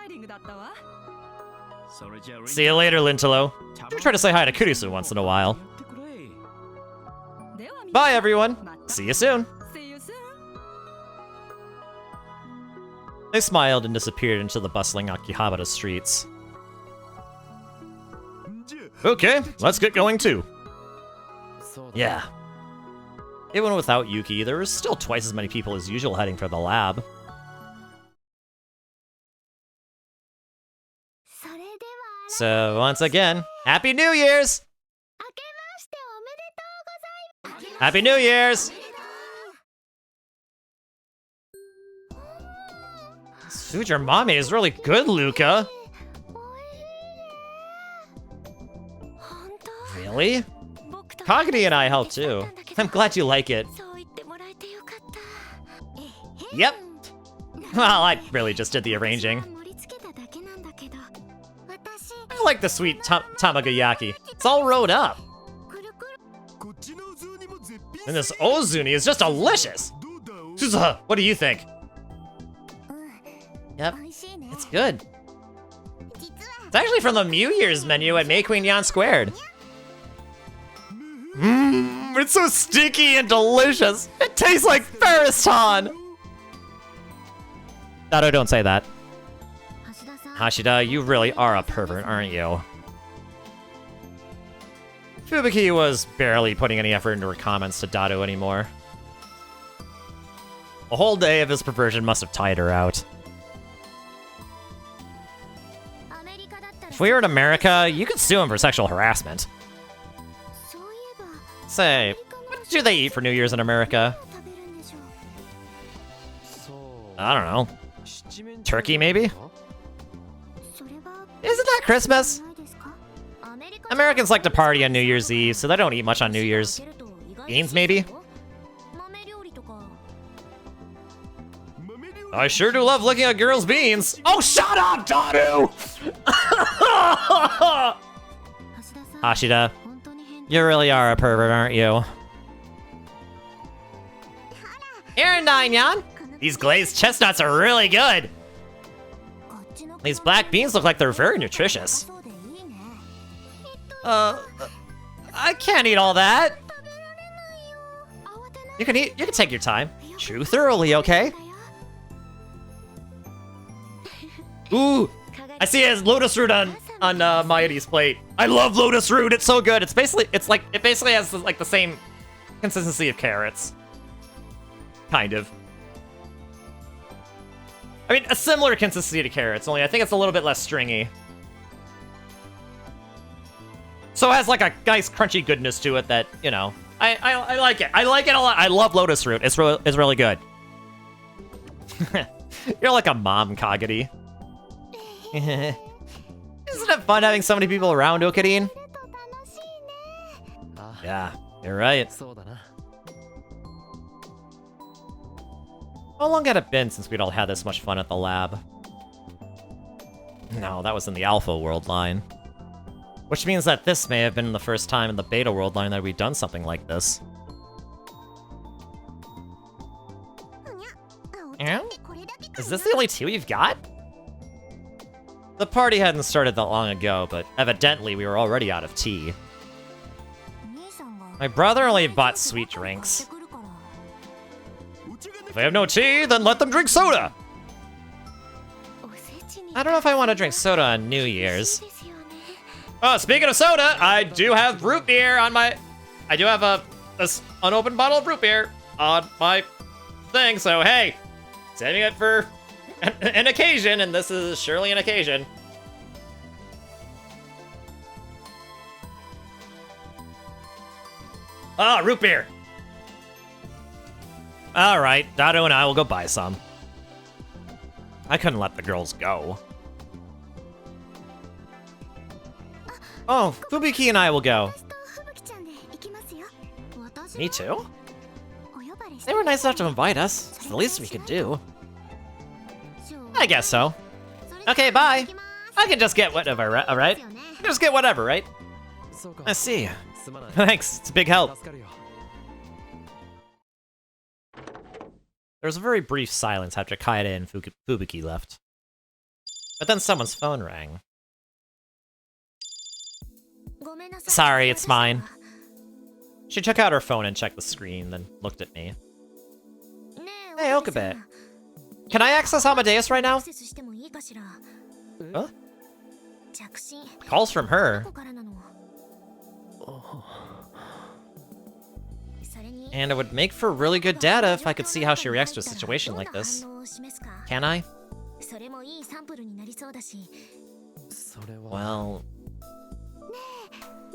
See you later, Lintalo. Do try to say hi to Kurisu once in a while. Bye, everyone. See you soon. See you soon. They smiled and disappeared into the bustling Akihabara streets. Okay, let's get going too. Yeah. Even without Yuki, there was still twice as many people as usual heading for the lab. So, once again, Happy New Year's! Happy New Year's! Dude, your mommy is really good, Luca. Really? Kagari and I helped too. I'm glad you like it. Yep. Well, I really just did the arranging. I like the sweet tamagayaki. It's all rolled up. And this ozuni is just delicious. Suzuha, what do you think? Yep, it's good. It's actually from the New Year's menu at May Queen Yan Squared. Mmm, it's so sticky and delicious. It tastes like Ferriston. Daru, don't say that. Hashida, you really are a pervert, aren't you? Fubuki was barely putting any effort into her comments to Daru anymore. A whole day of his perversion must have tired her out. If we were in America, you could sue him for sexual harassment. Say, what do they eat for New Year's in America? I don't know. Turkey, maybe? Isn't that Christmas? Americans like to party on New Year's Eve, so they don't eat much on New Year's. Beans, maybe? I sure do love looking at girls' beans. Oh, shut up, Daru! Hashida, you really are a pervert, aren't you? Here, Nine-Yan. These glazed chestnuts are really good. These black beans look like they're very nutritious. I can't eat all that. You can take your time. Chew thoroughly, okay? Ooh, I see it as lotus root on Mayuri's plate. I love lotus root. It's so good. It basically has like the same consistency of carrots. Kind of. I mean, a similar consistency to carrots, only I think it's a little bit less stringy. So it has like a nice crunchy goodness to it that, you know, I like it. I like it a lot. I love lotus root. It's really good. You're like a mom, Kagari. Isn't it fun having so many people around, Okarin? Yeah, you're right. How long had it been since we'd all had this much fun at the lab? No, that was in the Alpha World line. Which means that this may have been the first time in the Beta World line that we'd done something like this. Is this the only tea you've got? The party hadn't started that long ago, but evidently we were already out of tea. My brother only bought sweet drinks. If they have no tea, then let them drink soda! I don't know if I want to drink soda on New Year's. Oh, speaking of soda, I do have root beer on my... I do have this unopened bottle of root beer on my thing, so hey, saving it for an occasion, and this is surely an occasion. Ah, root beer! Alright, Dado and I will go buy some. I couldn't let the girls go. Oh, Fubuki and I will go. Me too? They were nice enough to invite us. It's the least we could do. I guess so. Okay, bye. I can just get whatever, right? Just get whatever, right? I see. Thanks, it's a big help. There was a very brief silence after Kaede and Fubuki left. But then someone's phone rang. Sorry, it's mine. She took out her phone and checked the screen, then looked at me. Hey, Okabe. Can I access Amadeus right now? Huh? Calls from her. And it would make for really good data if I could see how she reacts to a situation like this. Can I? Well...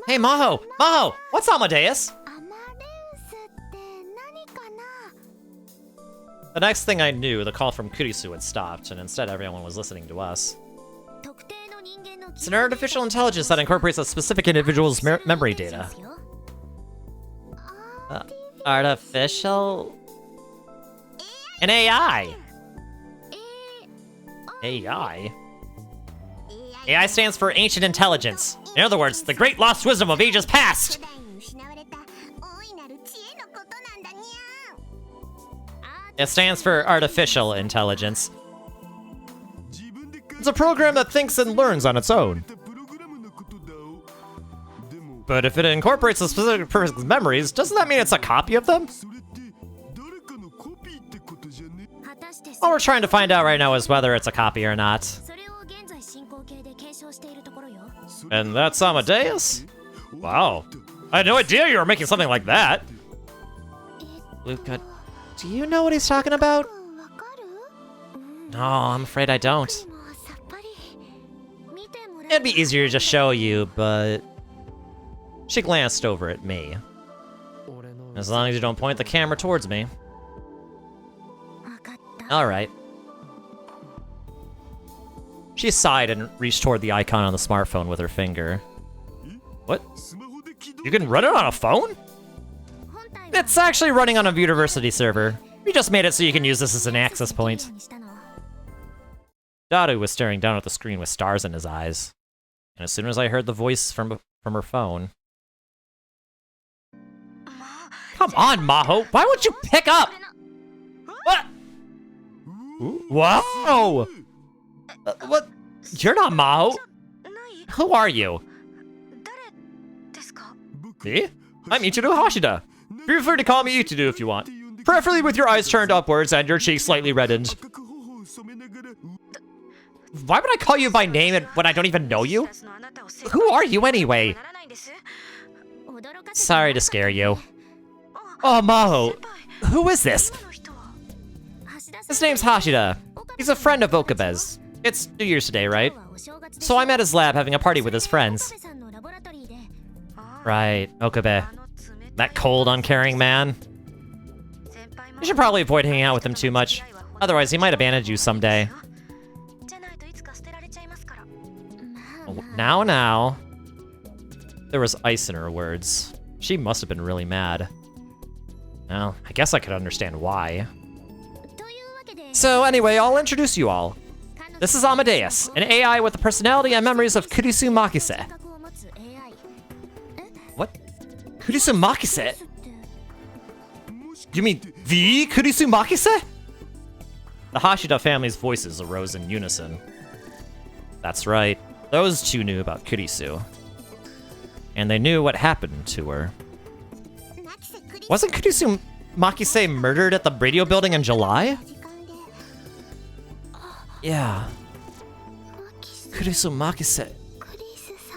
Hey, Maho! Maho! What's Amadeus? The next thing I knew, the call from Kurisu had stopped, and instead everyone was listening to us. It's an artificial intelligence that incorporates a specific individual's memory data. Artificial? An AI! AI? AI stands for Ancient Intelligence. In other words, the great lost wisdom of ages past! It stands for Artificial Intelligence. It's a program that thinks and learns on its own. But if it incorporates a specific person's memories, doesn't that mean it's a copy of them? All we're trying to find out right now is whether it's a copy or not. And that's Amadeus? Wow. I had no idea you were making something like that. Luca, do you know what he's talking about? No, I'm afraid I don't. It'd be easier to just show you, but... She glanced over at me. As long as you don't point the camera towards me. Alright. She sighed and reached toward the icon on the smartphone with her finger. What? You can run it on a phone? It's actually running on a university server. We just made it so you can use this as an access point. Daru was staring down at the screen with stars in his eyes. And as soon as I heard the voice from her phone... Come on, Maho! Why won't you pick up? What? Wow! What? You're not Maho. Who are you? Me? I'm Ichiru Hashida. Feel free to call me Ichiru if you want. Preferably with your eyes turned upwards and your cheeks slightly reddened. Why would I call you by name when I don't even know you? Who are you anyway? Sorry to scare you. Oh, Maho. Who is this? His name's Hashida. He's a friend of Okabe's. It's New Year's today, right? So I'm at his lab having a party with his friends. Right, Okabe. That cold, uncaring man. You should probably avoid hanging out with him too much. Otherwise, he might abandon you someday. Oh, now. There was ice in her words. She must have been really mad. Well, I guess I could understand why. So anyway, I'll introduce you all. This is Amadeus, an AI with the personality and memories of Kurisu Makise. What? Kurisu Makise? You mean the Kurisu Makise? The Hashida family's voices arose in unison. That's right, those two knew about Kurisu. And they knew what happened to her. Wasn't Kurisu Makise murdered at the radio building in July? Yeah. Kurisu Makise.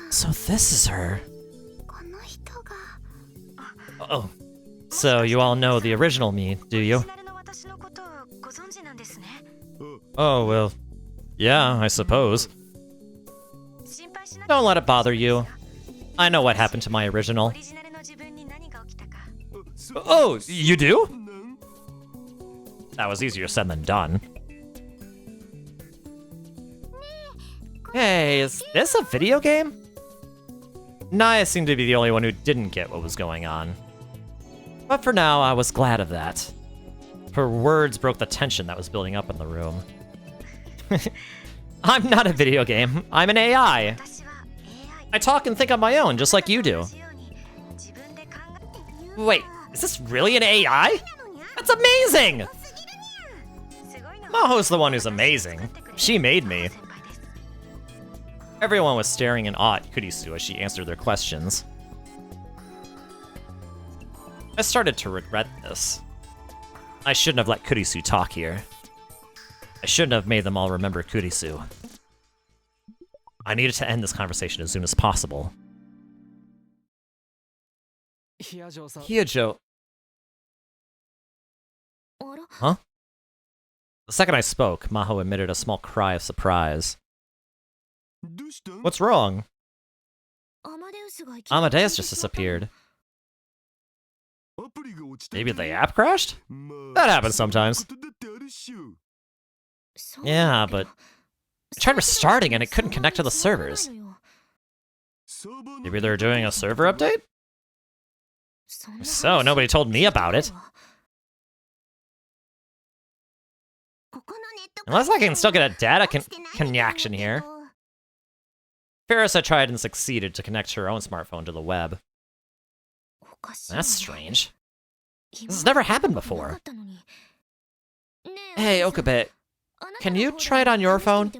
So this is her. Oh. So you all know the original me, do you? Oh, well, yeah, I suppose. Don't let it bother you. I know what happened to my original. Oh, you do? That was easier said than done. Hey, is this a video game? Naya seemed to be the only one who didn't get what was going on. But for now, I was glad of that. Her words broke the tension that was building up in the room. I'm not a video game. I'm an AI. I talk and think on my own, just like you do. Wait, is this really an AI? That's amazing! Maho's the one who's amazing. She made me. Everyone was staring in awe at Kurisu as she answered their questions. I started to regret this. I shouldn't have let Kurisu talk here. I shouldn't have made them all remember Kurisu. I needed to end this conversation as soon as possible. Hyojo. Huh? The second I spoke, Maho emitted a small cry of surprise. What's wrong? Amadeus just disappeared. Maybe the app crashed? That happens sometimes. Yeah, but I tried restarting and it couldn't connect to the servers. Maybe they're doing a server update? So, nobody told me about it. Unless I can still get a data connection here. Ferris had tried and succeeded to connect her own smartphone to the web. That's strange. This has never happened before. Hey, Okabe, can you try it on your phone?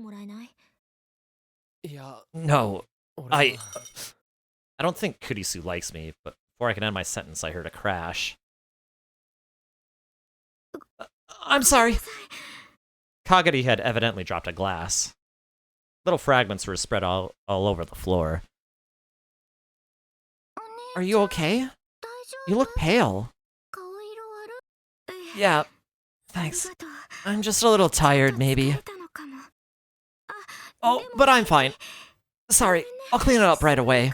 No, I don't think Kurisu likes me, but before I could end my sentence, I heard a crash. I'm sorry. Kagari had evidently dropped a glass. Little fragments were spread all over the floor. Are you okay? You look pale. Yeah, thanks. I'm just a little tired, maybe. Oh, but I'm fine. Sorry, I'll clean it up right away.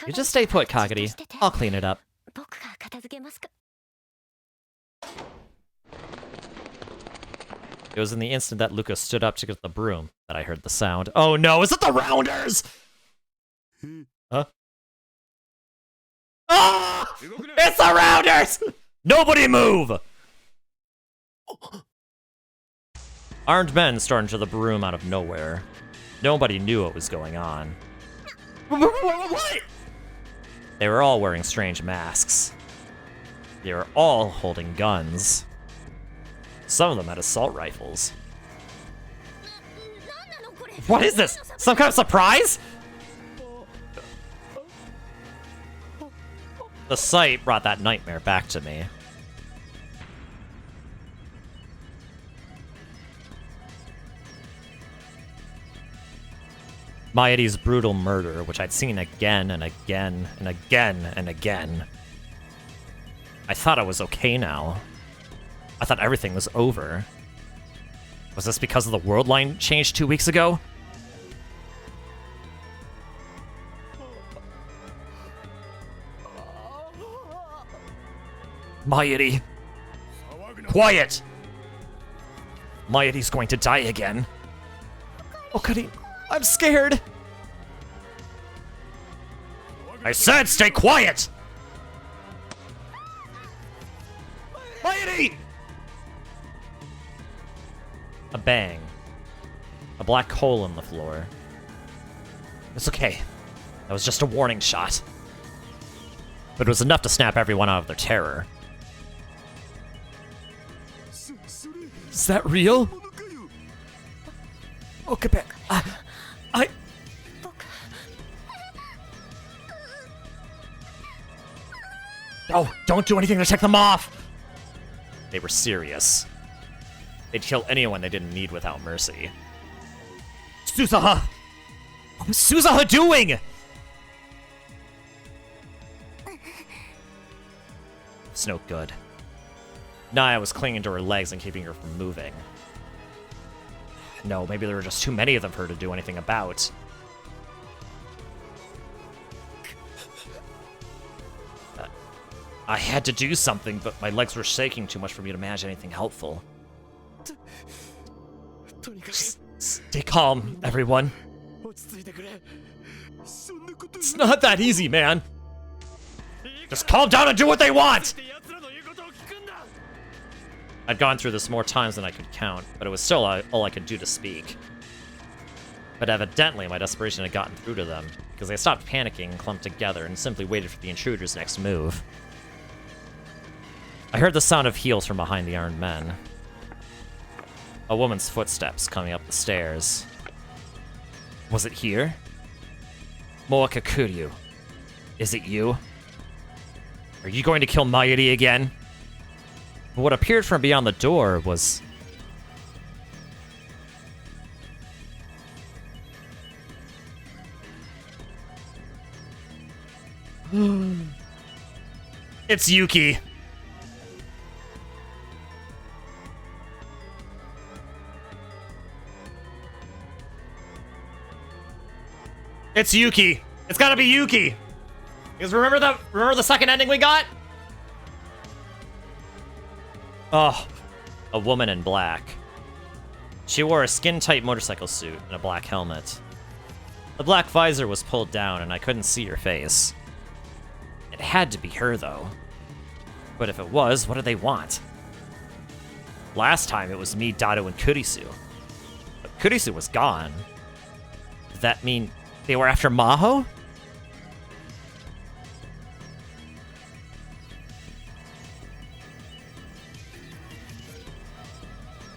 You just stay put, Kagari. I'll clean it up. It was in the instant that Luca stood up to get the broom that I heard the sound. Oh no, is it the Rounders? Huh? Ah! It's the Rounders! Nobody move! Armed men stormed to the broom out of nowhere. Nobody knew what was going on. What? They were all wearing strange masks. They were all holding guns. Some of them had assault rifles. What is this? Some kind of surprise? The sight brought that nightmare back to me. Maedie's brutal murder, which I'd seen again and again and again and again. I thought I was okay now. I thought everything was over. Was this because of the world line change 2 weeks ago? Maedie. Quiet! Maedie's going to die again. Okari, I'm scared. I said stay quiet! Maedie! A bang. A black hole in the floor. It's okay. That was just a warning shot. But it was enough to snap everyone out of their terror. Is that real? Okay, I... No, don't do anything to take them off! They were serious. They'd kill anyone they didn't need without mercy. Susaha! What was Susaha doing? It's no good. Naya was clinging to her legs and keeping her from moving. No, maybe there were just too many of them for her to do anything about. I had to do something, but my legs were shaking too much for me to manage anything helpful. Stay calm, everyone. It's not that easy, man. Just calm down and do what they want! I'd gone through this more times than I could count, but it was still all I could do to speak. But evidently, my desperation had gotten through to them, because they stopped panicking and clumped together and simply waited for the intruder's next move. I heard the sound of heels from behind the armed men. A woman's footsteps coming up the stairs. Was it here? Moaka Kuryu. Is it you? Are you going to kill Maedie again? What appeared from beyond the door was... It's Yuki! It's Yuki! It's gotta be Yuki! Because remember the second ending we got? Oh, a woman in black. She wore a skin-tight motorcycle suit and a black helmet. The black visor was pulled down and I couldn't see her face. It had to be her, though. But if it was, what did they want? Last time it was me, Dado, and Kurisu. But Kurisu was gone. Did that mean they were after Maho?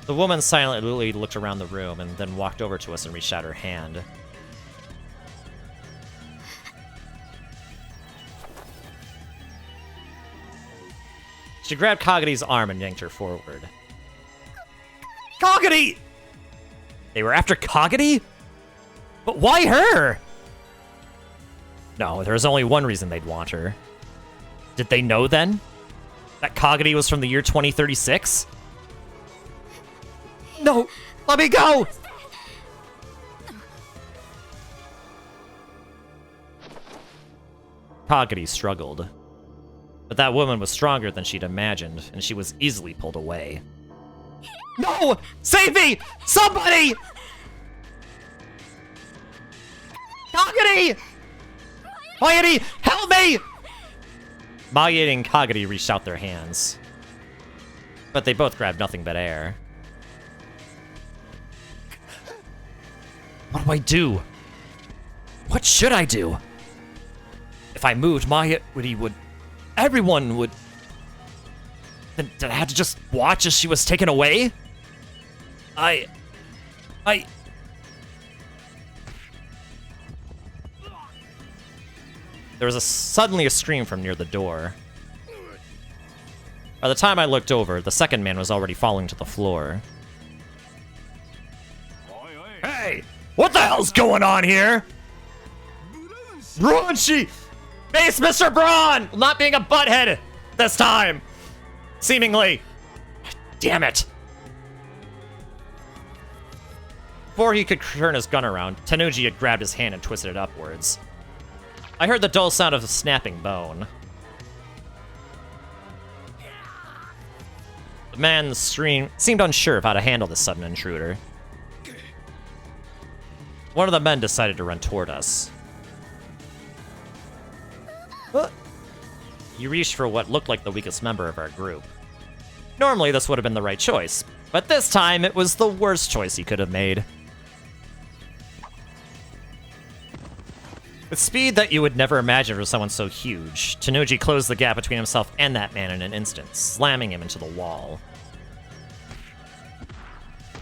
The woman silently looked around the room and then walked over to us and reached out her hand. She grabbed Kagari's arm and yanked her forward. Kagari! They were after Kagari? But why her? No, there was only one reason they'd want her. Did they know then? That Kagari was from the year 2036? No! Let me go! Kagari struggled. But that woman was stronger than she'd imagined, and she was easily pulled away. No! Save me! Somebody! Kagari! Maedie, help me! Maedie and Kagari reached out their hands. But they both grabbed nothing but air. What do I do? What should I do? If I moved, Maedie would... Everyone would... Then did I have to just watch as she was taken away? I... There was suddenly a scream from near the door. By the time I looked over, the second man was already falling to the floor. Hey! What the hell's going on here? Raunchy! Base Mr. Braun! Not being a butthead this time! Seemingly. Damn it. Before he could turn his gun around, Tanuji had grabbed his hand and twisted it upwards. I heard the dull sound of a snapping bone. The man seemed unsure of how to handle this sudden intruder. One of the men decided to run toward us. He reached for what looked like the weakest member of our group. Normally, this would have been the right choice, but this time it was the worst choice he could have made. With speed that you would never imagine for someone so huge, Tanuji closed the gap between himself and that man in an instant, slamming him into the wall.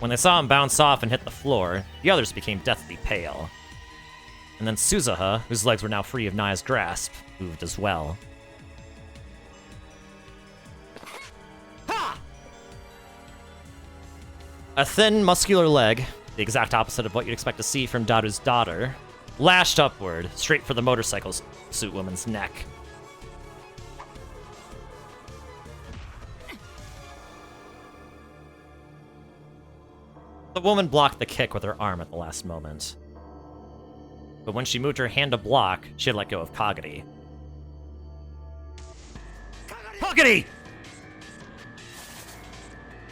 When they saw him bounce off and hit the floor, the others became deathly pale. And then Suzuha, whose legs were now free of Naya's grasp, moved as well. Ha! A thin, muscular leg, the exact opposite of what you'd expect to see from Daru's daughter, lashed upward, straight for the motorcycle suit woman's neck. The woman blocked the kick with her arm at the last moment. But when she moved her hand to block, she had let go of Kagari. Kagari!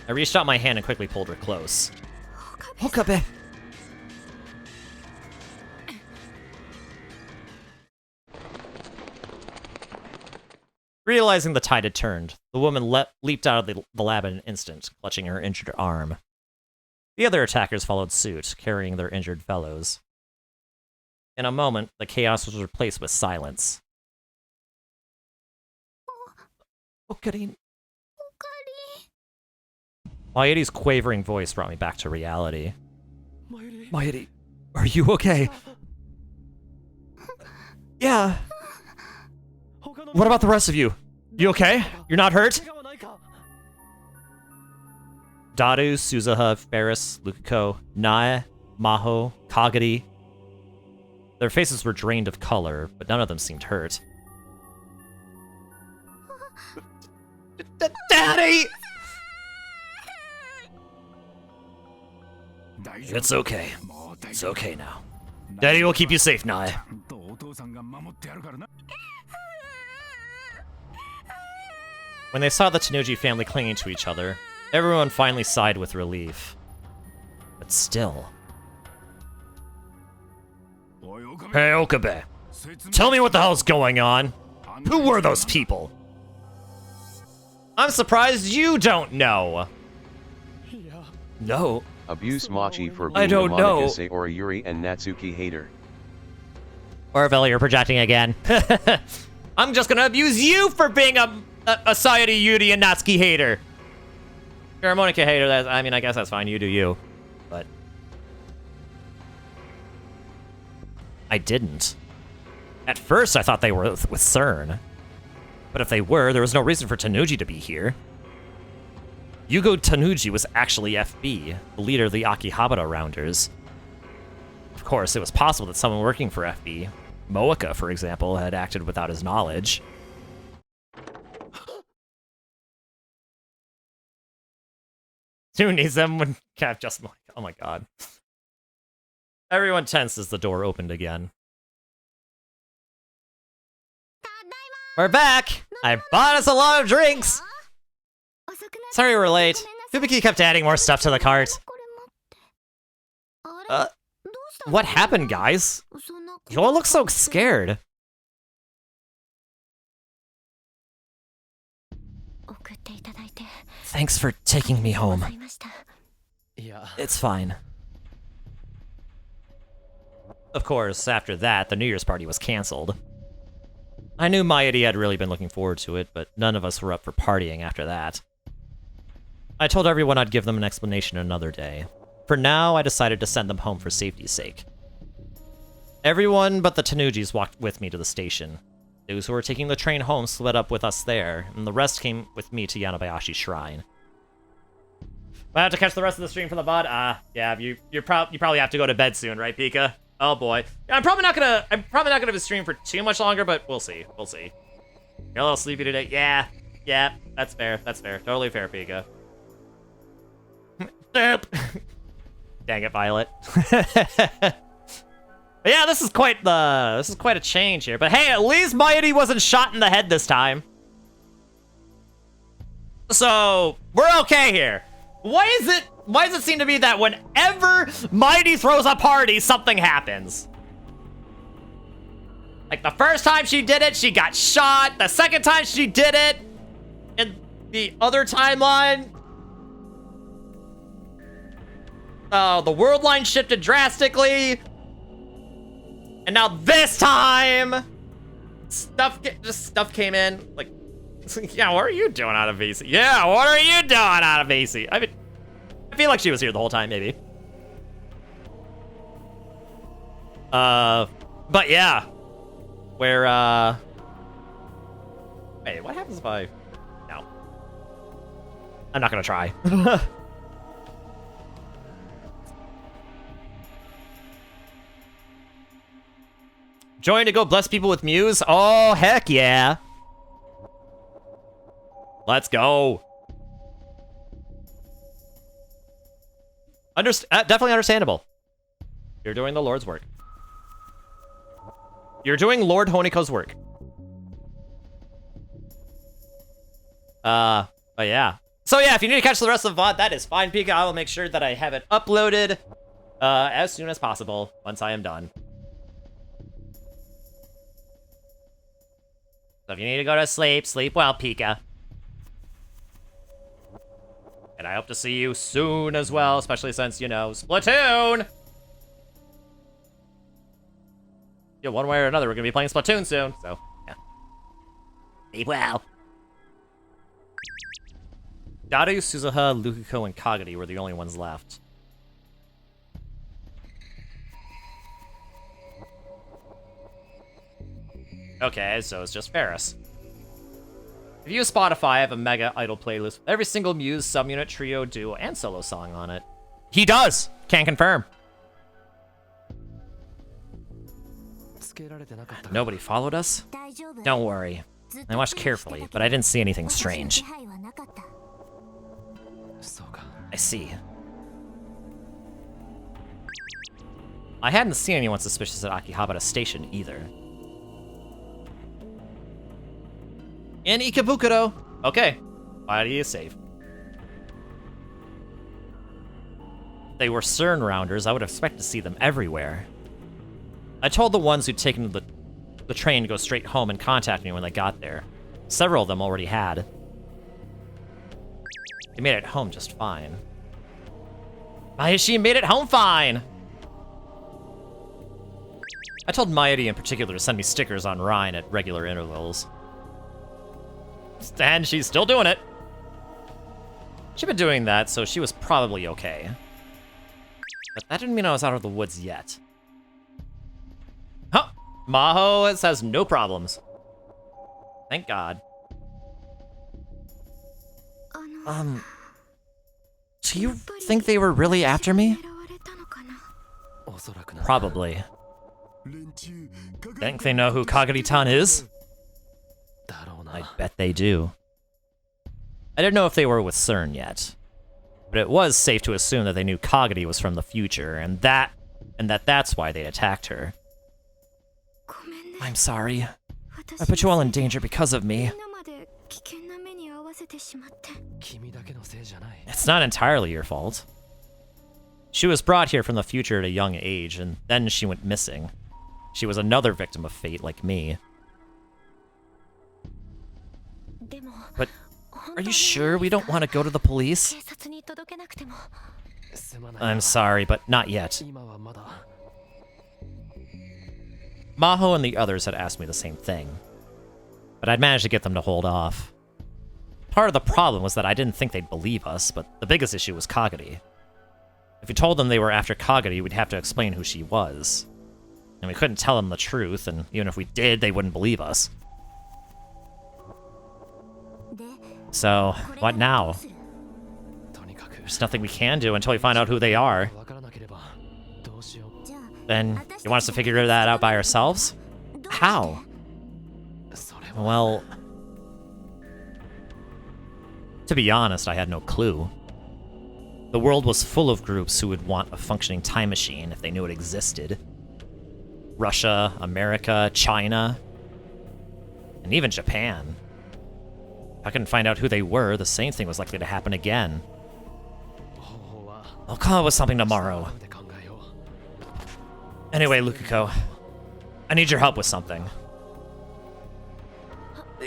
I reached out my hand and quickly pulled her close. Okabe! Realizing the tide had turned, the woman leaped out of the lab in an instant, clutching her injured arm. The other attackers followed suit, carrying their injured fellows. In a moment, the chaos was replaced with silence. Okarin. Mayuri's quavering voice brought me back to reality. Mayuri, are you okay? Yeah. What about the rest of you? You okay? You're not hurt? Daru, Suzuha, Ferris, Lukiko, Nae, Maho, Kagari. Their faces were drained of color, but none of them seemed hurt. Daddy! It's okay. It's okay now. Daddy will keep you safe, Nae. When they saw the Tanuji family clinging to each other, everyone finally sighed with relief. But still... Hey, Okabe. Tell me what the hell's going on. Who were those people? I'm surprised you don't know. No. Abuse Machi for I being don't a know. Monica Sayori Yuri and Natsuki hater. Orville, you're projecting again. I'm just gonna abuse you for being a Sayori Yuri and Natsuki hater. You're a Monica hater, I mean, I guess that's fine, you do you. But... I didn't. At first, I thought they were with CERN. But if they were, there was no reason for Tanuji to be here. Yugo Tanuji was actually FB, the leader of the Akihabara Rounders. Of course, it was possible that someone working for FB, Moeka, for example, had acted without his knowledge. Who needs them when Cap just... Oh my god. Everyone tensed as the door opened again. We're back! I bought us a lot of drinks! Sorry we're late. Fubiki kept adding more stuff to the cart. What happened, guys? You all look so scared. Thanks for taking me home. Yeah. It's fine. Of course, after that, the New Year's party was cancelled. I knew Mayuri had really been looking forward to it, but none of us were up for partying after that. I told everyone I'd give them an explanation another day. For now, I decided to send them home for safety's sake. Everyone but the Tanujis walked with me to the station. Those who were taking the train home split up with us there, and the rest came with me to Yanabayashi's shrine. I have to catch the rest of the stream from the VOD. Yeah, you probably have to go to bed soon, right, Pika? Oh boy. Yeah, I'm probably not gonna stream for too much longer, but we'll see. We'll see. You're a little sleepy today. Yeah, that's fair. That's fair. Totally fair, Pika. Dang it, Violet. But yeah, this is quite a change here. But hey, at least Mighty wasn't shot in the head this time. So we're okay here. Why does it seem to be that whenever Mighty throws a party, something happens? Like the first time she did it, she got shot. The second time she did it, in the other timeline, the world line shifted drastically. And now this time, stuff came in. Like, yeah, what are you doing out of VC? Yeah, what are you doing out of VC? I mean, I feel like she was here the whole time, maybe. But yeah. Where, wait, what happens if I... No. I'm not gonna try. Join to go bless people with Muse? Oh, heck yeah. Let's go. Definitely understandable. You're doing the Lord's work. You're doing Lord Honiko's work. But yeah. So yeah, if you need to catch the rest of the VOD, that is fine, Pika. I will make sure that I have it uploaded as soon as possible once I am done. So if you need to go to sleep, sleep well, Pika. And I hope to see you soon as well, especially since, you know, Splatoon! Yeah, one way or another, we're gonna be playing Splatoon soon, so, yeah. Sleep well. Daru, Suzuha, Lukuko, and Kagari were the only ones left. Okay, so it's just Ferris. If you use Spotify, I have a mega idol playlist with every single Muse, subunit, trio, duo, and solo song on it. He does! Can confirm. Nobody followed us? Don't worry. I watched carefully, but I didn't see anything strange. I see. I hadn't seen anyone suspicious at Akihabara Station either. In Ikebukuro. Okay. Body is safe. If they were CERN rounders, I would expect to see them everywhere. I told the ones who'd taken the train to go straight home and contact me when they got there. Several of them already had. They made it home just fine. Mayashi made it home fine! I told Mayuri in particular to send me stickers on Rhine at regular intervals. And she's still doing it. She'd been doing that, so she was probably okay. But that didn't mean I was out of the woods yet. Huh! Maho has no problems. Thank God. Do you think they were really after me? Probably. Think they know who Kagari-tan is? I bet they do. I don't know if they were with CERN yet, but it was safe to assume that they knew Kagari was from the future, and that's why they attacked her. I'm sorry. I put you all in danger because of me. It's not entirely your fault. She was brought here from the future at a young age, and then she went missing. She was another victim of fate like me. But are you sure we don't want to go to the police? I'm sorry, but not yet. Maho and the others had asked me the same thing, but I'd managed to get them to hold off. Part of the problem was that I didn't think they'd believe us, but the biggest issue was Kagari. If we told them they were after Kagari, we'd have to explain who she was. And we couldn't tell them the truth, and even if we did, they wouldn't believe us. So, what now? There's nothing we can do until we find out who they are. Then, you want us to figure that out by ourselves? How? Well... To be honest, I had no clue. The world was full of groups who would want a functioning time machine if they knew it existed. Russia, America, China, and even Japan. If I couldn't find out who they were, the same thing was likely to happen again. I'll come up with something tomorrow. Anyway, Lukiko, I need your help with something.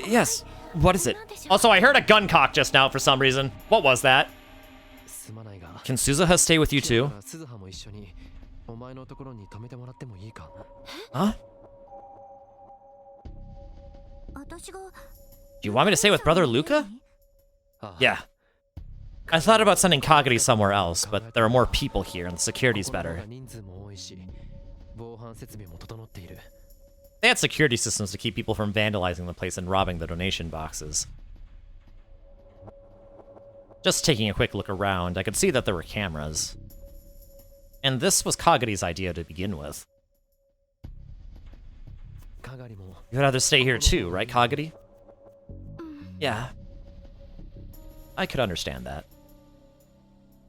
Yes, what is it? Also, I heard a gun cock just now for some reason. What was that? Can Suzuha stay with you too? Huh? Do you want me to stay with Brother Luca? Yeah. I thought about sending Kagari somewhere else, but there are more people here and the security's better. They had security systems to keep people from vandalizing the place and robbing the donation boxes. Just taking a quick look around, I could see that there were cameras. And this was Kagari's idea to begin with. You'd rather stay here too, right, Kagari? Yeah. I could understand that.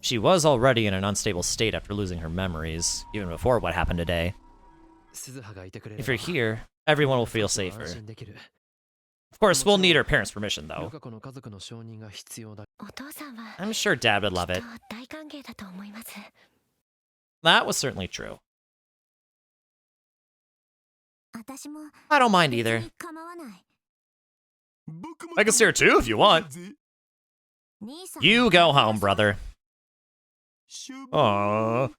She was already in an unstable state after losing her memories, even before what happened today. If you're here, everyone will feel safer. Of course, we'll need her parents' permission, though. I'm sure Dad would love it. That was certainly true. I don't mind either. I can stay here too if you want. You go home, brother. Aww.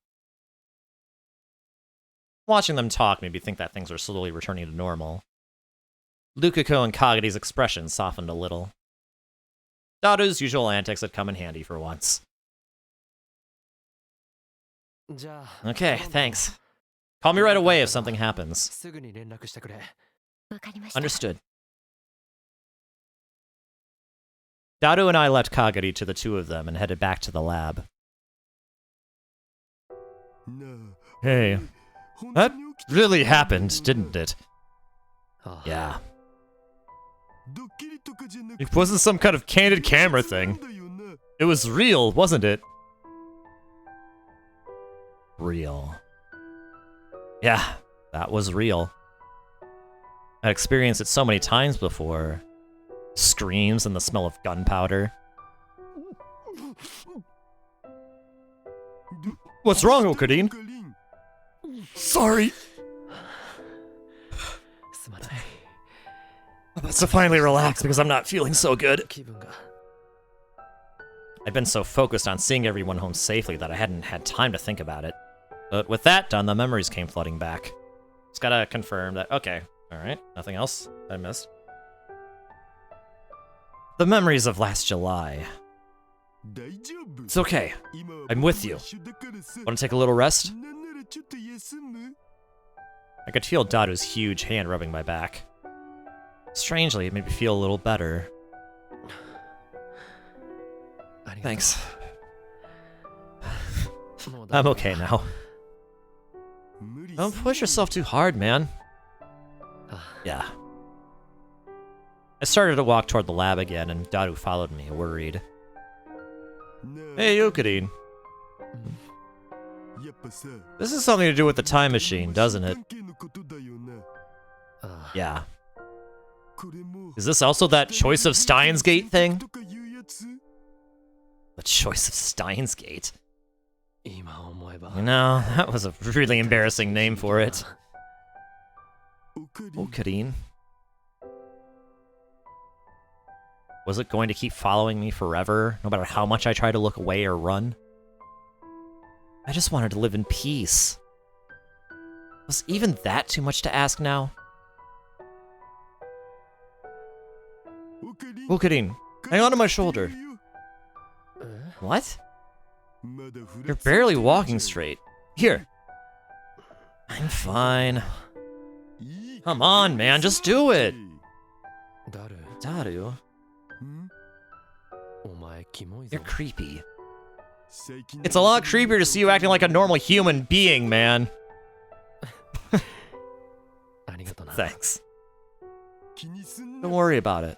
Watching them talk made me think that things were slowly returning to normal. Lukiko and Kagari's expressions softened a little. Daru's usual antics had come in handy for once. Okay, thanks. Call me right away if something happens. Understood. Daru and I left Kagari to the two of them and headed back to the lab. Hey, that really happened, didn't it? Yeah. It wasn't some kind of candid camera thing. It was real, wasn't it? Real. Yeah, that was real. I'd experienced it so many times before. Screams and the smell of gunpowder. What's wrong, Okadine? Sorry. I'm about to finally relax because I'm not feeling so good. I'd been so focused on seeing everyone home safely that I hadn't had time to think about it. But with that done, the memories came flooding back. Just gotta confirm that, okay, alright, nothing else I missed. The memories of last July. It's okay, I'm with you. Wanna take a little rest? I could feel Daru's huge hand rubbing my back. Strangely, it made me feel a little better. Thanks. I'm okay now. Don't push yourself too hard, man. Yeah. I started to walk toward the lab again, and Daru followed me, worried. Hey, Okadine. This is something to do with the time machine, doesn't it? Yeah. Is this also that choice of Steins Gate thing? The choice of Steins Gate? You know, that was a really embarrassing name for it. Okadine. Was it going to keep following me forever, no matter how much I tried to look away or run? I just wanted to live in peace. Was even that too much to ask now? Okadine, Hang on to my shoulder. What? You're barely walking straight. Here. I'm fine. Come on, man, just do it. Daru, you're creepy. It's a lot creepier to see you acting like a normal human being, man. Thanks. Don't worry about it.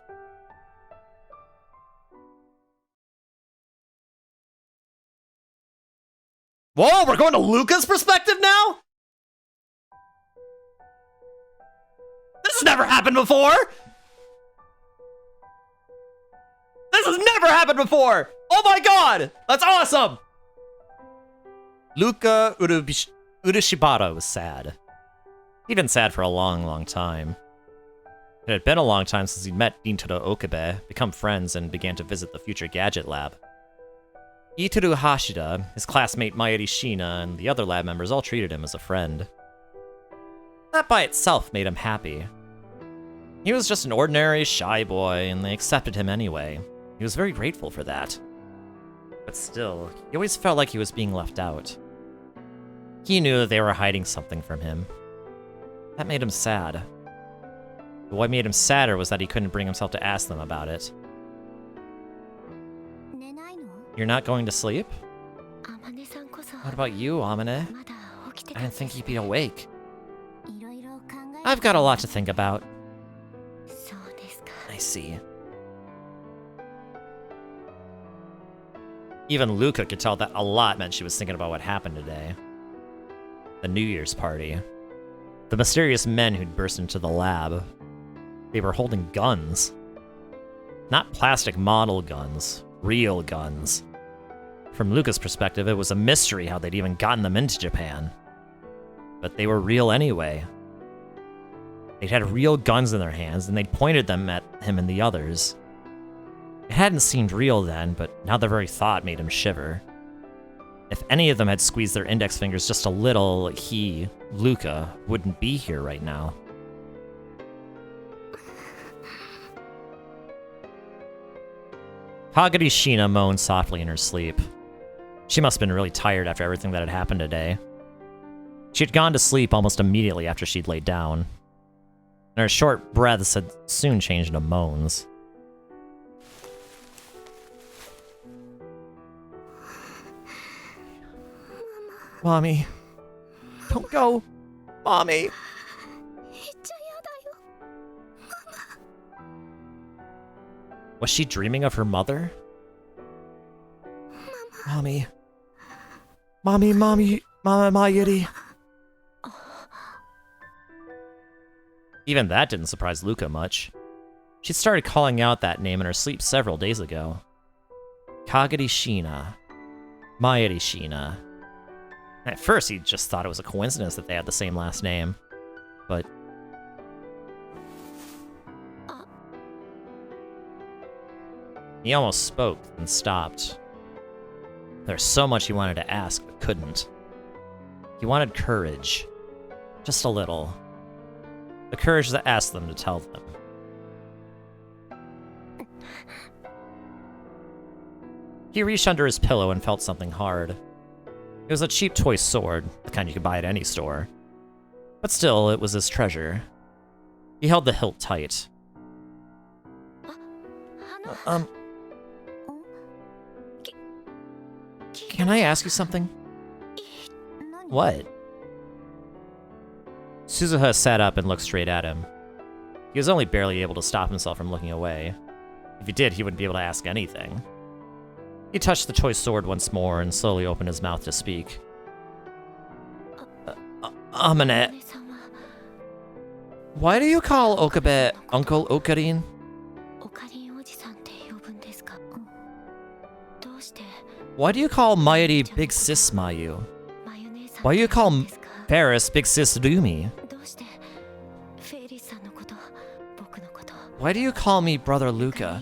Whoa, we're going to Luca's perspective now? This has never happened before! This has never happened before! Oh my god! That's awesome! Luca Urashibara was sad. He'd been sad for a long, long time. It had been a long time since he'd met Rintarou Okabe, become friends, and began to visit the future gadget lab. Itaru Hashida, his classmate Mayuri Shina, and the other lab members all treated him as a friend. That by itself made him happy. He was just an ordinary, shy boy, and they accepted him anyway. He was very grateful for that. But still, he always felt like he was being left out. He knew that they were hiding something from him. That made him sad. But what made him sadder was that he couldn't bring himself to ask them about it. You're not going to sleep? What about you, Amane? I didn't think you'd be awake. I've got a lot to think about. I see. Even Luca could tell that a lot meant she was thinking about what happened today. The New Year's party. The mysterious men who'd burst into the lab. They were holding guns. Not plastic model guns. Real guns. From Luca's perspective, it was a mystery how they'd even gotten them into Japan. But they were real anyway. They'd had real guns in their hands, and they'd pointed them at him and the others. It hadn't seemed real then, but now the very thought made him shiver. If any of them had squeezed their index fingers just a little, he, Luca, wouldn't be here right now. Kagari Shina moaned softly in her sleep. She must have been really tired after everything that had happened today. She had gone to sleep almost immediately after she'd laid down, and her short breaths had soon changed into moans. Mommy, don't go. Mommy. Was she dreaming of her mother? Mommy. Mommy, Mama Mayuri. Even that didn't surprise Luca much. She'd started calling out that name in her sleep several days ago. Kagari Shina. Mayuri Shina. At first, he just thought it was a coincidence that they had the same last name. But... he almost spoke and stopped. There's so much he wanted to ask, but couldn't. He wanted courage. Just a little. The courage to ask them to tell them. He reached under his pillow and felt something hard. It was a cheap toy sword, the kind you could buy at any store. But still, it was his treasure. He held the hilt tight. Can I ask you something? What? Suzuha sat up and looked straight at him. He was only barely able to stop himself from looking away. If he did, he wouldn't be able to ask anything. He touched the toy sword once more and slowly opened his mouth to speak. Amane, why do you call Okabe Uncle Okarin? Why do you call Mayuri Big Sis Mayu? Why do you call Paris Big Sis Rumi? Why do you call me Brother Luca?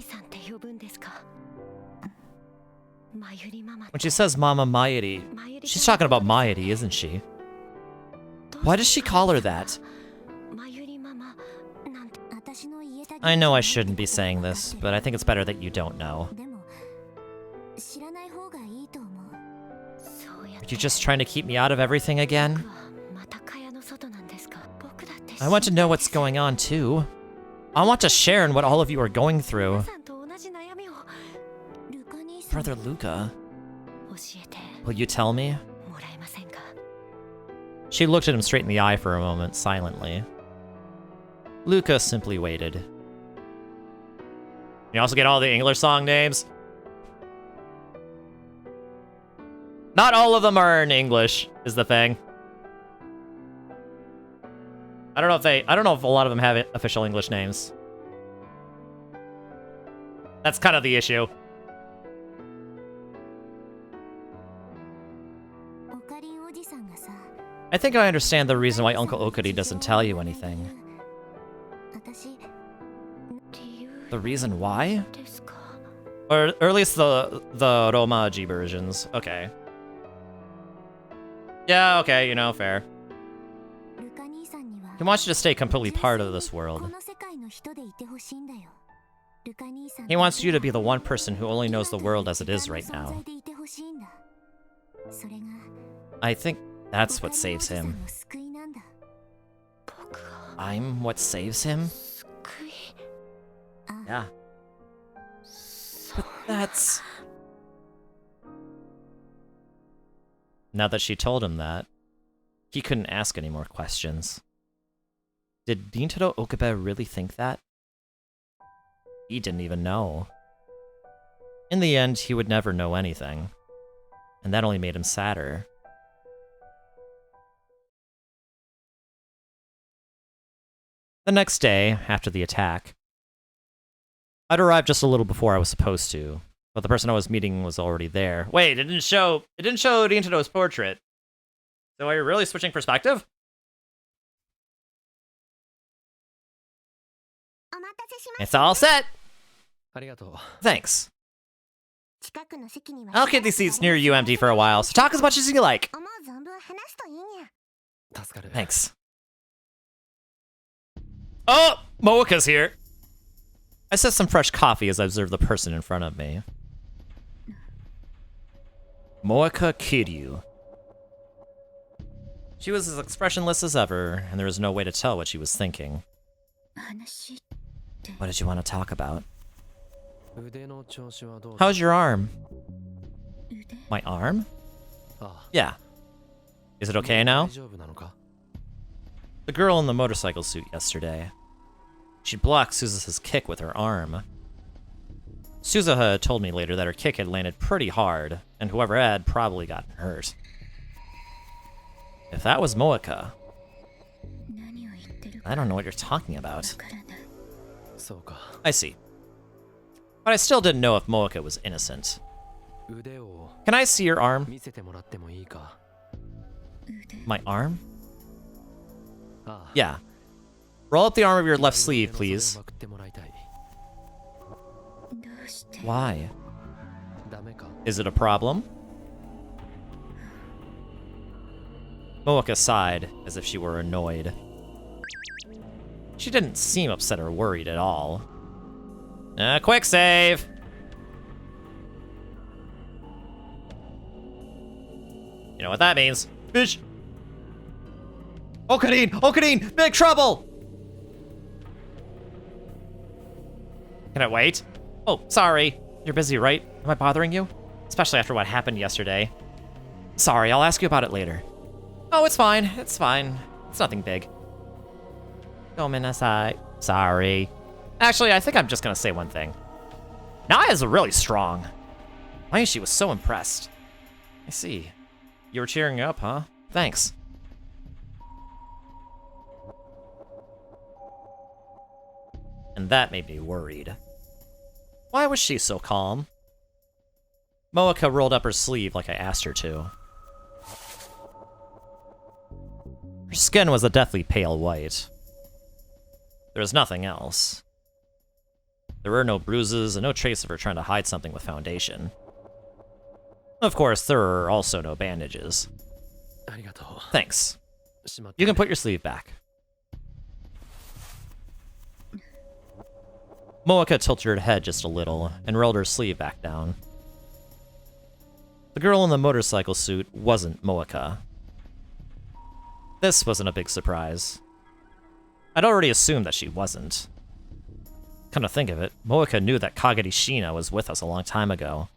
When she says Mama Mayuri, she's talking about Mayuri, isn't she? Why does she call her that? I know I shouldn't be saying this, but I think it's better that you don't know. でも知らない方がいいと思う。そうやっ Are て you just trying to keep me out of everything again? 僕はまた蚊帳の外なんですか。僕だって I want to know what's going on too. I want to share in what all of you are going through. 皆さんと同じ悩みをルカ兄さん Brother Luca, 教えて will you tell me? もらえませんか。 She looked at him straight in the eye for a moment, silently. Luca simply waited. You also get all the English song names? Not all of them are in English, is the thing. I don't know if a lot of them have official English names. That's kind of the issue. オカリンおじさんがさ、 I think I understand the reason why Uncle Okari doesn't tell you anything. 私理由 The reason why? ですか。 Or at least the Romaji versions. Okay. Yeah, okay, you know, fair. ルカ兄さんには He wants you to stay completely part of this こ world. の世界の人でいてほしいんだよ。ルカ兄さん He wants you to be the one person who only knows the world as it is right now. でいてほしいんだ。それが I think that's what saves おかりん him. おじさんの救いなんだ。僕が I'm what saves him? 救い。あ、 Yeah. そう That's... Now that she told him that, he couldn't ask any more questions. Did Rintaro Okabe really think that? He didn't even know. In the end, he would never know anything. And that only made him sadder. The next day, after the attack, I'd arrived just a little before I was supposed to, but the person I was meeting was already there. Wait, it didn't show Rintarou's portrait. So are you really switching perspective? お待たせしま It's all set! ありがとう。 Thanks. 近くの席には I'll keep these seats near you empty for a while, so talk as much as you like. 思う存分話すといいにゃ。助かる。 Thanks. Oh! Moeka's here! I sipped some fresh coffee as I observed the person in front of me. Moeka Kiryu. She was as expressionless as ever, and there was no way to tell what she was thinking. 話 What did you want to talk about? 腕の調子はどう How's your arm? 腕 My arm? あ Yeah. Is it okay now? 大丈夫なのか The girl in the motorcycle suit yesterday. She blocked Suzuha's kick with her arm. Suzuha told me later that her kick had landed pretty hard, and whoever had probably gotten hurt. If that was Moeka, 何を言ってるか I don't know what you're talking about. わからない。そうか。 I see. But I still didn't know if Moeka was innocent. 腕を Can I see your arm? 見せてもらってもいいか 腕 My arm? ああ Yeah. Roll up the arm of your left sleeve, 腕の袖を please. まくってもらいたい。どうして Why? ダメか Is it a problem? Moeka sighed, as if she were annoyed. She didn't seem upset or worried at all. Quick save! You know what that means. Bitch! Okarin! Okarin! Big trouble! Can I wait? Oh, sorry. You're busy, right? Am I bothering you? Especially after what happened yesterday. Sorry, I'll ask you about it later. Oh, it's fine. It's fine. It's nothing big. Gomenasai. Sorry. Actually, I think I'm just gonna say one thing. Naya's really strong. Maishi was so impressed. I see. You were cheering up, huh? Thanks. And that made me worried. Why was she so calm? Moeka rolled up her sleeve like I asked her to. Her skin was a deathly pale white. There was nothing else. There were no bruises and no trace of her trying to hide something with foundation. Of course, there were also no bandages. ありがとう。 Thanks. しまって You can put your sleeve back. Moeka tilted her head just a little and rolled her sleeve back down. The girl in the motorcycle suit wasn't Moeka. This wasn't a big surprise. I'd already assumed that she wasn't. Come to think of it, Moeka knew that Kagari Shina was with us a long time ago.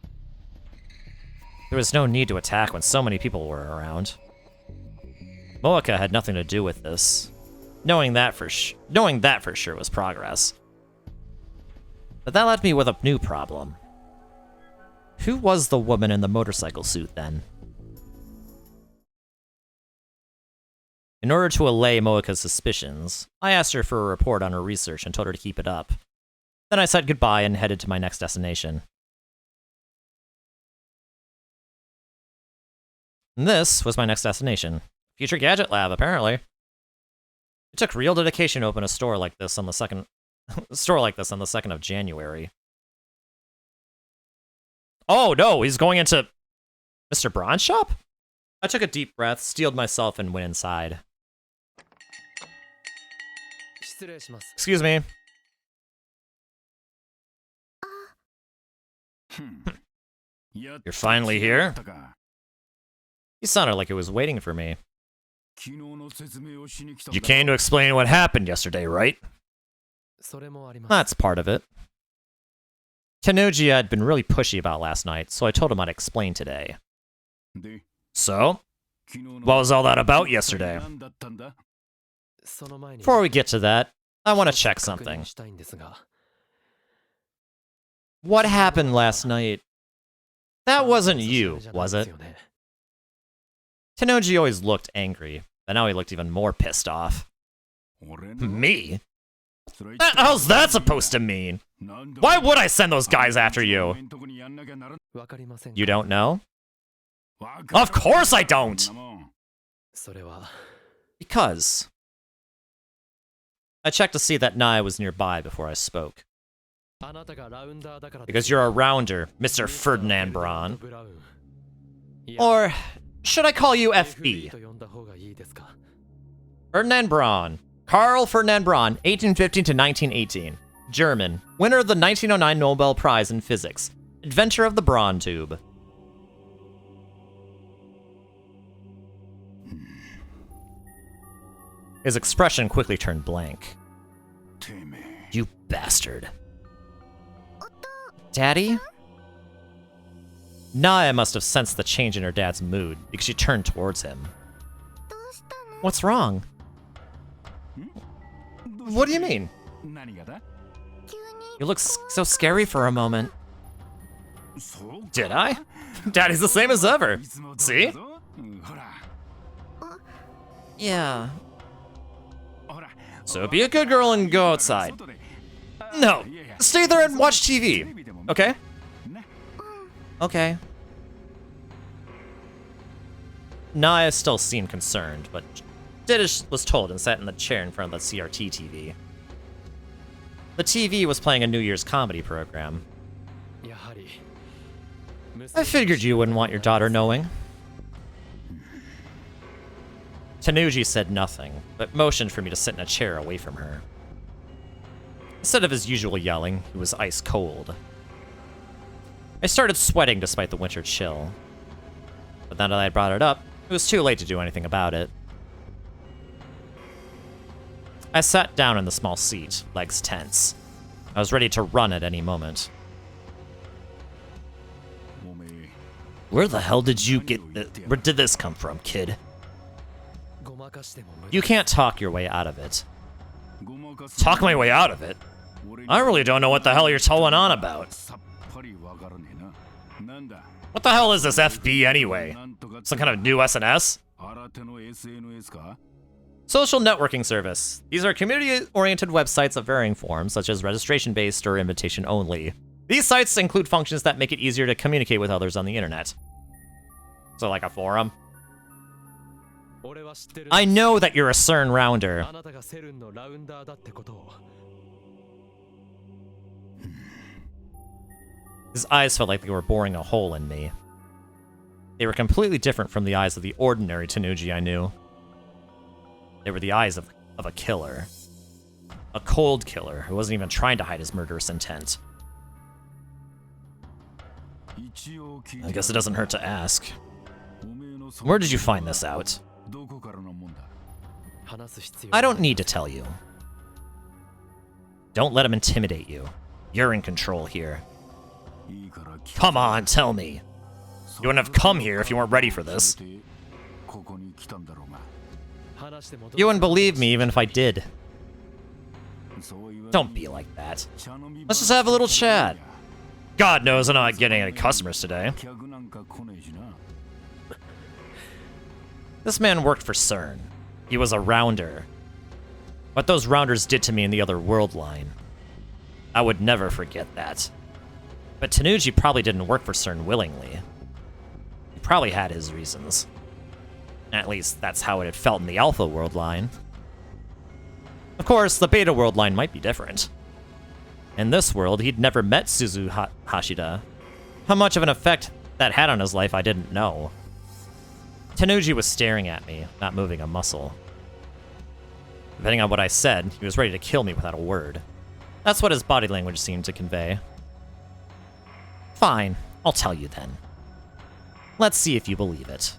There was no need to attack when so many people were around. Moeka had nothing to do with this. Knowing that for sure was progress. But that left me with a new problem. Who was the woman in the motorcycle suit then? In order to allay Moeka's suspicions, I asked her for a report on her research and told her to keep it up. Then I said goodbye and headed to my next destination. And this was my next destination. Future Gadget Lab, apparently. It took real dedication to open a store like this on the 2nd of January. Oh no, he's going into Mr. Braun's shop? I took a deep breath, steeled myself, and went inside. Excuse me. You're finally here? You sounded like it was waiting for me. You came to explain what happened yesterday, right? That's part of it. Tenuji had been really pushy about last night, so I told him I'd explain today. So? What was all that about yesterday? Before we get to that, I want to check something. What happened last night? That wasn't you, was it? Tenuji always looked angry, but now he looked even more pissed off. Me? How's that supposed to mean? Why would I send those guys after you? You don't know? Of course I don't! Because I checked to see that Nai was nearby before I spoke. Because you're a rounder, Mr. Ferdinand Braun. Or should I call you FB? Ferdinand Braun. Karl Ferdinand Braun, 1815 to 1918. German. Winner of the 1909 Nobel Prize in Physics. Inventor of the Braun tube. His expression quickly turned blank. You bastard. Daddy? Naya must have sensed the change in her dad's mood because she turned towards him. What's wrong? What do you mean? You look so scary for a moment. Did I? Daddy's the same as ever. See? Yeah. So be a good girl and go outside. No, stay there and watch TV. Okay? Okay. Naya still seemed concerned, but did as was told and sat in the chair in front of the CRT TV. The TV was playing a New Year's comedy program. I figured you wouldn't want your daughter knowing. Tenuji said nothing, but motioned for me to sit in a chair away from her. Instead of his usual yelling, he was ice cold. I started sweating despite the winter chill. But now that I had brought it up, it was too late to do anything about it. I sat down in the small seat, legs tense. I was ready to run at any moment. Where the hell did you get where did this come from, kid? You can't talk your way out of it. Talk my way out of it? I really don't know what the hell you're towing on about. What the hell is this FB anyway? Some kind of new SNS? Social networking service. These are community-oriented websites of varying forms, such as registration-based or invitation-only. These sites include functions that make it easier to communicate with others on the internet. So like a forum? I know that you're a CERN rounder. His eyes felt like they were boring a hole in me. They were completely different from the eyes of the ordinary Tenuji I knew. They were the eyes of a killer. A cold killer who wasn't even trying to hide his murderous intent. I guess it doesn't hurt to ask. Where did you find this out? I don't need to tell you. Don't let him intimidate you. You're in control here. Come on, tell me. You wouldn't have come here if you weren't ready for this. You wouldn't believe me even if I did. Don't be like that. Let's just have a little chat. God knows I'm not getting any customers today. This man worked for CERN. He was a rounder. What those rounders did to me in the other world line. I would never forget that. But Tanuji probably didn't work for CERN willingly. He probably had his reasons. At least, that's how it had felt in the Alpha world line. Of course, the Beta world line might be different. In this world, he'd never met Suzu Hashida. How much of an effect that had on his life, I didn't know. Tanuji was staring at me, not moving a muscle. Depending on what I said, he was ready to kill me without a word. That's what his body language seemed to convey. Fine, I'll tell you then. Let's see if you believe it.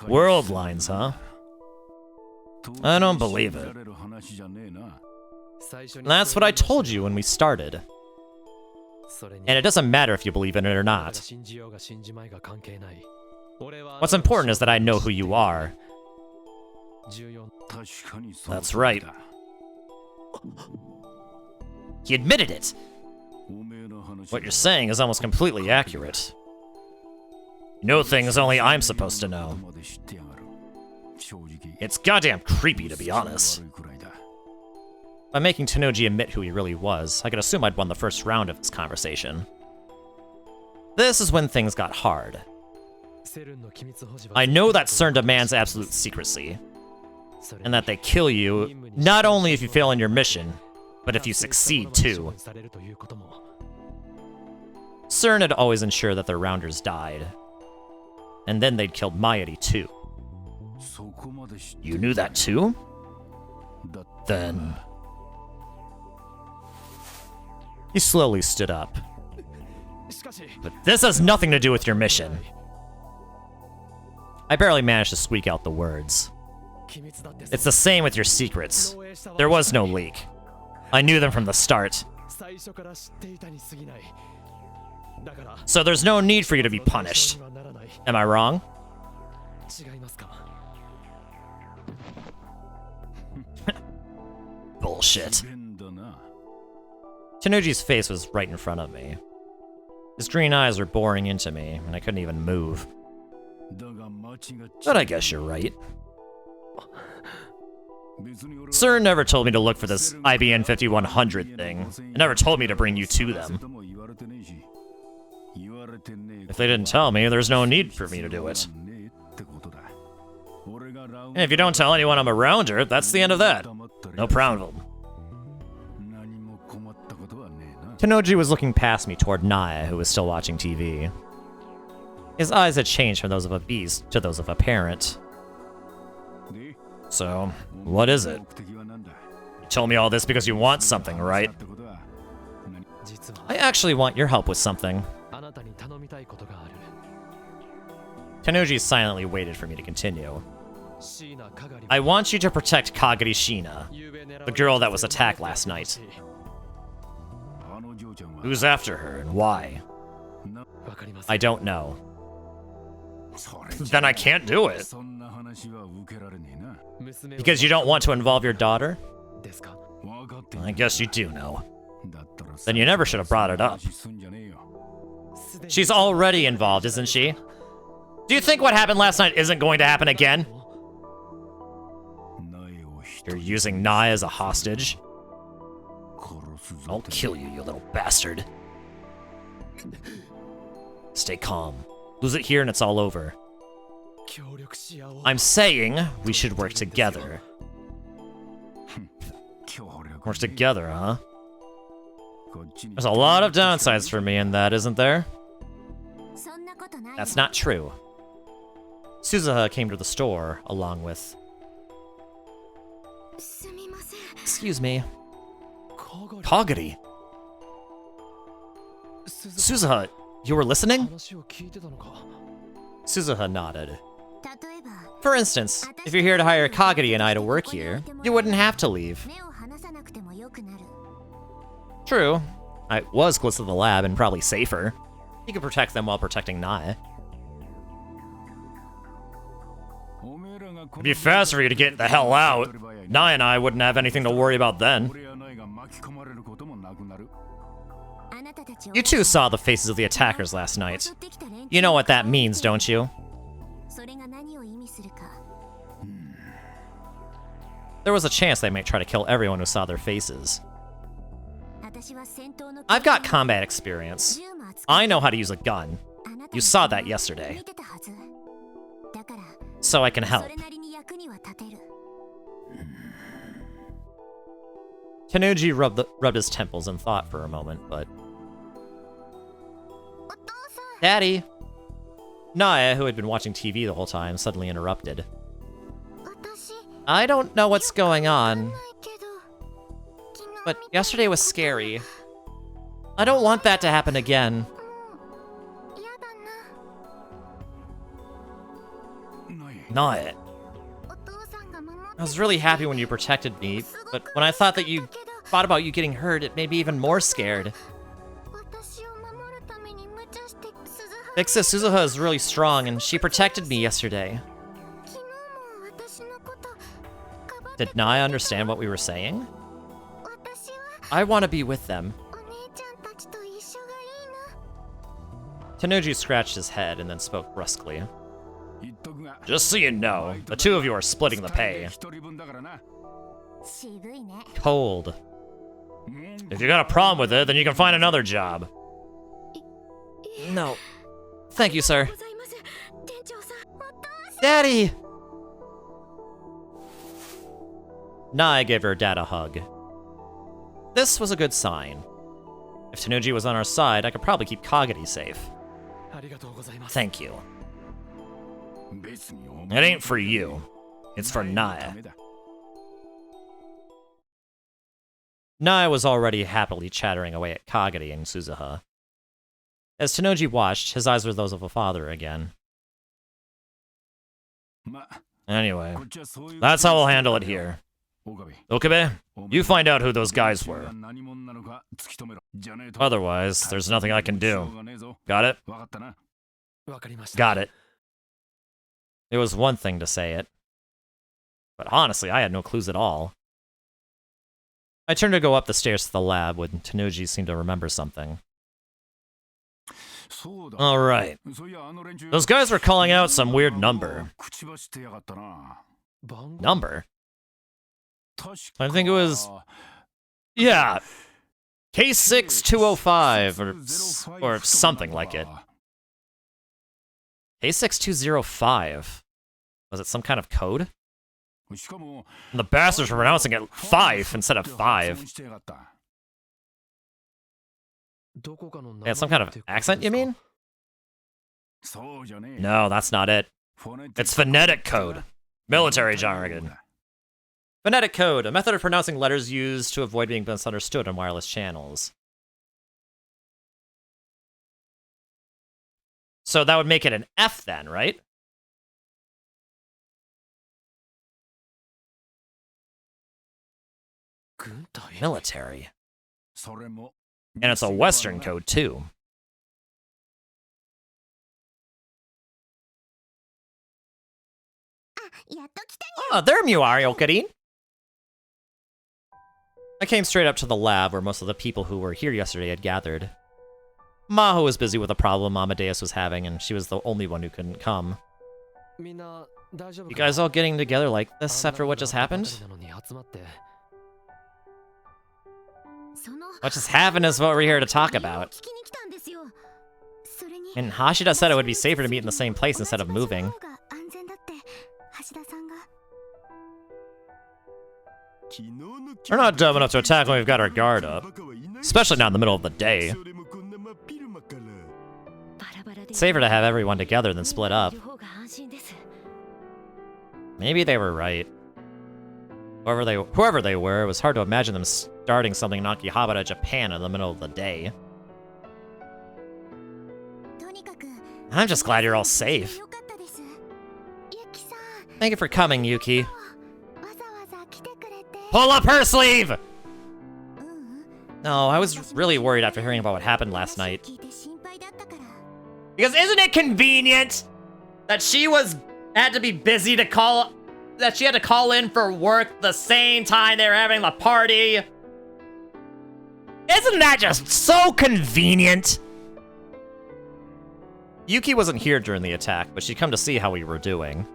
World lines, huh? I don't believe it. That's what I told you when we started. And it doesn't matter if you believe in it or not. What's important is that I know who you are. That's right. He admitted it! What you're saying is almost completely accurate. You know things only I'm supposed to know. It's goddamn creepy, to be honest. By making Tanuji admit who he really was, I could assume I'd won the first round of this conversation. This is when things got hard. I know that CERN demands absolute secrecy, and that they kill you not only if you fail in your mission, but if you succeed too. CERN had always ensured that their rounders died, and then they'd killed Mayuri too. You knew that too? Then... He slowly stood up. But this has nothing to do with your mission. I barely managed to squeak out the words. It's the same with your secrets. There was no leak. I knew them from the start. So there's no need for you to be punished. Am I wrong? Bullshit. Tanuji's face was right in front of me. His green eyes were boring into me, and I couldn't even move. But I guess you're right. CERN never told me to look for this IBN 5100 thing. It never told me to bring you to them. If they didn't tell me, there's no need for me to do it. And if you don't tell anyone I'm a rounder, that's the end of that. No problem. Tanuji was looking past me toward Naya, who was still watching TV. His eyes had changed from those of a beast to those of a parent. So, what is it? You told me all this because you want something, right? I actually want your help with something. Tanuji silently waited for me to continue. I want you to protect Kagari Shina, the girl that was attacked last night. Who's after her and why? I don't know. Then I can't do it. Because you don't want to involve your daughter? I guess you do know. Then you never should have brought it up. She's already involved, isn't she? Do you think what happened last night isn't going to happen again? You're using Naya as a hostage? I'll kill you, you little bastard. Stay calm. Lose it here and it's all over. I'm saying we should work together. Work together, huh? There's a lot of downsides for me in that, isn't there? That's not true. Suzuha came to the store along with... Excuse me. Kagari. Suzuha, you were listening? Suzuha nodded. For instance, if you're here to hire Kagari and I to work here, you wouldn't have to leave. True. I was close to the lab and probably safer. You could protect them while protecting Nae. It'd be faster for you to get the hell out. Nae and I wouldn't have anything to worry about then. You two saw the faces of the attackers last night. You know what that means, don't you? There was a chance they might try to kill everyone who saw their faces. I've got combat experience. I know how to use a gun. You saw that yesterday. So I can help. Tanuji rubbed his temples and thought for a moment, but... Daddy! Nae, who had been watching TV the whole time, suddenly interrupted. I don't know what's going on, but yesterday was scary. I don't want that to happen again. Nae. I was really happy when you protected me, but when I thought about you getting hurt, it made me even more scared. Big Sis Suzuha is really strong, and she protected me yesterday. Did Nae understand what we were saying? I want to be with them. Tanuji scratched his head and then spoke brusquely. Just so you know, the two of you are splitting the pay. Cold. If you got a problem with it, then you can find another job. No. Thank you, sir. Daddy! Nae gave her dad a hug. This was a good sign. If Tanuji was on our side, I could probably keep Kagari safe. Thank you. It ain't for you. It's for Nae. Nae was already happily chattering away at Kagari and Suzuha. As Tanuji watched, his eyes were those of a father again. Anyway, that's how we'll handle it here. Okabe, you find out who those guys were. Otherwise, there's nothing I can do. Got it? Got it. It was one thing to say it. But honestly, I had no clues at all. I turned to go up the stairs to the lab when Tanuji seemed to remember something. Alright. Those guys were calling out some weird number. Number? I think it was... Yeah. K6205 or something like it. K6205? Was it some kind of code? And the bastards were pronouncing it 5 instead of 5. They had some kind of accent, you mean? No, that's not it. It's phonetic code. Military jargon. Phonetic code, a method of pronouncing letters used to avoid being misunderstood on wireless channels. So that would make it an F then, right? Military. And it's a Western code, too. Oh, there you are, Yokarin. I came straight up to the lab where most of the people who were here yesterday had gathered. Maho was busy with a problem Amadeus was having, and she was the only one who couldn't come. You guys all getting together like this after what just happened? What just happened is what we're here to talk about. And Hashida said it would be safer to meet in the same place instead of moving. We're not dumb enough to attack when we've got our guard up. Especially not in the middle of the day. safer to have everyone together than split up. Maybe they were right. Whoever they were, it was hard to imagine them starting something in Akihabara, Japan in the middle of the day. I'm just glad you're all safe. Thank you for coming, Yuki. Pull up her sleeve! No, I was really worried after hearing about what happened last night. Because isn't it convenient that she had to be busy to call, that she had to call in for work the same time they were having the party? Isn't that just so convenient? Yuki wasn't here during the attack, but she'd come to see how we were doing.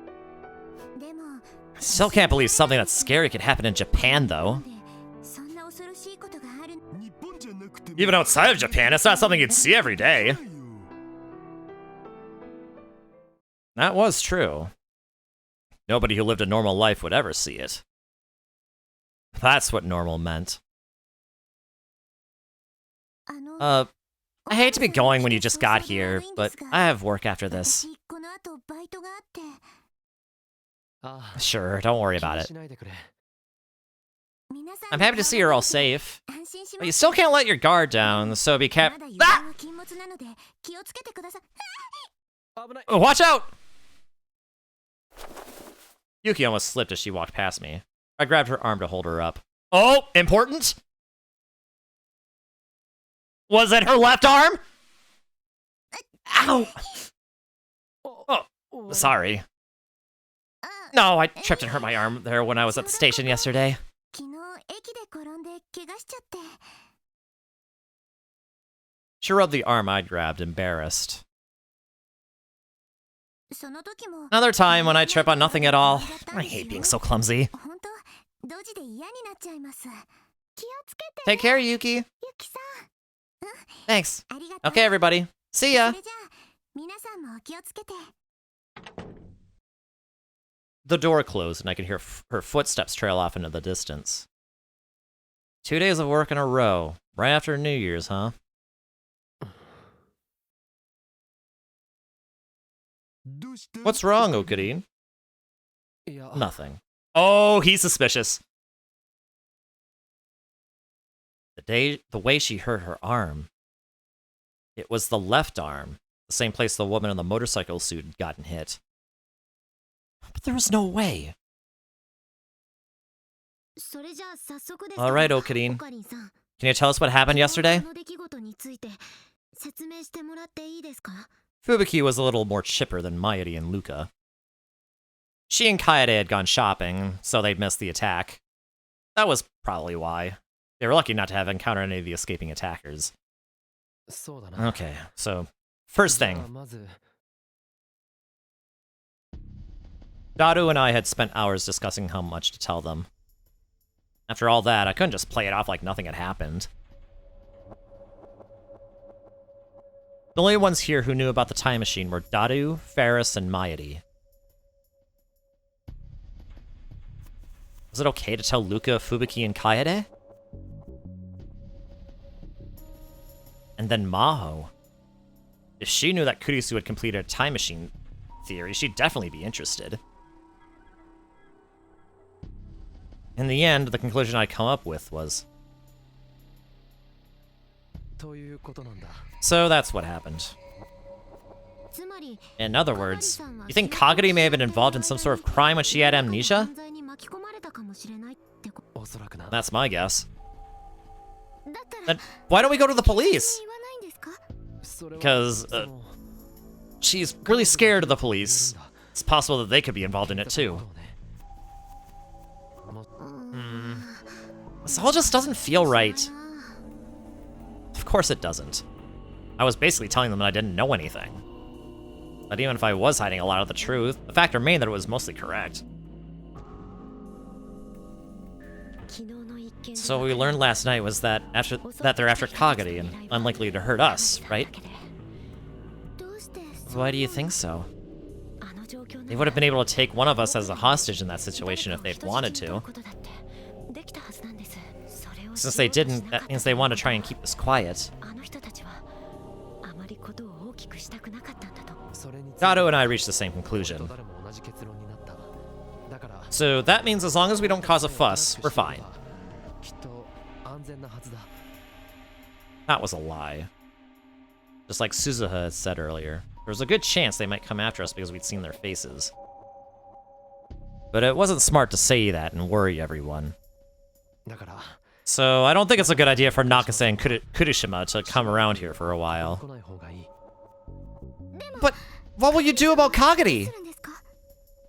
I still can't believe something that scary could happen in Japan, though. Even outside of Japan, it's not something you'd see every day. That was true. Nobody who lived a normal life would ever see it. That's what normal meant. I hate to be going when you just got here, but I have work after this. Sure, don't worry about it. I'm happy to see you're all safe. But you still can't let your guard down, so be careful. Ah! Oh, watch out! Yuki almost slipped as she walked past me. I grabbed her arm to hold her up. Oh, important? Was it her left arm? Ow! Oh, sorry. No, I tripped and hurt my arm there when I was at the station yesterday. She rubbed the arm I'd grabbed, embarrassed. Another time when I trip on nothing at all. I hate being so clumsy. Take care, Yuki. Thanks. Okay, everybody. See ya. The door closed, and I could hear her footsteps trail off into the distance. 2 days of work in a row, right after New Year's, huh? What's wrong, Okarin? Nothing. Oh, he's suspicious. The way she hurt her arm. It was the left arm, the same place the woman in the motorcycle suit had gotten hit. But there was no way. All right, Okarin. Can you tell us what happened yesterday? Fubuki was a little more chipper than Mayuri and Luca. She and Kaede had gone shopping, so they'd missed the attack. That was probably why. They were lucky not to have encountered any of the escaping attackers. Okay, so, first thing. Daru and I had spent hours discussing how much to tell them. After all that, I couldn't just play it off like nothing had happened. The only ones here who knew about the time machine were Daru, Ferris, and Mayuri. Was it okay to tell Luca, Fubuki, and Kaede? And then Maho. If she knew that Kurisu had completed a time machine theory, she'd definitely be interested. In the end, the conclusion I'd come up with was... So that's what happened. In other words, you think Kagari may have been involved in some sort of crime when she had amnesia? That's my guess. Then why don't we go to the police? Because, she's really scared of the police. It's possible that they could be involved in it too. This all just doesn't feel right. Of course it doesn't. I was basically telling them that I didn't know anything. But even if I was hiding a lot of the truth, the fact remained that it was mostly correct. So what we learned last night was that they're after Kagari and unlikely to hurt us, right? Why do you think so? They would have been able to take one of us as a hostage in that situation if they'd wanted to. Since they didn't, that means they want to try and keep this quiet. Dado and I reached the same conclusion. 誰も同じ結論になった。だから So that means as long as we don't cause a fuss, we're fine. きっと安全なはずだ。 That was a lie. Just like Suzuha had said earlier. There was a good chance they might come after us because we'd seen their faces. But it wasn't smart to say that and worry everyone. だから So I don't think it's a good idea for Nakase and Kurishima to come around here for a while. 来ない方がいい。 But what will you do about Kagari? するんですか？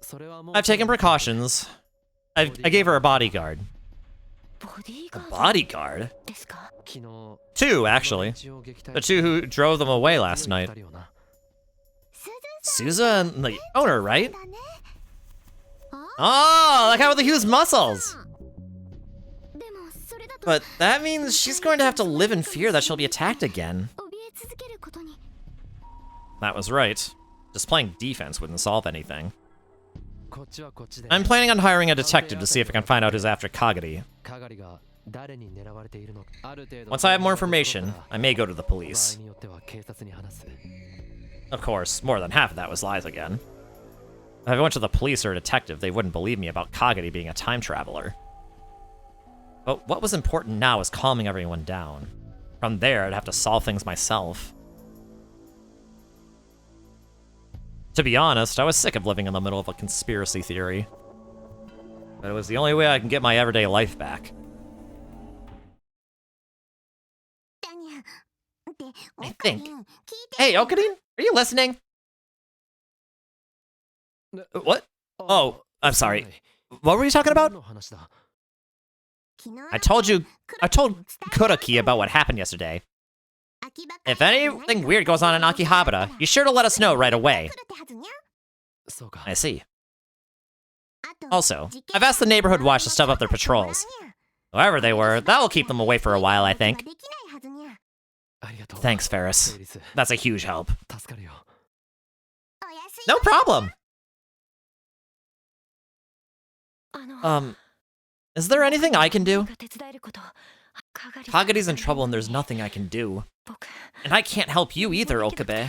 それはもう I've taken precautions. I gave her a bodyguard. ボディーガ A ード bodyguard? ですか？ 昨日 Two, actually. The two who drove them away last night. よな。 Suza and the owner, right? だね。 Oh, like how with the huge muscles. でもそれだと But that means she's going to have to live in fear that she'll be attacked again. 怯え続けることに。 That was right. Just playing defense wouldn't solve anything. こっちはこっちで I'm planning on hiring a detective to see if I can find out who's after Kagari. カガリが誰に狙われているのか。ある程度 Once I have more information, I may go to the 場 police. 合によっては警察に話す。 Of course, more than half of that was lies again. If I went to the police or a detective, they wouldn't believe me about Kagari being a time traveler. But what was important now was calming everyone down. From there, I'd have to solve things myself. To be honest, I was sick of living in the middle of a conspiracy theory. But it was the only way I can get my everyday life back. I think. Hey, Okarin? Are you listening? What? Oh, I'm sorry. What were you talking about? の話だ。 I told Kuraki about what happened yesterday. If anything weird goes on in Akihabara, you sure to let us know right away. そうか。 I see. Also, I've asked the neighborhood watch to step up their patrols. Whoever they were, that will keep them away for a while, I think. ありがとう。 Thanks, Ferris. セイリス That's a huge help. 助かるよ。 No problem. あの Is there anything I can do? が手伝えること。かがり Kagari's in trouble and there's nothing I can do. 僕 And I can't help you either, Okabe.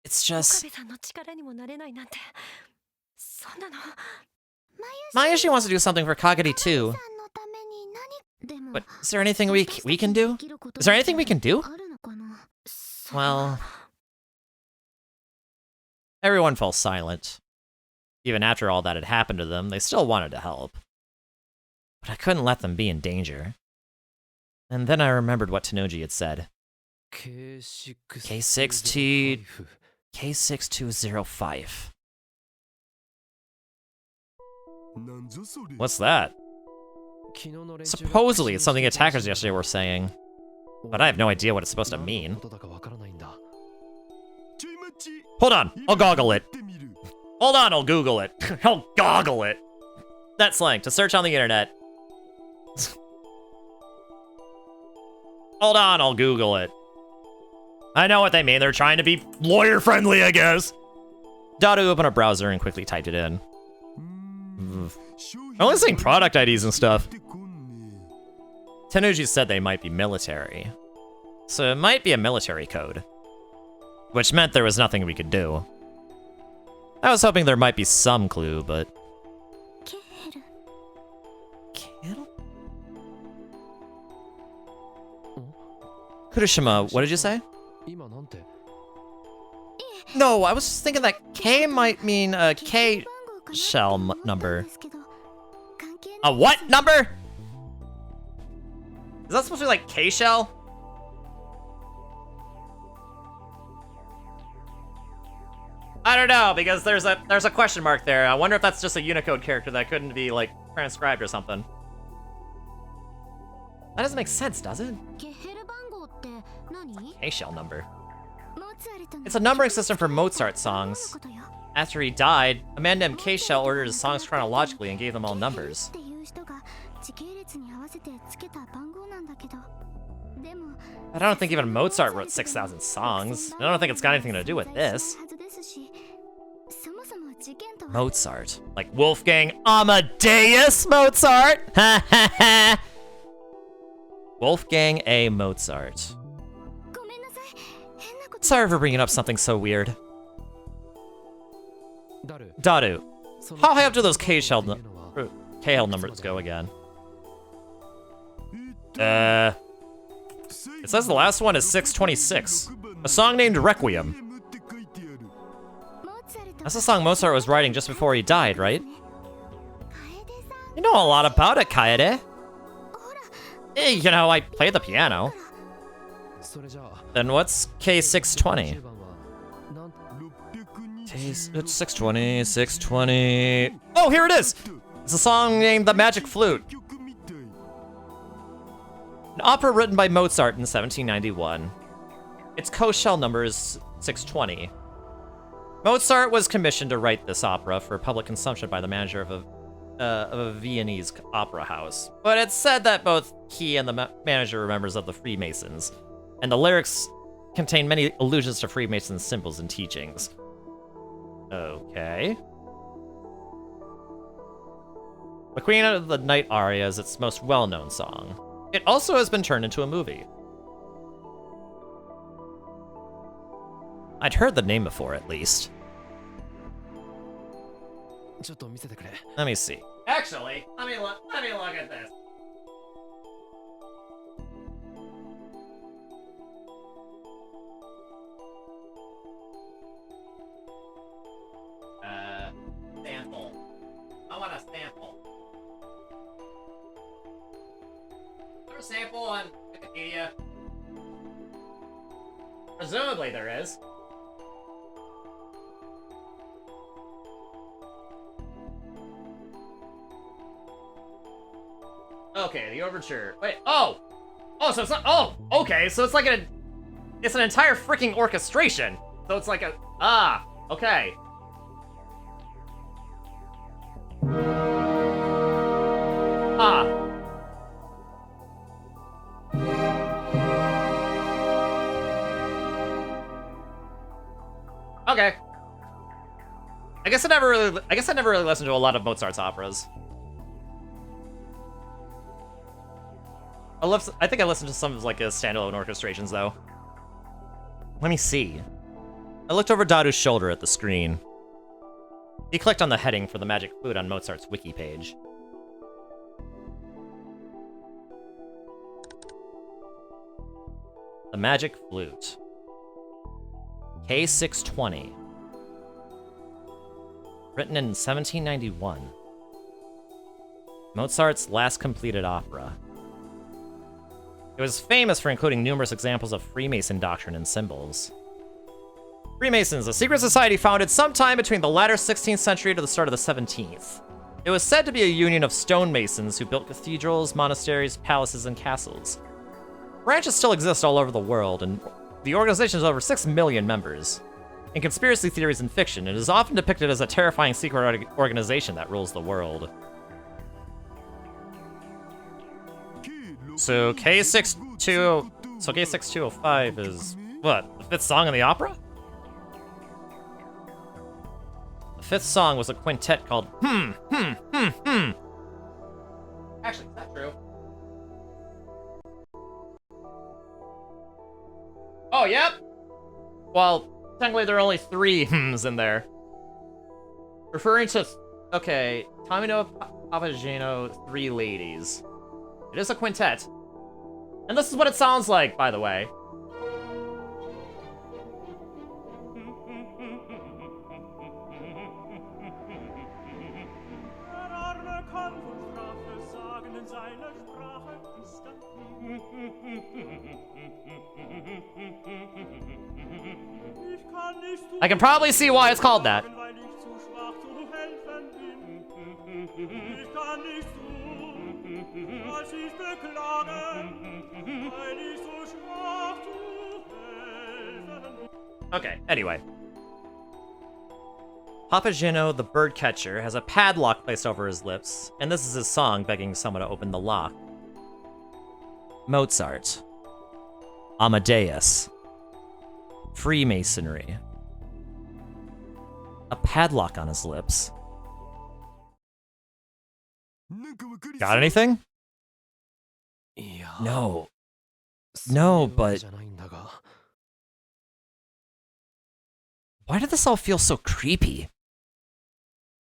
It's 岡 just... 部さんの力にもなれないなんて。そんなの。 Mayashi wants to do something for Kagari too. さんのために何でも But is there anything we can do? Is there anything we can do? あるのかな。 Well... Everyone fell silent. Even after all that had happened to them, they still wanted to help. But I couldn't let them be in danger. And then I remembered what Tenoji had said. K6T... K6205. What's that? Supposedly, it's something attackers yesterday were saying. But I have no idea what it's supposed to mean. Hold on, I'll goggle it. Hold on, I'll Google it. I'll goggle it. That's slang, to search on the internet. Hold on, I'll Google it. I know what they mean, they're trying to be lawyer-friendly, I guess. Dado opened a browser and quickly typed it in. I'm only seeing product IDs and stuff. Tenoji said they might be military. So it might be a military code. Which meant there was nothing we could do. I was hoping there might be some clue, but... ケヘル Kettle? Kurishima, what did you say? 今なんて No, I was just thinking that K might mean a K shell number. A what number? Is that supposed to be like K shell? I don't know, because there's a question mark there. I wonder if that's just a Unicode character that couldn't be like transcribed or something. That doesn't make sense, does it? ケヘル番号って何？ K shell number. モーツァルトの It's a numbering system for Mozart songs. ことよ After he died, a man named K Shell ordered his songs chronologically and gave them all numbers. っていう人が時系列に合わせてつけた番号なんだけど。でも But I don't think even Mozart wrote 6,000 songs. I don't think it's got anything to do with this. はずですしそもそも事件とは Mozart. Like Wolfgang Amadeus Mozart? Ha ha ha! Wolfgang A. Mozart. ごめんなさい変なこと Sorry for bringing up something so weird. Daru. How high up do those K-shell numbers go again? It says the last one is 626. A song named Requiem. That's a song Mozart was writing just before he died, right? You know a lot about it, Kaede. Hey, you know, I play the piano. Then what's K620? It's 620, 620. Oh, here it is! It's a song named The Magic Flute. An opera written by Mozart in 1791. Its co-shell number is 620. Mozart was commissioned to write this opera for public consumption by the manager of a Viennese opera house. But it's said that both he and the manager were members of the Freemasons, and the lyrics contain many allusions to Freemason symbols and teachings. Okay. The Queen of the Night aria is its most well-known song. It also has been turned into a movie. I'd heard the name before, at least. Let me see. Actually, let me look at this. Sample. I want a sample. Is there a sample on Wikipedia? Presumably there is. Okay, the overture. Wait, oh! Oh, so it's not, oh, okay, so it's like it's an entire freaking orchestration. So it's like okay. Okay. I guess I never really listened to a lot of Mozart's operas. I think I listened to some of like his standalone orchestrations though. Let me see. I looked over Daru's shoulder at the screen. He clicked on the heading for the Magic Flute on Mozart's wiki page. The Magic Flute. K620. Written in 1791. Mozart's last completed opera. It was famous for including numerous examples of Freemason doctrine and symbols. Freemasons, a secret society founded sometime between the latter 16th century to the start of the 17th. It was said to be a union of stonemasons who built cathedrals, monasteries, palaces, and castles. Branches still exist all over the world, and the organization has over 6 million members. In conspiracy theories and fiction, it is often depicted as a terrifying secret organization that rules the world. So K6205 is what? The 5th song in the opera? The 5th song was a quintet called Actually, is that true? Oh, yep. Well, technically there are only 3 hymns in there. Referring to, okay, Tamino Papageno, 3 ladies. It is a quintet. And this is what it sounds like, by the way. I can probably see why it's called that. Okay, anyway. Papageno, the bird catcher, has a padlock placed over his lips, and this is his song begging someone to open the lock. Mozart. Amadeus. Freemasonry. A padlock on his lips. Got anything? No. No, but... Why did this all feel so creepy?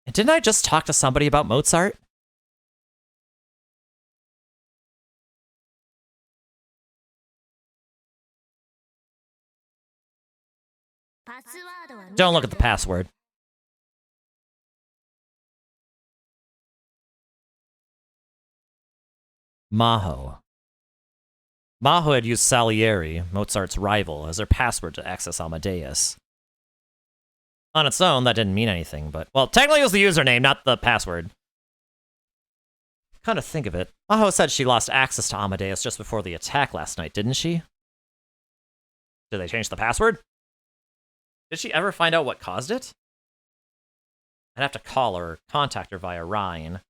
And didn't I just talk to somebody about Mozart? Don't look at the password. Maho. Maho had used Salieri, Mozart's rival, as her password to access Amadeus. On its own, that didn't mean anything, but... Well, technically it was the username, not the password. Kind of think of it. Maho said she lost access to Amadeus just before the attack last night, didn't she? Did they change the password? Did she ever find out what caused it? I'd have to call her or contact her via Ryan.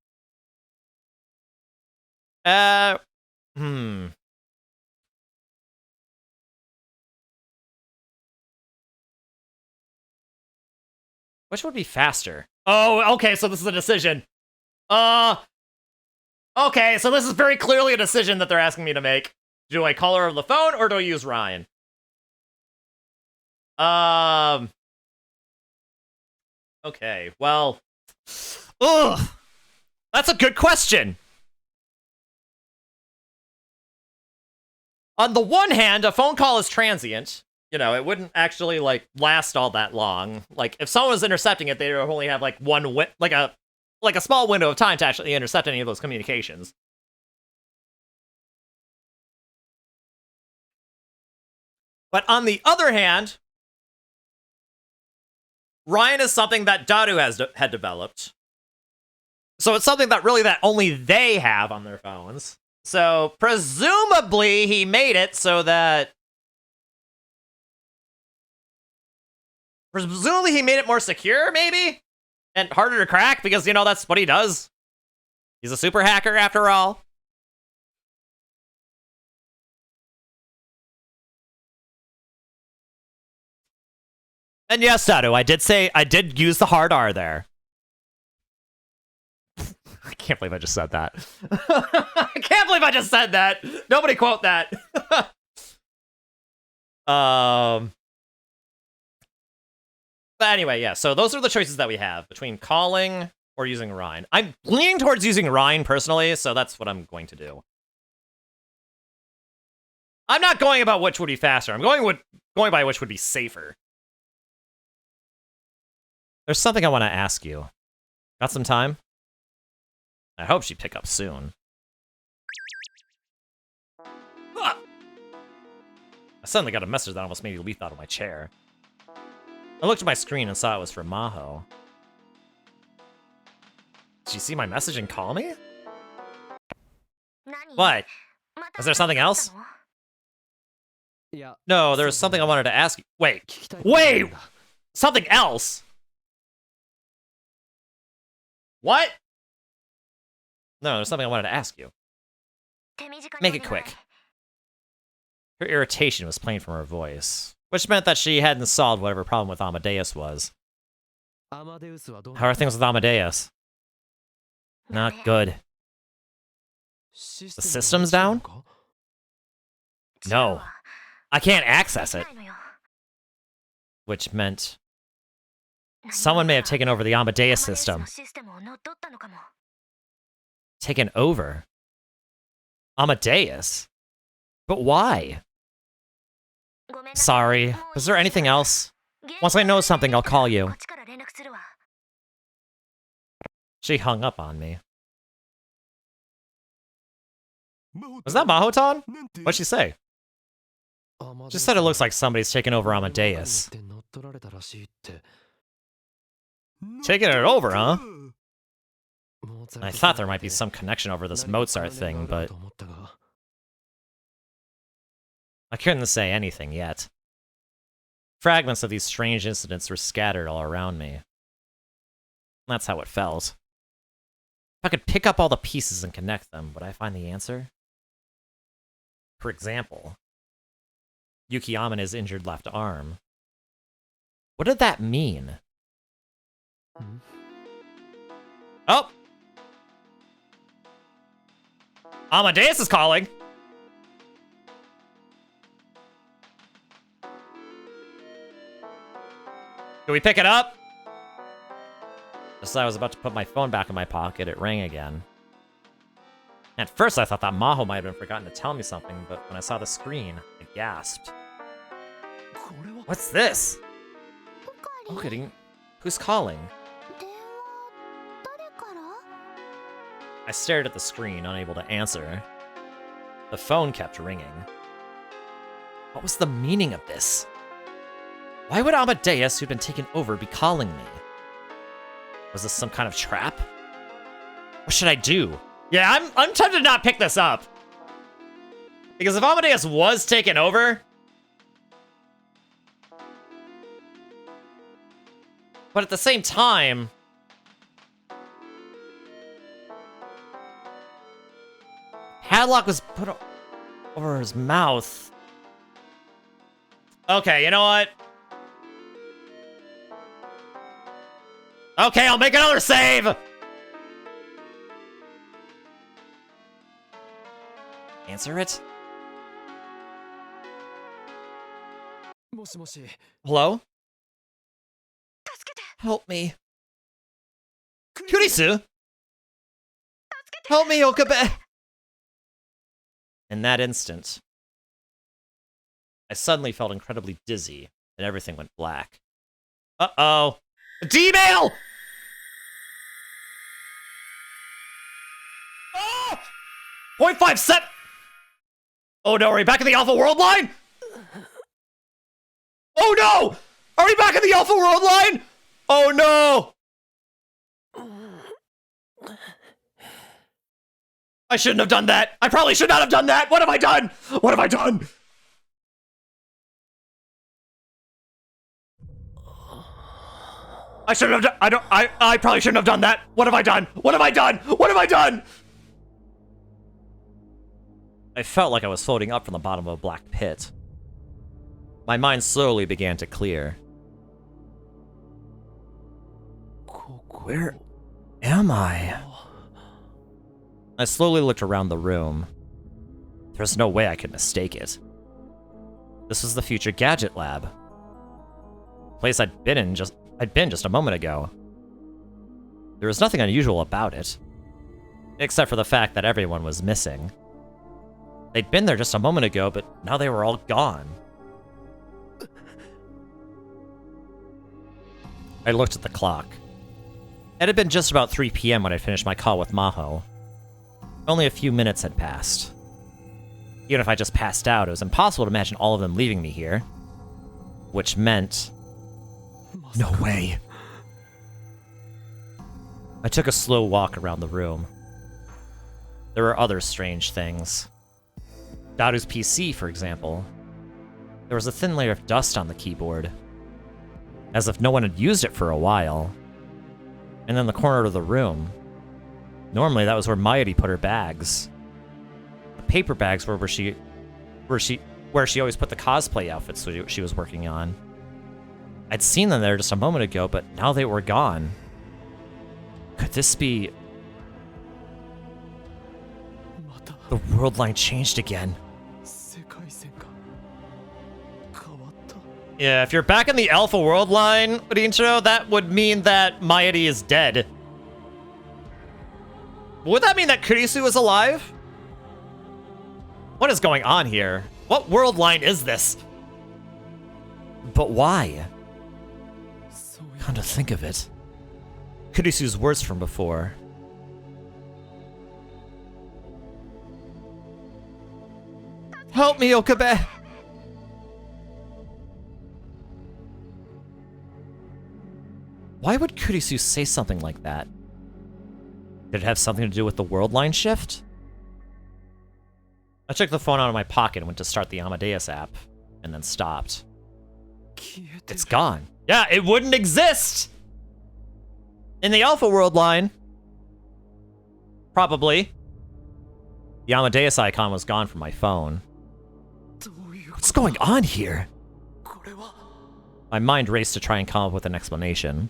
Which would be faster? Oh, okay, so this is a decision. Okay, so this is very clearly a decision that they're asking me to make. Do I call her over the phone, or do I use Ryan? Okay, well... Ugh! That's a good question! On the one hand, a phone call is transient. You know, it wouldn't actually, like, last all that long. Like, if someone was intercepting it, they would only have, like, like a small window of time to actually intercept any of those communications. But on the other hand, Ryan is something that Daru had developed. So it's something that really that only they have on their phones. So presumably he made it so that... Presumably he made it more secure, maybe? And harder to crack, because, you know, that's what he does. He's a super hacker, after all. And yes, Daru, I did use the hard R there. I can't believe I just said that. I can't believe I just said that. Nobody quote that. But anyway, yeah, so those are the choices that we have between calling or using Ryan. I'm leaning towards using Ryan personally, so that's what I'm going to do. I'm not going about which would be faster. I'm going by which would be safer. There's something I want to ask you. Got some time? I hope she'd pick up soon. Ah! I suddenly got a message that almost made me leap out of my chair. I looked at my screen and saw it was from Maho. Did she see my message and call me? What? Was there something else? No, there was something I wanted to ask you. Wait! Wait! Something else? What? No, there's something I wanted to ask you. Make it quick. Her irritation was plain from her voice, which meant that she hadn't solved whatever problem with Amadeus was. How are things with Amadeus? Not good. The system's down? No. I can't access it. Which meant someone may have taken over the Amadeus system. Taken over? Amadeus? But why? Sorry. Was there anything else? Once I know something, I'll call you. She hung up on me. Was that Mahotan? What'd she say? She said it looks like somebody's taken over Amadeus. Taking it over, huh? I thought there might be some connection over this Mozart thing, but I couldn't say anything yet. Fragments of these strange incidents were scattered all around me. That's how it felt. If I could pick up all the pieces and connect them, would I find the answer? For example, Yuki Amane's injured left arm. What did that mean? Oh! Amadeus is calling! Do we pick it up? Just as I was about to put my phone back in my pocket, it rang again. At first, I thought that Maho might have been forgotten to tell me something, but when I saw the screen, I gasped. What's this? Oh, kidding. Who's calling? 電話誰から？ I stared at the screen, unable to answer. The phone kept ringing. What was the meaning of this? Why would Amadeus, who'd been taken over, be calling me? Was this some kind of trap? What should I do? Yeah, I'm tempted to not pick this up. Because if Amadeus was taken over... But at the same time... Padlock was put over his mouth. Okay, you know what? Okay, I'll make another save! Answer it? もしもし。 Hello? Help me. Kurisu? Help me, Okabe! In that instant, I suddenly felt incredibly dizzy, and everything went black. Uh-oh. D-mail! Oh! 0.57! Oh no, are we back in the Alpha World line? Oh no! Are we back in the Alpha World line? Oh no! I shouldn't have done that. I probably should not have done that. What have I done? What have I done? I shouldn't have done. I probably shouldn't have done that. What have I done? What have I done? What have I done? I felt like I was floating up from the bottom of a black pit. My mind slowly began to clear. Where am I? I slowly looked around the room. There's no way I could mistake it. This was the future gadget lab. Place I'd been just a moment ago. There was nothing unusual about it, except for the fact that everyone was missing. They'd been there just a moment ago, but now they were all gone. I looked at the clock. It had been just about 3 p.m. when I finished my call with Maho. Only a few minutes had passed. Even if I just passed out, it was impossible to imagine all of them leaving me here. Which meant... no way. I took a slow walk around the room. There were other strange things. Daru's PC, for example. There was a thin layer of dust on the keyboard, as if no one had used it for a while. And in the corner of the room, normally that was where Mayuri put her bags. The paper bags were where she always put the cosplay outfits she was working on. I'd seen them there just a moment ago, but now they were gone. Could this be... the world line changed again. Yeah, if you're back in the Alpha World line, Rintarou, that would mean that Mayuri is dead. Would that mean that Kurisu is alive? What is going on here? What world line is this? But why? Come to think of it, Kurisu's words from before. Help me, Okabe! Why would Kurisu say something like that? Did it have something to do with the world line shift? I took the phone out of my pocket and went to start the Amadeus app, and then stopped. It's gone. Yeah, it wouldn't exist in the Alpha World line. Probably. The Amadeus icon was gone from my phone. What's going on here? My mind raced to try and come up with an explanation.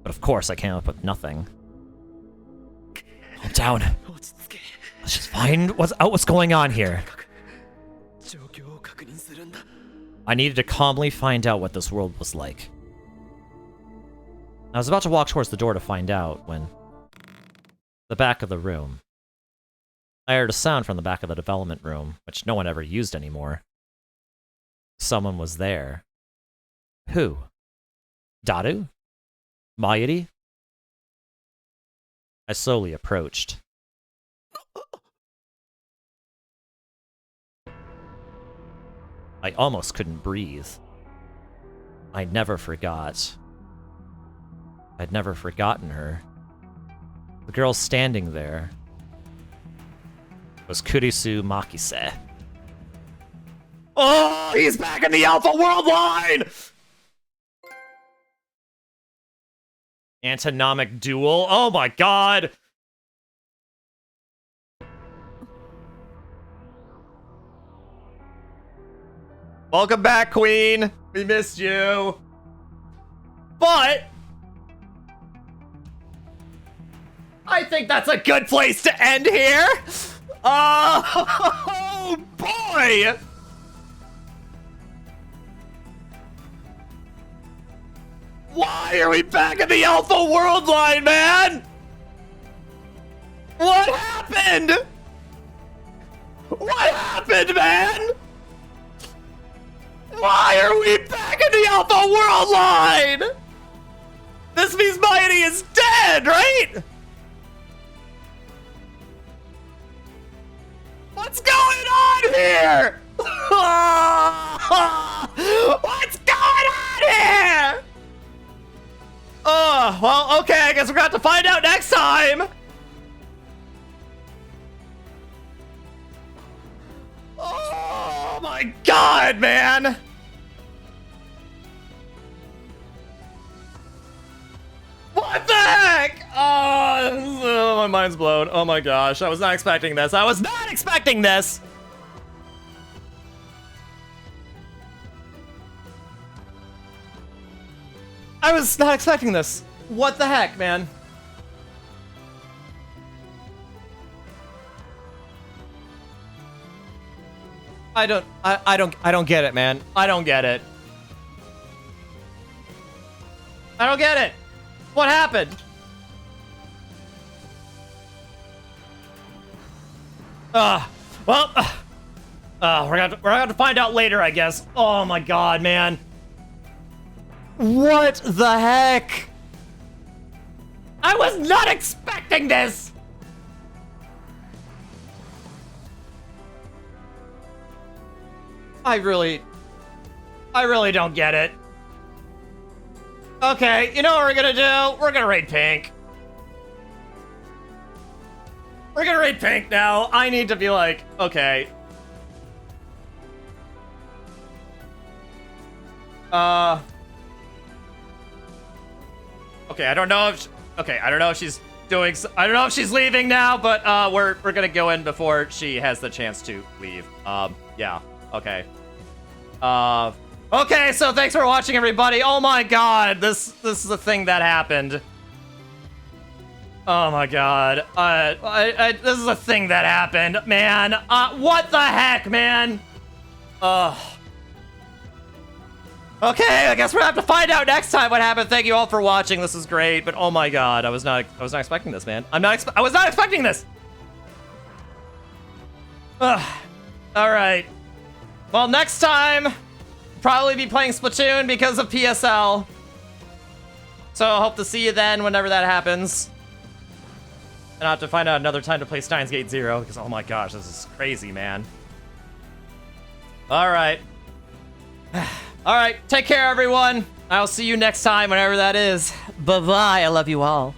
But of course, I came up with nothing. Calm down. Let's just find what's going on here. I needed to calmly find out what this world was like. I was about to walk towards the door to find out when... the back of the room. I heard a sound from the back of the development room, which no one ever used anymore. Someone was there. Who? Daru? Mayuri? I slowly approached. I almost couldn't breathe. I never forgot. I'd never forgotten her. The girl standing there was Kurisu Makise. Oh, he's back in the Alpha World line! Antonomic duel? Oh my god! Welcome back, Queen! We missed you! But... I think that's a good place to end here! Oh, boy! Why are we back in the Alpha World line, man? What happened? What happened, man? Why are we back in the Alpha World line? This means Mighty is dead, right? What's going on here? What's going on here? Oh, well, okay, I guess we're gonna have to find out next time. Oh my god, man. What the heck? Oh, my mind's blown. Oh my gosh, I was not expecting this. I was not expecting this. I was not expecting this. What the heck, man? I don't get it, man. I don't get it. I don't get it. What happened? Well, we're gonna have to find out later, I guess. Oh my god, man. What the heck? I was not expecting this! I really don't get it. Okay, you know what we're gonna do? We're gonna raid Pink. We're gonna raid Pink now. I need to be like, okay. Okay, I don't know if she's doing. I don't know if she's leaving now, but we're gonna go in before she has the chance to leave. Yeah. Okay. Okay. So thanks for watching, everybody. Oh my God, this is a thing that happened. Oh my God. This is a thing that happened, man. What the heck, man? Ugh. Okay, I guess we're gonna have to find out next time what happened. Thank you all for watching. This is great, but oh my god, I was not expecting this, man. I was not expecting this. Ugh. All right. Well, next time, probably be playing Splatoon because of PSL. So I hope to see you then, whenever that happens. And I'll have to find out another time to play Steins Gate 0 because oh my gosh, this is crazy, man. All right. All right, take care, everyone. I'll see you next time, whenever that is. Bye-bye. I love you all.